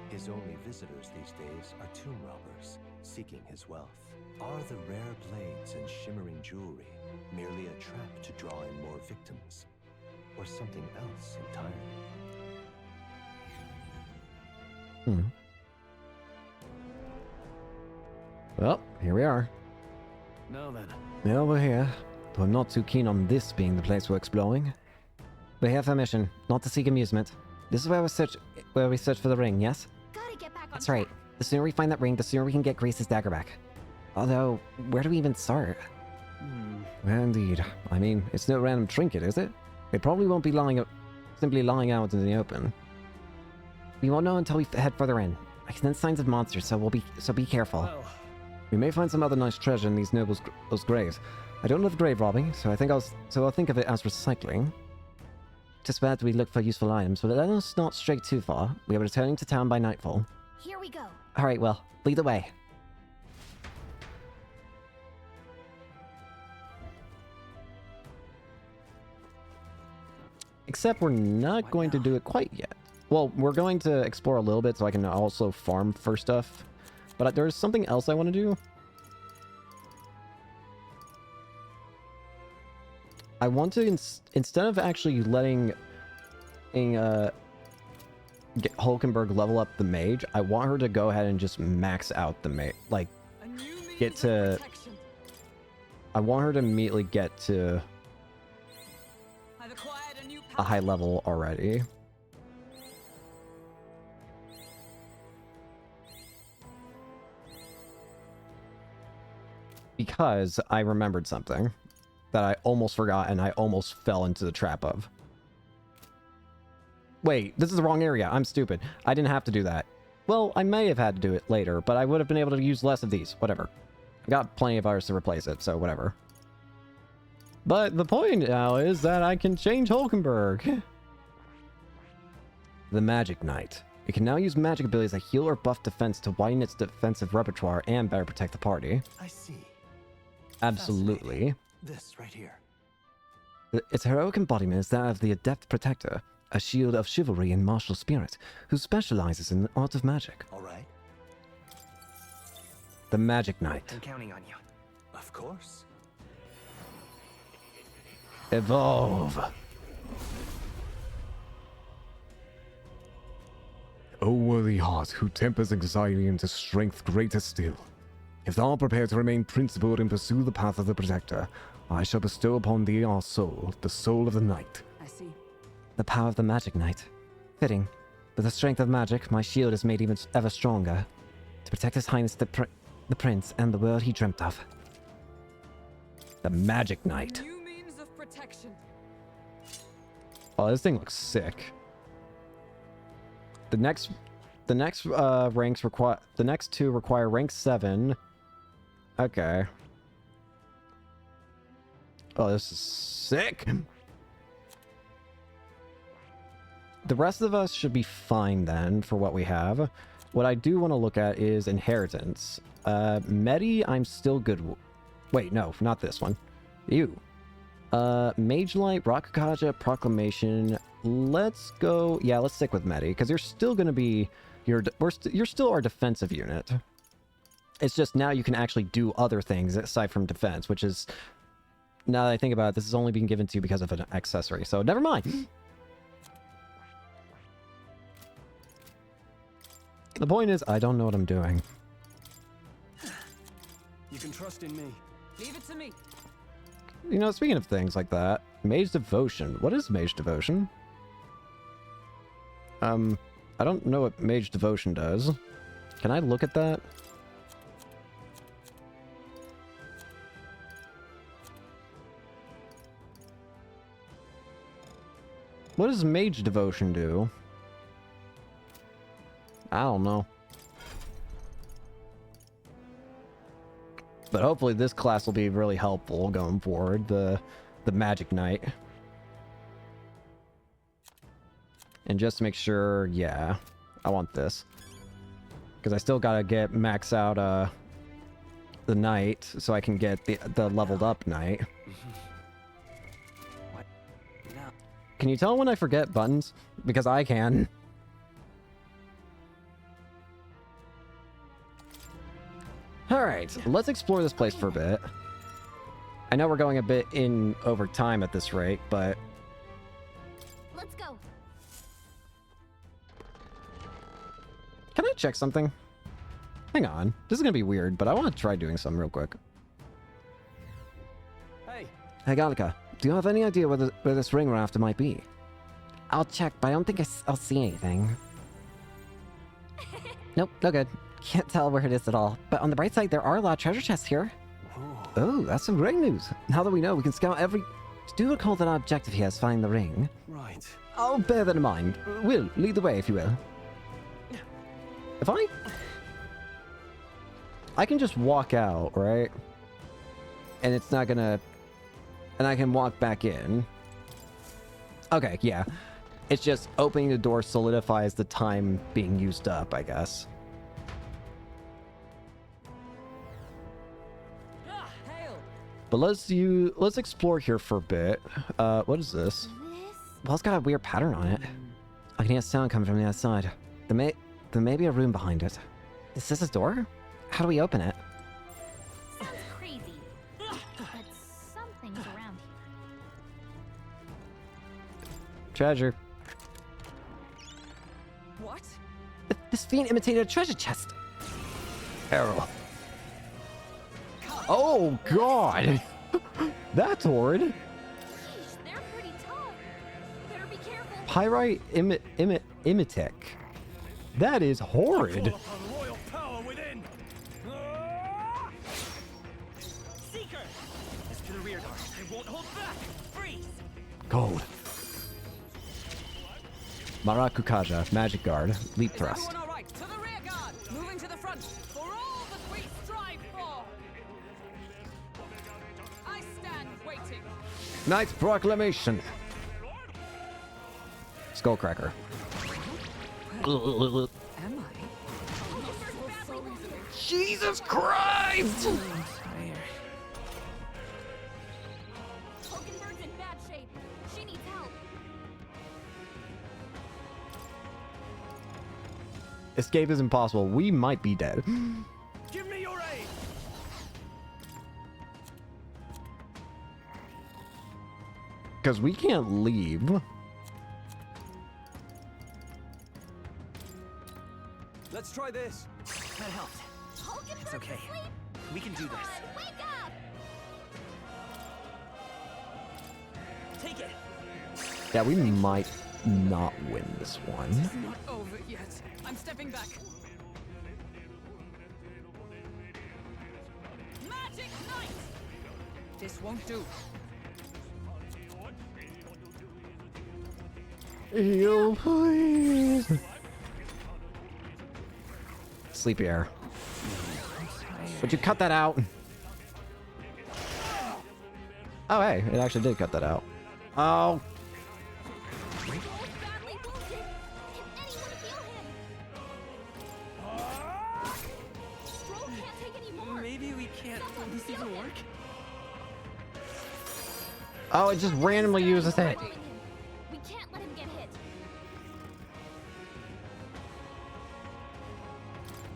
his only visitors these days are tomb robbers, seeking his wealth. Are the rare blades and shimmering jewelry merely a trap to draw in more victims? Or something else entirely? Well, here we are. Now then. Now we're here, though I'm not too keen on this being the place we're exploring. We're here for a mission, not to seek amusement. This is where we search for the ring, yes? Gotta get back on That's right. The sooner we find that ring, the sooner we can get Grace's dagger back. Although, where do we even start? Well, indeed. I mean, it's no random trinket, is it? It probably won't be simply lying out in the open. We won't know until we head further in. I can sense signs of monsters, so be careful. Well, we may find some other nice treasure in these nobles' graves. I don't love grave robbing, so I'll think of it as recycling. Just bad we look for useful items, but let us not stray too far. We are returning to town by nightfall. Here we go. Alright, well, lead the way. Except we're not going to do it quite yet. Well, we're going to explore a little bit so I can also farm for stuff. But there's something else I want to do. I want to, instead of actually letting Hulkenberg level up the mage, I want her to go ahead and just max out the mage. Like, get to... I want her to immediately get to a high level already. Because I remembered something that I almost forgot and I almost fell into the trap of. Wait, this is the wrong area. I'm stupid. I didn't have to do that. Well, I may have had to do it later, but I would have been able to use less of these. Whatever. I got plenty of ours to replace it, so whatever. But the point now is that I can change Hulkenberg. The Magic Knight. It can now use magic abilities that heal or buff defense to widen its defensive repertoire and better protect the party. I see. Absolutely. This right here. Its heroic embodiment is that of the Adept Protector, a shield of chivalry and martial spirit, who specializes in the art of magic. All right. The Magic Knight. I'm counting on you. Of course. Evolve. O worthy heart, who tempers anxiety into strength greater still. If thou art prepared to remain principled and pursue the path of the Protector, I shall bestow upon thee our soul, the soul of the Knight. I see. The power of the Magic Knight. Fitting. With the strength of magic, my shield is made even ever stronger. To protect His Highness the Prince and the world he dreamt of. The Magic Knight. New means of protection. Oh, this thing looks sick. The next ranks require, the next two require rank 7. Okay. Oh, this is sick. The rest of us should be fine then for what we have. What I do want to look at is inheritance. Medi, I'm still good. Wait, no, not this one. Ew. Mage Light, Rakukaja, Proclamation. Let's go. Yeah, let's stick with Medi because you're still going to be you're still our defensive unit. It's just now you can actually do other things aside from defense, which is, now that I think about it, this is only being given to you because of an accessory. So never mind. The point is, I don't know what I'm doing. You can trust in me. Leave it to me. You know, speaking of things like that, Mage Devotion. What is Mage Devotion? I don't know what Mage Devotion does. Can I look at that? What does Mage Devotion do? I don't know. But hopefully this class will be really helpful going forward, the Magic Knight. And just to make sure, yeah, I want this. Because I still gotta get max out the Knight so I can get the leveled up Knight. Can you tell when I forget buttons? Because I can. Alright, let's explore this place for a bit. I know we're going a bit in over time at this rate, but... Let's go. Can I check something? Hang on. This is gonna be weird, but I want to try doing something real quick. Hey. Hey, Gallica, do you have any idea where this ring we're after might be? I'll check, but I don't think I'll see anything. Nope, no good. Can't tell where it is at all. But on the bright side, there are a lot of treasure chests here. Oh, that's some great news. Now that we know, we can scout every... Do recall that our objective here is find the ring. Right. I'll bear that in mind. Will, lead the way, if you will. If I can just walk out, right? And it's not gonna... And I can walk back in. Okay, yeah. It's just opening the door solidifies the time being used up, I guess. But let's explore here for a bit. What is this? Well, it's got a weird pattern on it. I can hear sound coming from the outside. There may be a room behind it. Is this a door? How do we open it? Sounds crazy. But something's around here. Treasure. What? This fiend imitated a treasure chest. Errol. Oh, God. That's horrid. Sheesh, they're pretty tough. Better be careful. Pyrite Imitek. That is horrid. Royal power within. Seeker! As to the rear guard, I won't hold back. Freeze! Gold. Marakukaja, Magic Guard, Leap Thrust. Everyone all right? To the rear guard! Moving to the front! For all that we strive for! I stand waiting. Knight's Proclamation. Skullcracker. Am Jesus Christ! Hulkenberg's in bad shape. She needs help. Escape is impossible. We might be dead. Give me your aid! Because we can't leave. Let's try this. That helped. It's okay. We can do this. Wake up! Take it. Yeah, we might not win this one. Not over yet. I'm stepping back. Magic Knight! This won't do. Heal, please. Sleepy air. Would you cut that out? Oh, hey, it actually did cut that out. Oh. Maybe we can't. Will this even work? Oh, it just randomly uses it. We can't let him get hit.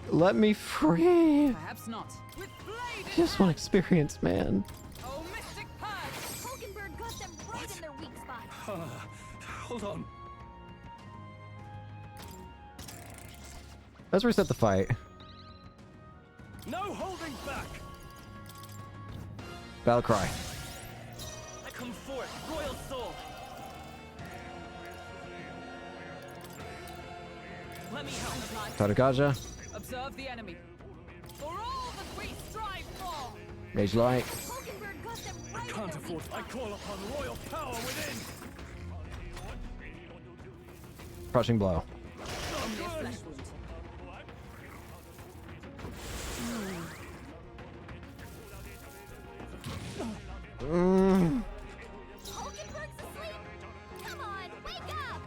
Let me free. Perhaps not. I just want experience, man. Oh, Mystic Purge! Hulkenberg got them right in their weak spot. Hold on. Let's reset the fight. No holding back! Battle cry. I come forth, royal soul. Let me help. Tadakaja. Observe the enemy. For all that we strive for! Mage Light. Hulkenberg got them right I can't afford. I call upon royal power within. Crushing Blow. Only a flesh wound. Hulkenberg's asleep. Come on, wake up!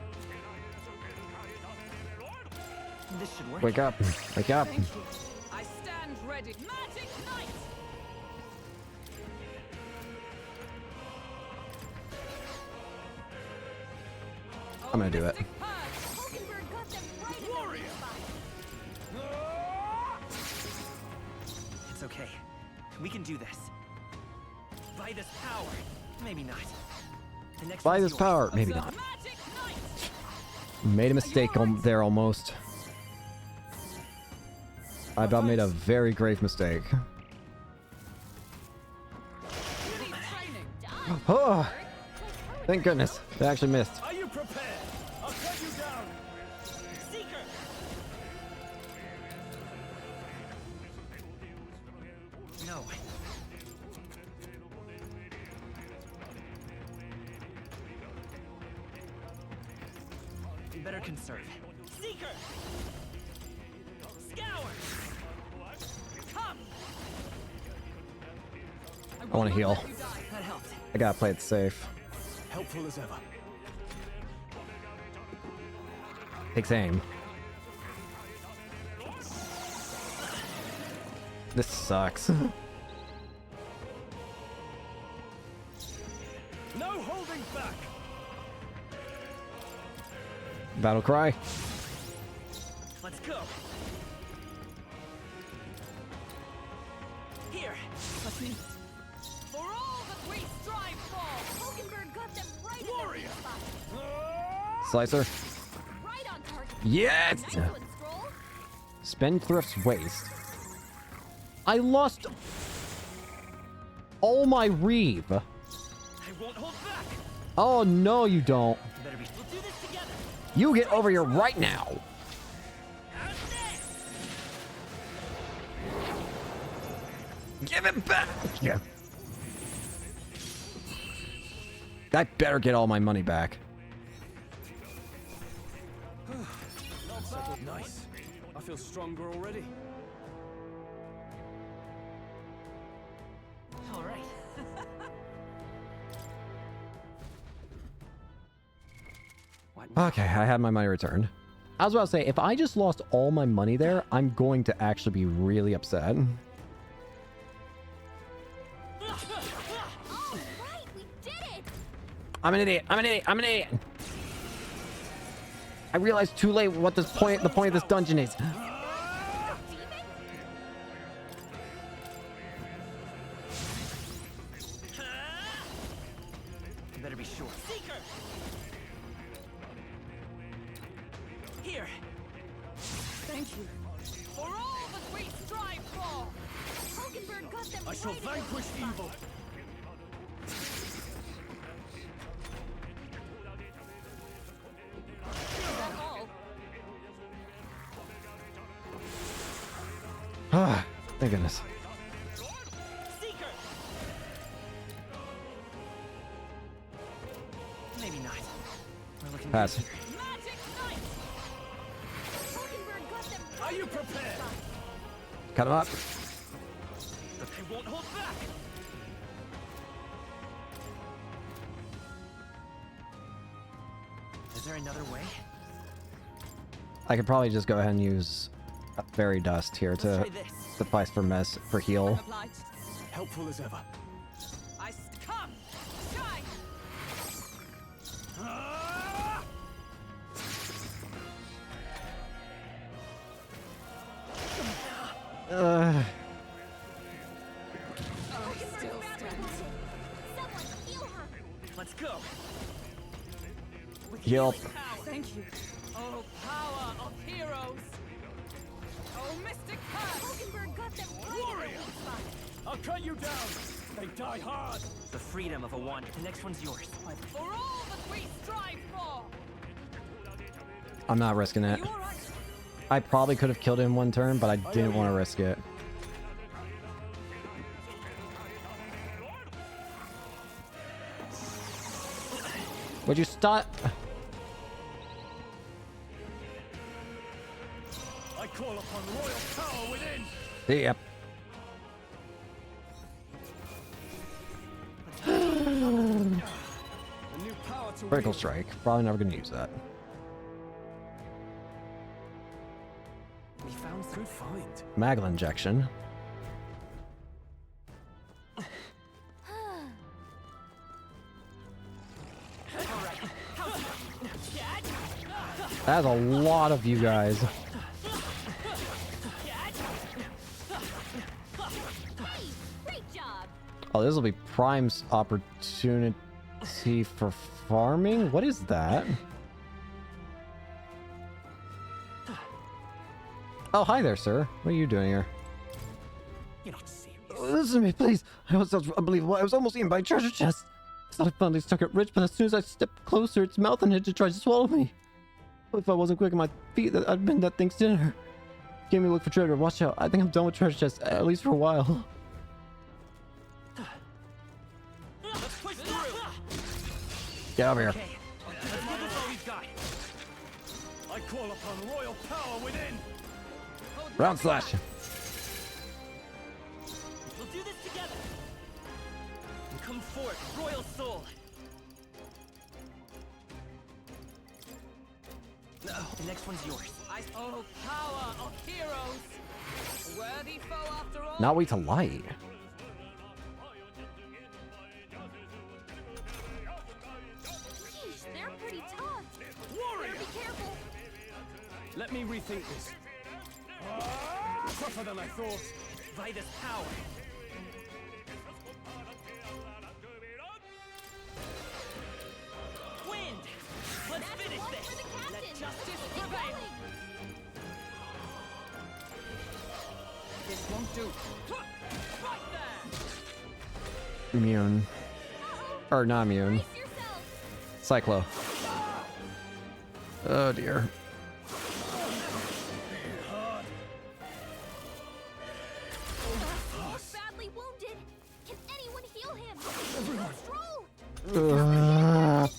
This should work. Wake up. Wake up. I stand ready. Magic Knight! I'm gonna do it. Hulkenberg got them right in their weak spot. It's okay. We can do this. By this power. Maybe not. The next By one's this yours. power, maybe not. Made a mistake there almost. I about made a very grave mistake. Oh, thank goodness. They actually missed. Are you prepared? I'll cut you down. Seeker! know. We better conserve. Seeker! Scour! Come! I want to heal. That helped. I gotta play it safe. Helpful as ever. Takes aim. This sucks. No holding back. Battle cry. Let's go. Here. Let's me. For all that we strive for! Hulkenberg got them right in their spot. Slicer. Right on target. Yes! Nice one, Scroll. Spendthrift's waste. I lost all my Reeve. I won't hold back. Oh no, you don't. We'll do this together. You get over here right now. Give it back. Yeah. I better get all my money back. Nice. I feel stronger already. All right. Okay, I had my money returned. I was about to say, if I just lost all my money there, I'm going to actually be really upset. I'm an idiot. I'm an idiot. I'm an idiot. I realized too late what the point of this dungeon is. You better be sure. Seeker! Here. Thank you. For all that we strive for! Hulkenberg got them I shall right in their vanquish spot. evil. Is that all? Ah, thank goodness. Seeker! Maybe not. We're looking Pass. good. Magic Knight! Hulkenberg got them right Are you in their prepared? spot. Cut him up. But I won't hold back. Is there another way? I could probably just go ahead and use a fairy dust here to Let's try this. suffice for heal. Obliged. Helpful as ever. Come! Shine! Uh, Still standing. Someone heal her! Let's go. heal. Thank you. Oh, power of heroes! Oh, mystic path! Hulkenberg got them right in their weak spot. I'll cut you down. They die hard. The freedom of a wand. The next one's yours. For all that we strive for! I'm not risking it. You all right? I probably could have killed him one turn, but I didn't want to risk it. Would you stop? I call upon royal power within. Yep. A new power to Critical wield. strike. Probably never gonna use that. We found Good find. Magma injection. That's a lot of you guys. Great job! Oh, this will be Prime's opportunity for farming? What is that? Oh, hi there, sir. What are you doing here? You're not serious. Listen to me, please. I was unbelievable. I was almost eaten by a treasure chest. I thought I finally stuck it rich, but as soon as I stepped closer, its mouth and it tried to swallow me. If I wasn't quick on my feet, I'd been that thing's dinner. Gave me a look for treasure. Watch out. I think I'm done with treasure chests, at least for a while. Get over here. Okay, let's give this all we've got. I call upon royal power within. Round slash. We'll do this together. Come forth, royal soul. No, the next one's yours. Oh, power of heroes! A worthy foe after all. Now wait to light. Sheesh, they're pretty tough. Warrior! Be careful. Let me rethink this. Tougher than I thought. Vitus power. Wind! Let's finish this! Let justice prevail! This won't do. Right there! Immune. Or not immune. Cyclo. Oh dear. He's badly wounded. Can anyone heal him? Everyone. Ugh.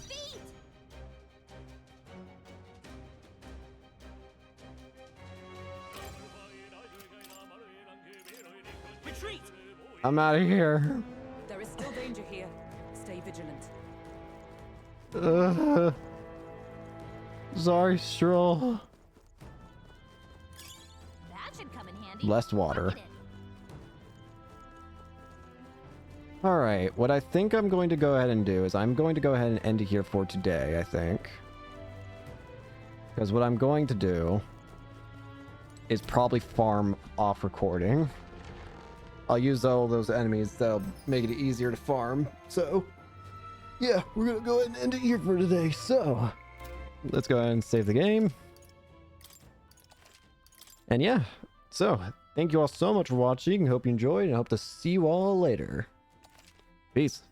Retreat! I'm out of here. There is still danger here. Stay vigilant. Sorry, Stroll. That should come in handy. Less water. Alright, what I think I'm going to go ahead and do is I'm going to go ahead and end it here for today, I think. Because what I'm going to do is probably farm off recording. I'll use all those enemies that'll make it easier to farm. So, yeah, we're going to go ahead and end it here for today. So, let's go ahead and save the game. And yeah, so thank you all so much for watching. Hope you enjoyed and hope to see you all later. Peace.